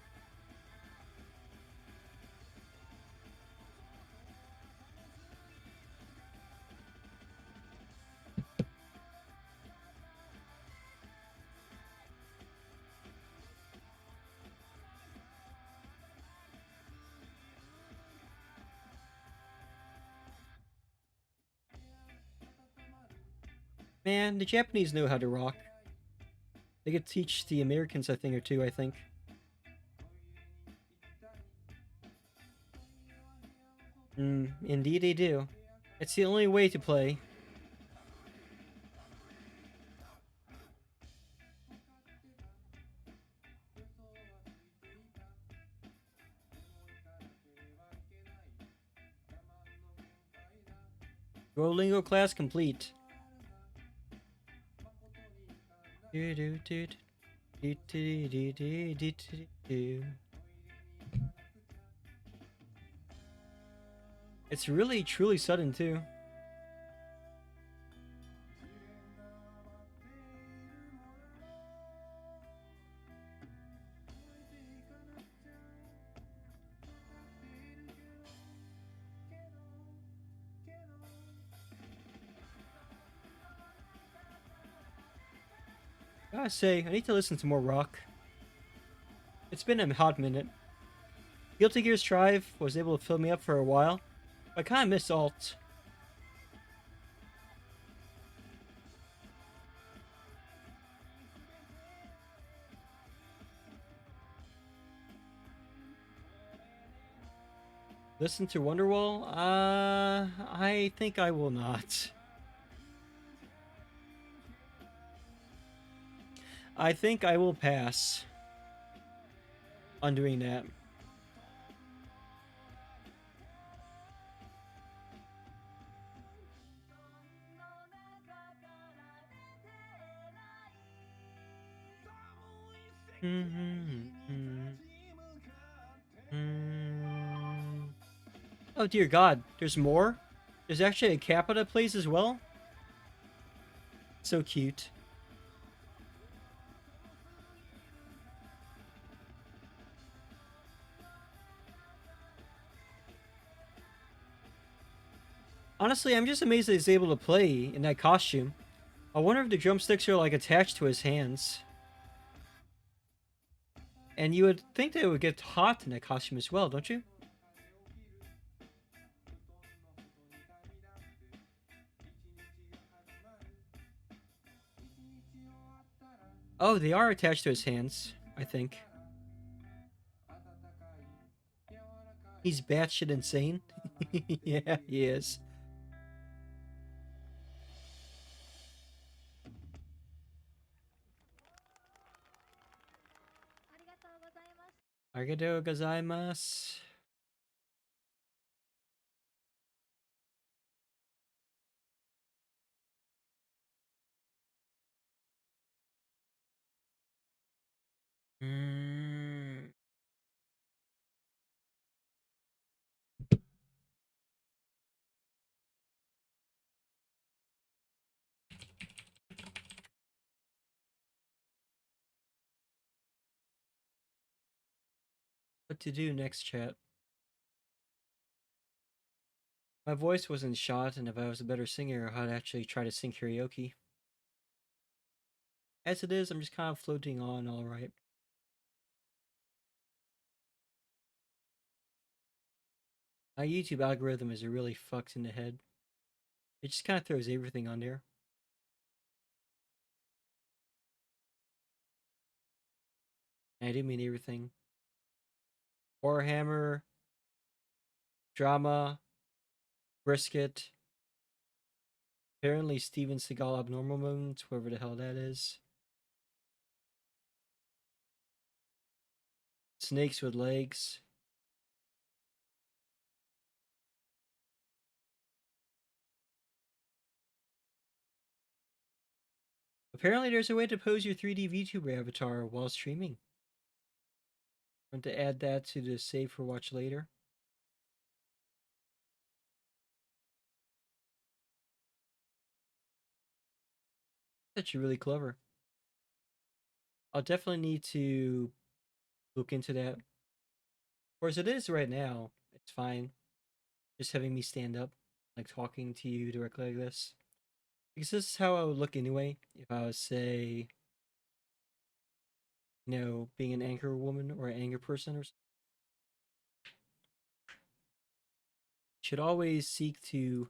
S1: Man, the Japanese know how to rock. They could teach the Americans a thing or two, I think. Indeed they do. It's the only way to play. Duolingo class complete. It's really truly sudden too. Gotta say, I need to listen to more rock. It's been a hot minute. Guilty Gear Strive was able to fill me up for a while. I kinda miss alt. Listen to Wonderwall? I think I will not. I think I will pass on doing that. Oh dear God, there's more? There's actually a Kappa that plays as well? So cute. Honestly, I'm just amazed that he's able to play in that costume. I wonder if the drumsticks are like attached to his hands. And you would think that it would get hot in that costume as well, don't you? Oh, they are attached to his hands, I think. He's batshit insane. Yeah, he is. Arigatou gozaimasu. Mm. What to do next, chat? My voice wasn't shot, and if I was a better singer, I'd actually try to sing karaoke. As it is, I'm just kind of floating on alright. My YouTube algorithm is really fucked in the head. It just kind of throws everything on there. And I do mean everything. Warhammer, drama, brisket. Apparently Steven Seagal abnormal moments, whoever the hell that is. Snakes with legs. Apparently there's a way to pose your 3D VTuber avatar while streaming. Want to add that to the save for watch later. That's really clever. I'll definitely need to look into that. Or as it is right now, it's fine. Just having me stand up, like talking to you directly like this. Because this is how I would look anyway, if I was, say, being an anchor woman or an anchor person or something. Should always seek to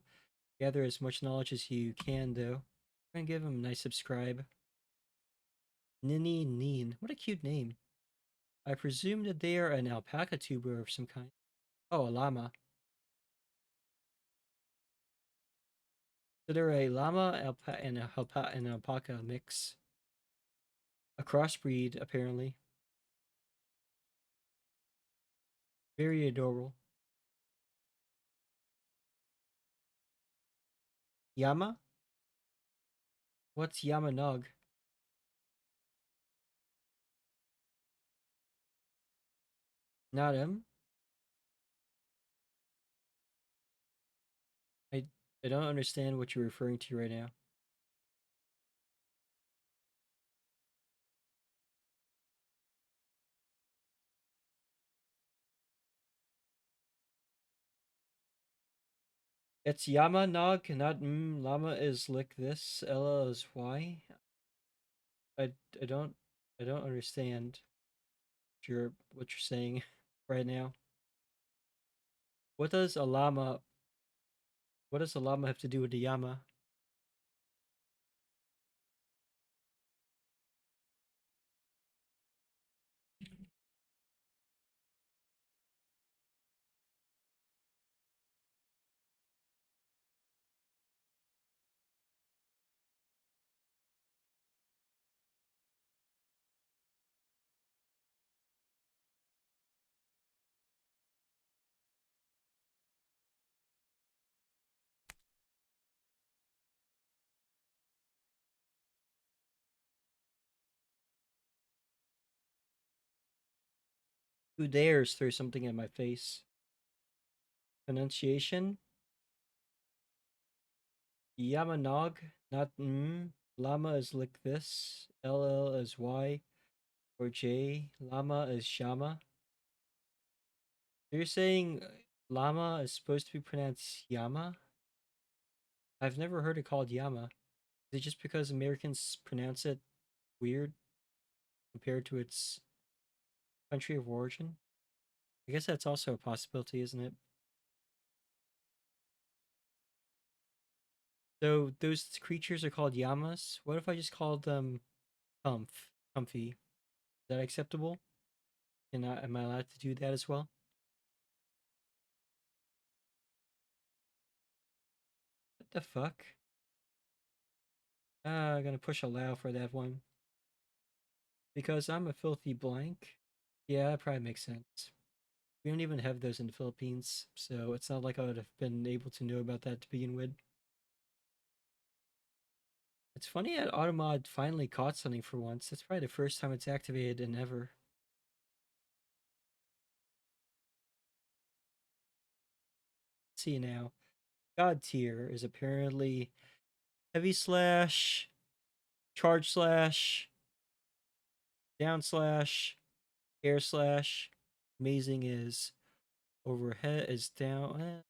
S1: gather as much knowledge as you can, though. I'm gonna give him a nice subscribe. Nini Neen. What a cute name. I presume that they are an alpaca tuber of some kind. Oh, a llama. So they're a llama and an alpaca mix. A crossbreed, apparently. Very adorable. Yama? What's Yamanog? Not him. I I don't understand what you're referring to right now. It's Yama Nog, not Llama is like this. Ella is Y. I I don't I don't understand what you're saying right now. What does a llama what does a llama have to do with the Yama? Who dares throw something at my face? Pronunciation? Yamanog, not mm. Llama is like this. LL is Y. Or J. Llama is Shama. You're saying llama is supposed to be pronounced Yama? I've never heard it called Yama. Is it just because Americans pronounce it weird compared to its country of origin? I guess that's also a possibility, isn't it? So those creatures are called Yamas. What if I just called them Comfy? Is that acceptable? Am I allowed to do that as well? What the fuck? I'm gonna push allow for that one. Because I'm a filthy blank? Yeah, that probably makes sense. We don't even have those in the Philippines, so it's not like I would have been able to know about that to begin with. It's funny that Automod finally caught something for once. That's probably the first time it's activated in ever. Let's see now. God tier is apparently heavy slash, charge slash, down slash, air slash. Amazing is overhead is down.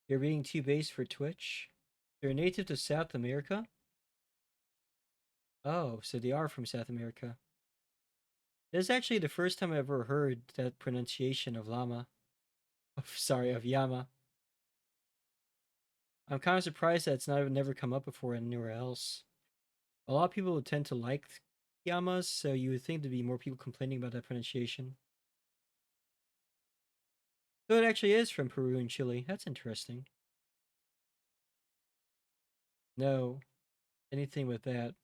S1: You're being too base for Twitch. They're native to South America? Oh, so they are from South America. This is actually the first time I ever heard that pronunciation of llama. Oh, sorry, of Yama. I'm kind of surprised that it's never come up before anywhere else. A lot of people tend to like Yamas, so you would think there'd be more people complaining about that pronunciation. So it actually is from Peru and Chile. That's interesting. No, anything with that.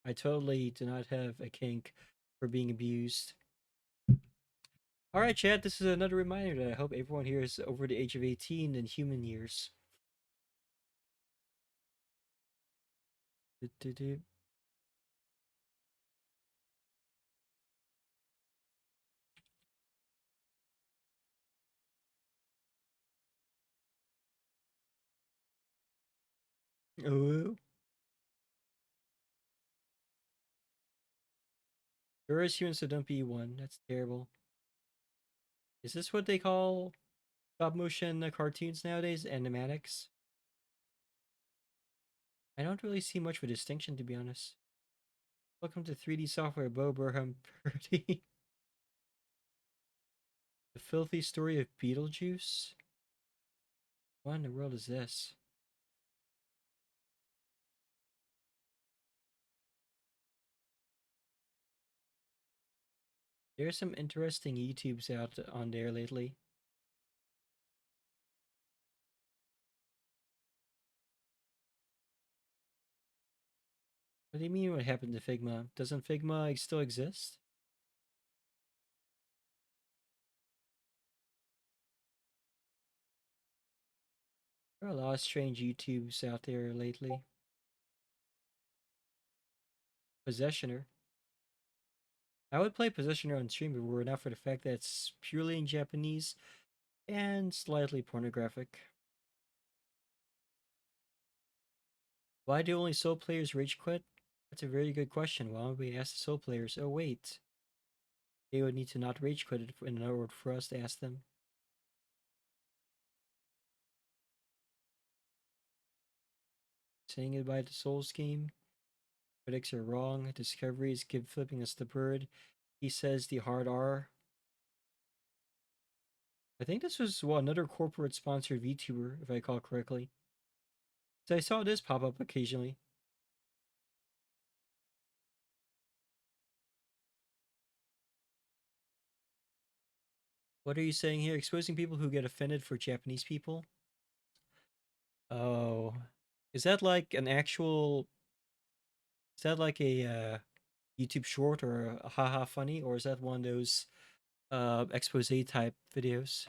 S1: I totally do not have a kink for being abused. Alright, chat, this is another reminder that I hope everyone here is over the age of 18 in human years. Do-do-do. Oh. There is human, so don't be one. That's terrible. Is this what they call stop motion cartoons nowadays? Animatics? I don't really see much of a distinction, to be honest. Welcome to 3D software, Bo Burham Purdy. The filthy story of Beetlejuice? What in the world is this? There's some interesting YouTubes out on there lately. What do you mean what happened to Figma? Doesn't Figma still exist? There are a lot of strange YouTubes out there lately. Possessioner. I would play Possessioner on stream if it were not for the fact that it's purely in Japanese and slightly pornographic. Why do only Soul players rage quit? That's a very good question. Why don't we ask the Soul players? Oh wait, they would need to not rage quit it in order for us to ask them. Saying goodbye to Soul's game. Critics are wrong. Discoveries give flipping us the bird. He says the hard R. I think this was another corporate sponsored VTuber, if I recall correctly. So I saw this pop up occasionally. What are you saying here? Exposing people who get offended for Japanese people? Oh. Is that like an actual... Is that like a YouTube short or a haha funny? Or is that one of those expose type videos?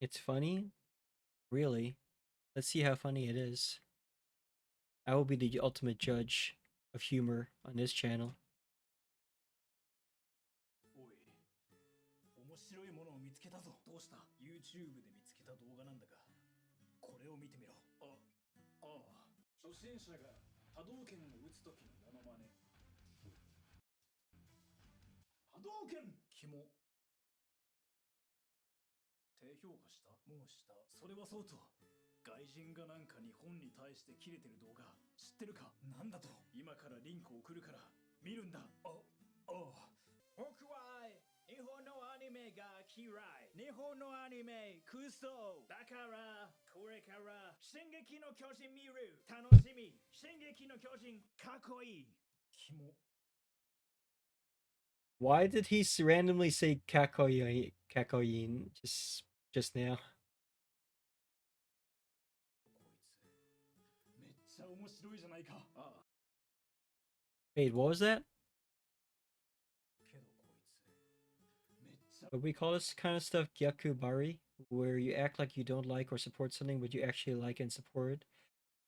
S1: It's funny? Really? Let's see how funny it is. I will be the ultimate judge of humor on this channel.
S4: おい、面白いものを見つけたぞ。どうした？ YouTube で見つけた動画なんだが、これを見てみろ。初心者が波動拳を打つ時のモノマネ。波動拳キモ。低評価した？もうした。それはそうと。外人がなんか日本に対してキレてる動画知ってるか？なんだと？今からリンク送るから見るんだ。僕は日本のアニメが嫌い。日本のアニメクソ。だからこれから進撃の巨人見る。楽しみ。進撃の巨人かっこいい。キモ。
S1: Why did he randomly say Kakoyin just now?
S4: こいつめっちゃ面白いじゃないか。
S1: Wait, what was that?
S4: けどこいつめっちゃ
S1: But we call this kind of stuff gyakubari, where you act like you don't like or support something, but you actually like and support it.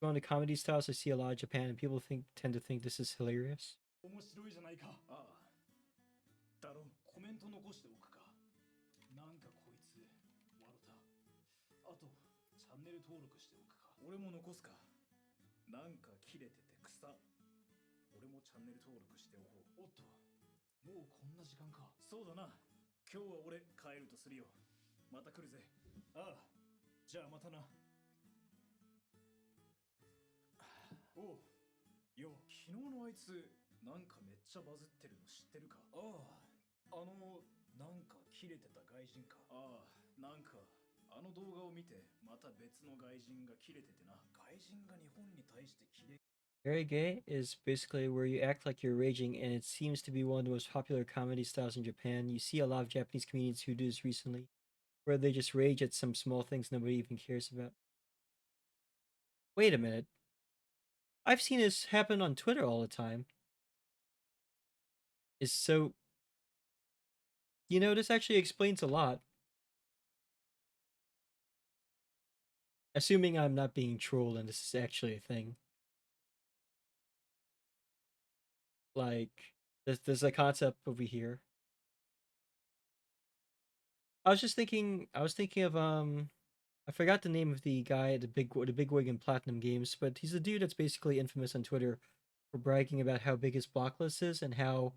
S1: Going to comedy styles I see a lot in Japan, and people tend to think this is hilarious.
S4: 面白いじゃないか。だろ、コメント残しておくか。なんかこいつ笑った。あとチャンネル登録しておくか。俺も残すか。なんか切れてて草。俺もチャンネル登録しておこう。おっと、もうこんな時間か。そうだな。今日は俺帰るとするよ。また来るぜ。じゃあまたな。おう。よ、昨日のあいつなんかめっちゃバズってるの知ってるか？なんかキレてた外人か。なんかあの動画を見てまた別の外人がキレててな。外人が日本に対してキレ
S1: Very gay is basically where you act like you're raging, and it seems to be one of the most popular comedy styles in Japan. You see a lot of Japanese comedians who do this recently, where they just rage at some small things nobody even cares about. Wait a minute. I've seen this happen on Twitter all the time. This actually explains a lot. Assuming I'm not being trolled and this is actually a thing. Like, there's a concept over here. I was thinking of I forgot the name of the guy, the big wig in Platinum Games, but he's a dude that's basically infamous on Twitter for bragging about how big his block list is and how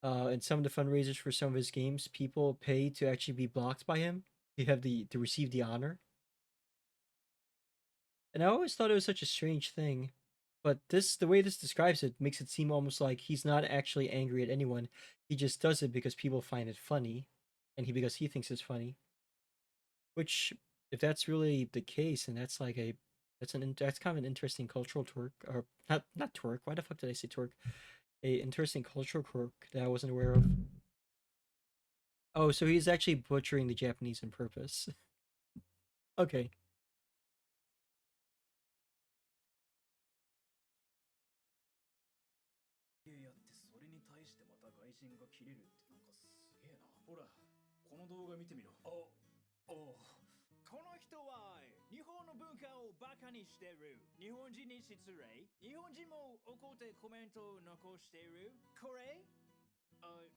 S1: in some of the fundraisers for some of his games, people pay to actually be blocked by him to receive the honor. And I always thought it was such a strange thing, but the way this describes it makes it seem almost like he's not actually angry at anyone. He just does it because people find it funny, and because he thinks it's funny. Which, if that's really the case, and that's kind of an interesting cultural twerk, or not twerk. Why the fuck did I say twerk? A interesting cultural quirk that I wasn't aware of. Oh, so he's actually butchering the Japanese on purpose. Okay.
S4: やってそれに対してまた外人がキレるってなんかすげえな。ほら、この動画見てみろ。この人は日本の文化をバカにしてる。日本人に失礼。日本人も怒ってコメントを残してる。これなん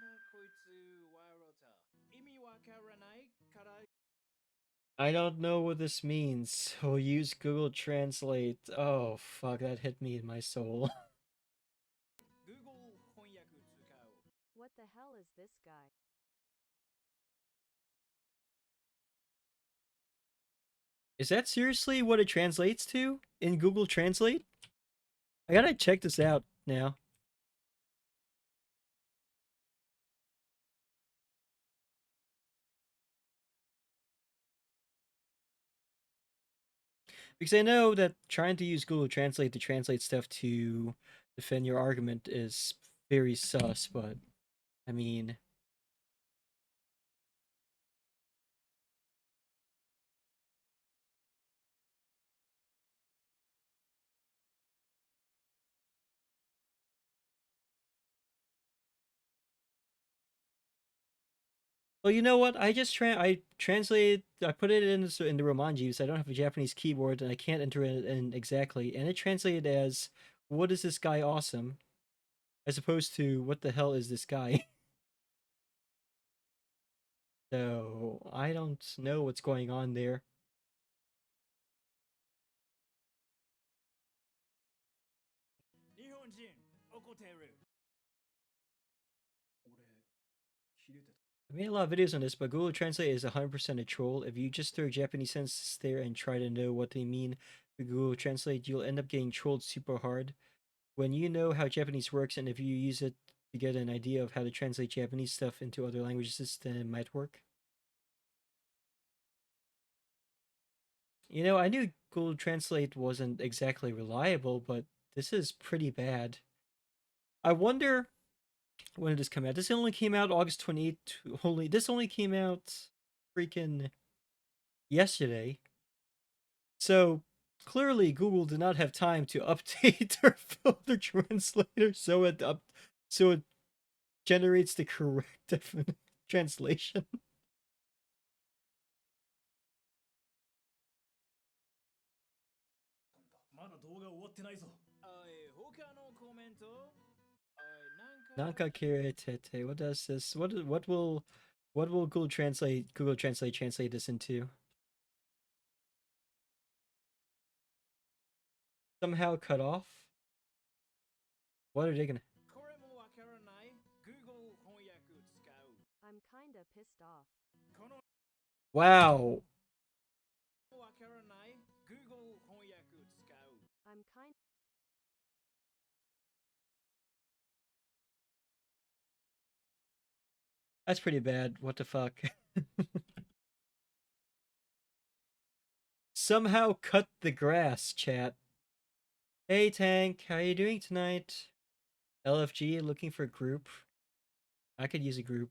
S4: だこいつ笑った。意味わからないから。
S1: I don't know what this means. We'll use Google Translate. Oh, fuck, that hit me in my soul.
S4: Google 翻訳使う。
S5: What the hell is this guy?
S1: Is that seriously what it translates to in Google Translate? I gotta check this out now. Because I know that trying to use Google Translate to translate stuff to defend your argument is very sus, but I mean, Well, you know what? I just I translated. I put it in the Romanji, so I don't have a Japanese keyboard and I can't enter it in exactly. And it translated as "What is this guy awesome?" as opposed to "What the hell is this guy?" So I don't know what's going on there.
S4: 日本人怒ってる。俺、切れてた。
S1: I made a lot of videos on this, but Google Translate is 100% a troll. If you just throw Japanese sentences there and try to know what they mean with Google Translate, you'll end up getting trolled super hard. When you know how Japanese works and if you use it to get an idea of how to translate Japanese stuff into other languages, then it might work. You know, I knew Google Translate wasn't exactly reliable, but this is pretty bad. I wonder when did this come out? This only came out August 28th. This only came out freaking yesterday. So clearly Google did not have time to update their filter translator so it generates the correct translation.
S4: まだ動画終わってないぞ。他のコメントなんか
S1: Nanka Kiretete. What does this? What will Google Translate translate this into? Somehow cut off? What are they gonna?
S4: これもわからない Google 翻訳使う。
S5: I'm kinda pissed off.
S4: この
S1: Wow.
S4: わからない Google 翻訳使う。
S5: I'm kind
S1: That's pretty bad. What the fuck? Somehow cut the grass, chat. Hey Tank, how you doing tonight? LFG looking for a group. I could use a group.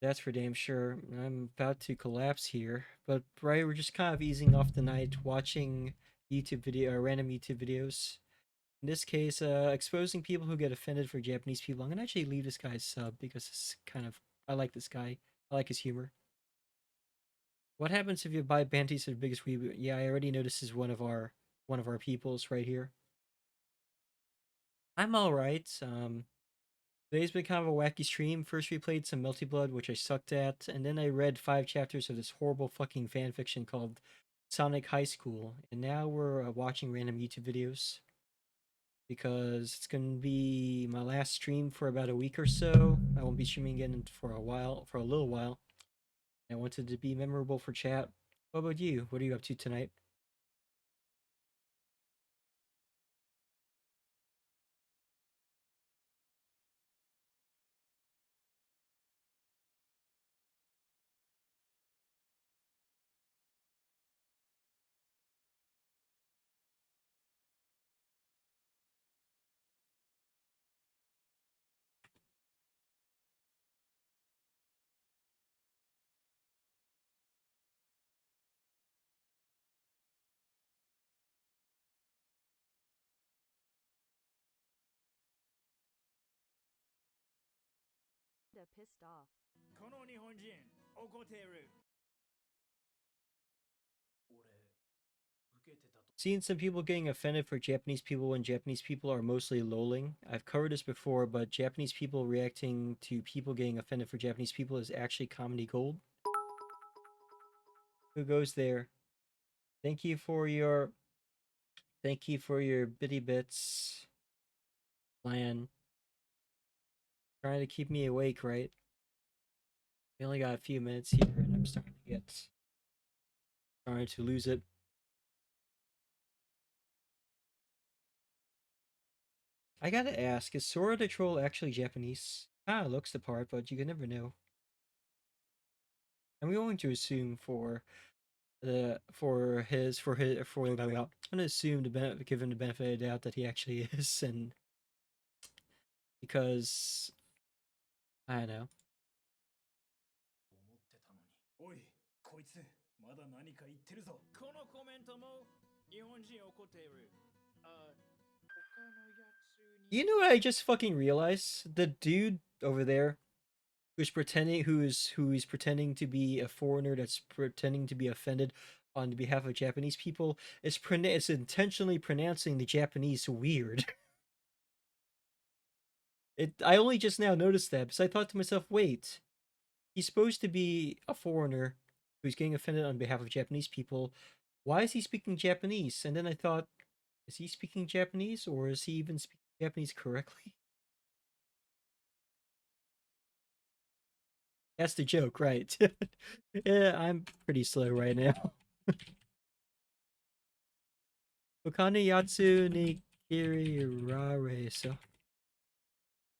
S1: That's for damn sure. I'm about to collapse here, but right, we're just kind of easing off the night, watching random YouTube videos. In this case, exposing people who get offended for Japanese people. I'm gonna actually leave this guy's sub because it's I like this guy. I like his humor. What happens if you buy Banties to the biggest weeb? Yeah, I already know this is one of our peoples right here. I'm alright. Today's been kind of a wacky stream. First we played some Melty Blood, which I sucked at, and then I read 5 chapters of this horrible fucking fanfiction called Sonic High School, and now we're watching random YouTube videos because it's gonna be my last stream for about a week or so. I won't be streaming again for a little while. I wanted to be memorable for chat. What about you? What are you up to tonight?
S5: pissed off.
S4: この日本人怒ってる。俺、受けてたと。
S1: Seen some people getting offended for Japanese people when Japanese people are mostly lolling. I've covered this before, but Japanese people reacting to people getting offended for Japanese people is actually comedy gold. Who goes there? Thank you for your bitty bits plan. Trying to keep me awake, right? We only got a few minutes here and I'm starting to lose it. I gotta ask, is Sora the Troll actually Japanese? Kinda looks the part, but you can never know. I'm going to assume I'm gonna assume give him the benefit of the doubt that he actually is, and because I don't know.
S4: 思ってたのに。おい、こいつ、まだ何か言ってるぞ。このコメントも日本人怒っている。他のやつに。
S1: You know what I just fucking realized? The dude over there who's pretending to be a foreigner that's pretending to be offended on behalf of Japanese people is intentionally pronouncing the Japanese weird. I only just now noticed that because I thought to myself, wait, he's supposed to be a foreigner who's getting offended on behalf of Japanese people. Why is he speaking Japanese? And then I thought, is he speaking Japanese or is he even speaking Japanese correctly? That's the joke, right? Yeah, I'm pretty slow right now. Okane Yatsu ni Kirirare. So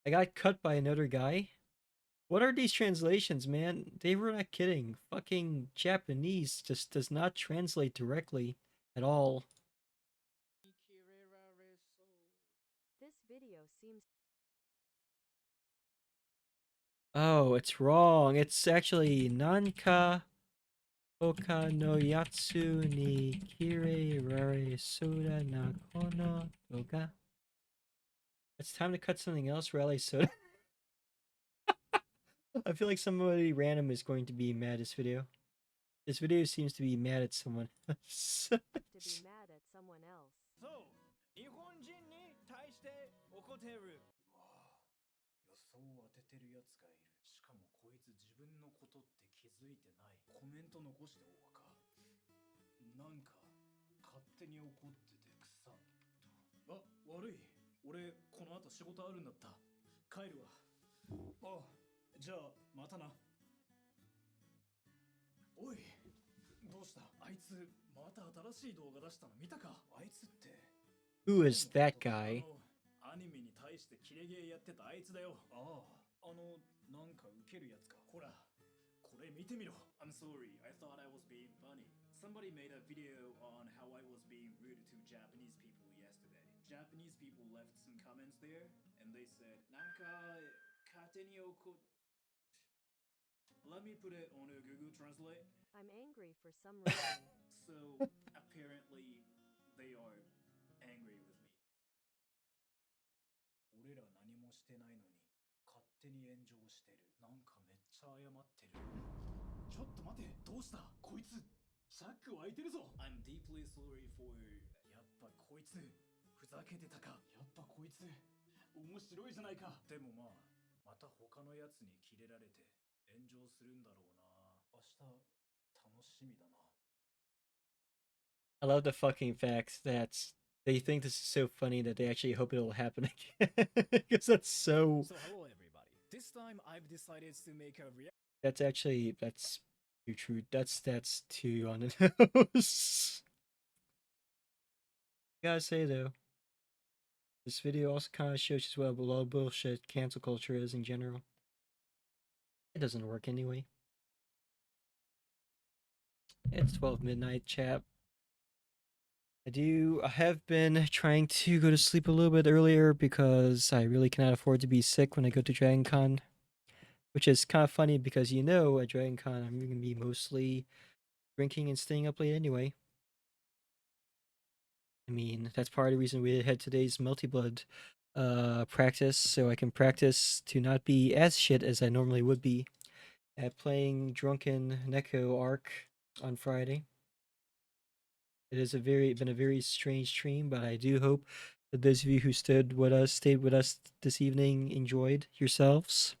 S1: I got cut by another guy. What are these translations, man? They were not kidding. Fucking Japanese just does not translate directly at all.
S5: This video seems
S1: Oh, it's wrong. It's actually Nanka Oka no Yatsu ni Kirirare Soda na Kono Toga. It's time to cut something else, Rally Soda. I feel like somebody random is going to be mad at this video. This video seems to be mad at someone else.
S5: to be mad at someone else.
S4: そう日本人に対して怒ってるわあ予想を当ててるやつがいるしかもこいつ自分のことって気づいてないコメント残しておうかなんか勝手に怒ってて草とあ悪い俺この後仕事あるんだった帰るわあじゃあまたなおいどうしたあいつまた新しい動画出したの見たかあいつって
S1: Who is that guy?
S4: アニメに対してキレゲーやってたあいつだよああなんかウケるやつかほらこれ見てみろ I'm sorry I thought I was being funny Somebody made a video on how I was being rude to Japanese people yesterday Japanese people left some comments there and they said なんか勝手に怒Let me put it on a Google Translate
S5: I'm angry for some reason.
S4: So apparently they are angry with me 俺ら何もしてないのに勝手に炎上してるなんかめっちゃ謝ってるちょっと待てどうしたこいつチャック開いてるぞ I'm deeply sorry for やっぱこいつふざけてたかやっぱこいつ面白いじゃないかでもまあまた他のやつにキレられて炎上するんだろうな明日楽しみだな
S1: I love the fucking fact that they think this is so funny that they actually hope it'll happen again. Because that's so.
S4: So hello everybody. This time I've decided to make a reaction.
S1: That's too true. That's too on the nose. Gotta say though, this video also kind of shows just what a lot of bullshit cancel culture is in general. It doesn't work anyway. It's 12 midnight, chap. I have been trying to go to sleep a little bit earlier because I really cannot afford to be sick when I go to Dragon Con. Which is kind of funny because at Dragon Con I'm going to be mostly drinking and staying up late anyway. I mean, that's part of the reason we had today's Melty Blood practice, so I can practice to not be as shit as I normally would be at playing drunken neco-arc on Friday. It has been a very strange stream, but I do hope that those of you who stayed with us this evening enjoyed yourselves.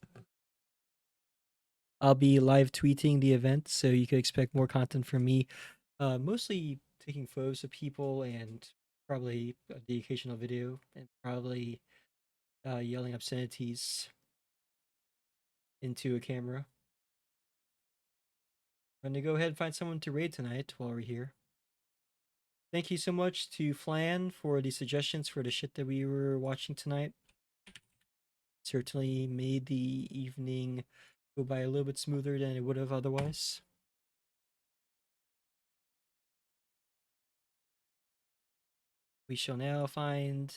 S1: I'll be live tweeting the event, so you can expect more content from me. Mostly taking photos of people and probably the occasional video and probably yelling obscenities into a camera. I'm gonna go ahead and find someone to raid tonight while we're here. Thank you so much to Flan for the suggestions for the shit that we were watching tonight. Certainly made the evening go by a little bit smoother than it would have otherwise. We shall now find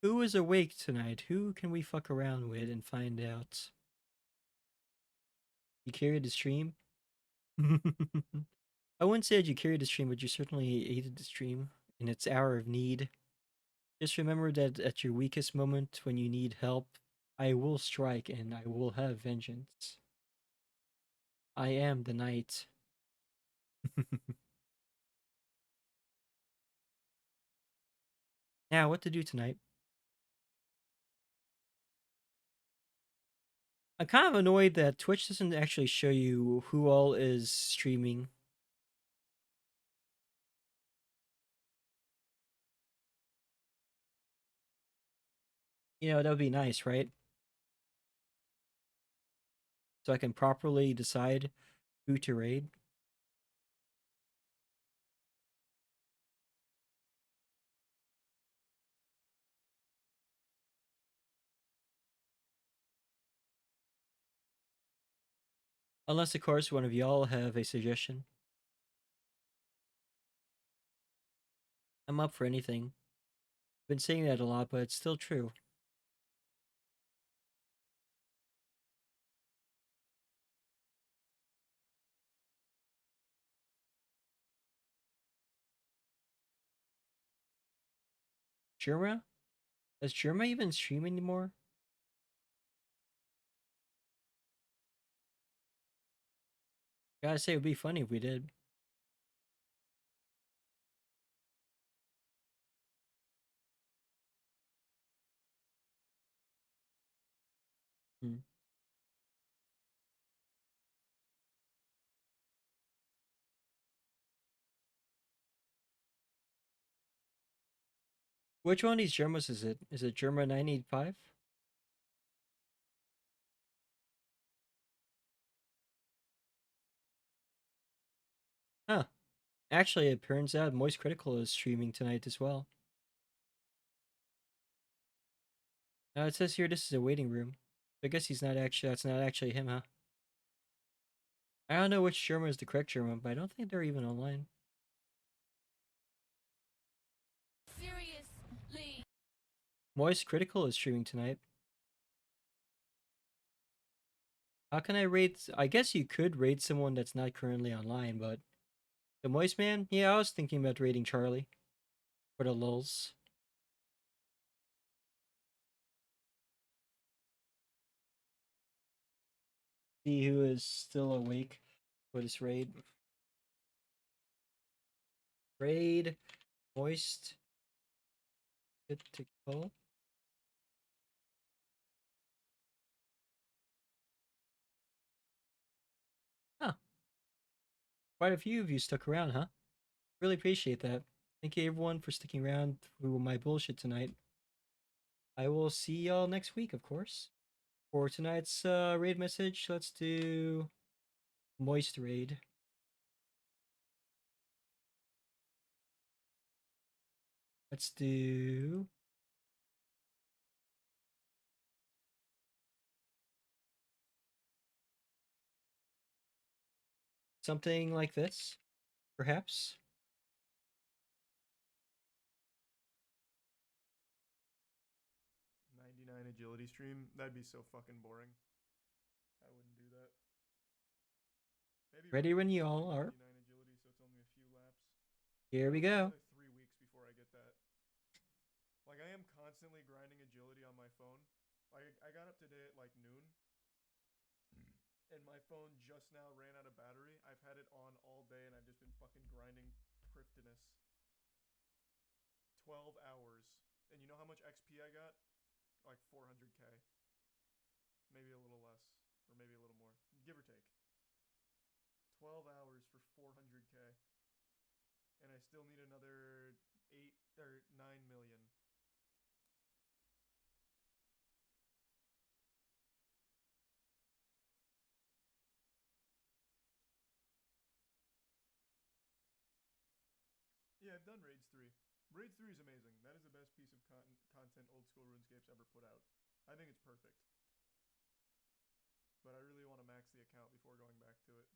S1: who is awake tonight. Who can we fuck around with and find out? You carried the stream? I wouldn't say that you carried the stream, but you certainly aided the stream in its hour of need. Just remember that at your weakest moment when you need help, I will strike and I will have vengeance. I am the knight. Now, what to do tonight? I'm kind of annoyed that Twitch doesn't actually show you who all is streaming. You know, that would be nice, right? So I can properly decide who to raid. Unless, of course, one of y'all have a suggestion. I'm up for anything. Been saying that a lot, but it's still true. Jerma? Does Jerma even stream anymore? Gotta say, it would be funny if we did. Hmm. Which one of these Jermas is it? Is it Jerma 985? Huh. Actually, it turns out Moist Critical is streaming tonight as well. Now it says here this is a waiting room. I guess he's not actually, that's not actually him, huh? I don't know which Jerma is the correct Jerma, but I don't think they're even online.
S2: Seriously.
S1: Moist Critical is streaming tonight. How can I raid? I guess you could raid someone that's not currently online, but the Moist Man? Yeah, I was thinking about raiding Charlie for the lulz. See who is still awake for this raid. Raid Moist Critical. Huh. Quite a few of you stuck around, huh? Really appreciate that. Thank you everyone for sticking around through my bullshit tonight. I will see y'all next week, of course. For tonight's raid message, let's do Moist Raid. Let's do something like this, perhaps.
S6: 99 agility stream? That'd be so fucking boring. I wouldn't do that. Maybe
S1: Ready when
S6: raid
S1: you all
S6: like
S1: are.
S6: 99 agility, so it's only a few laps.
S1: Here we
S6: It'll be
S1: go.
S6: another 3 weeks before I get that. Like I am constantly grinding agility on my phone. Like I got up today at like noon, and my phone just now ran out of battery. I've had it on all day, and I've just been fucking grinding Priftinus. 12 hours. And you know how much XP I got? Like 400k. Maybe a little less. Or maybe a little more. Give or take. 12 hours for 400k. And I still need another 8 or 9 million. Yeah, I've done Raids 3. Raids 3 is amazing. That is the best piece of content Old School RuneScape's ever put out. I think it's perfect. But I really want to max the account before going back to it.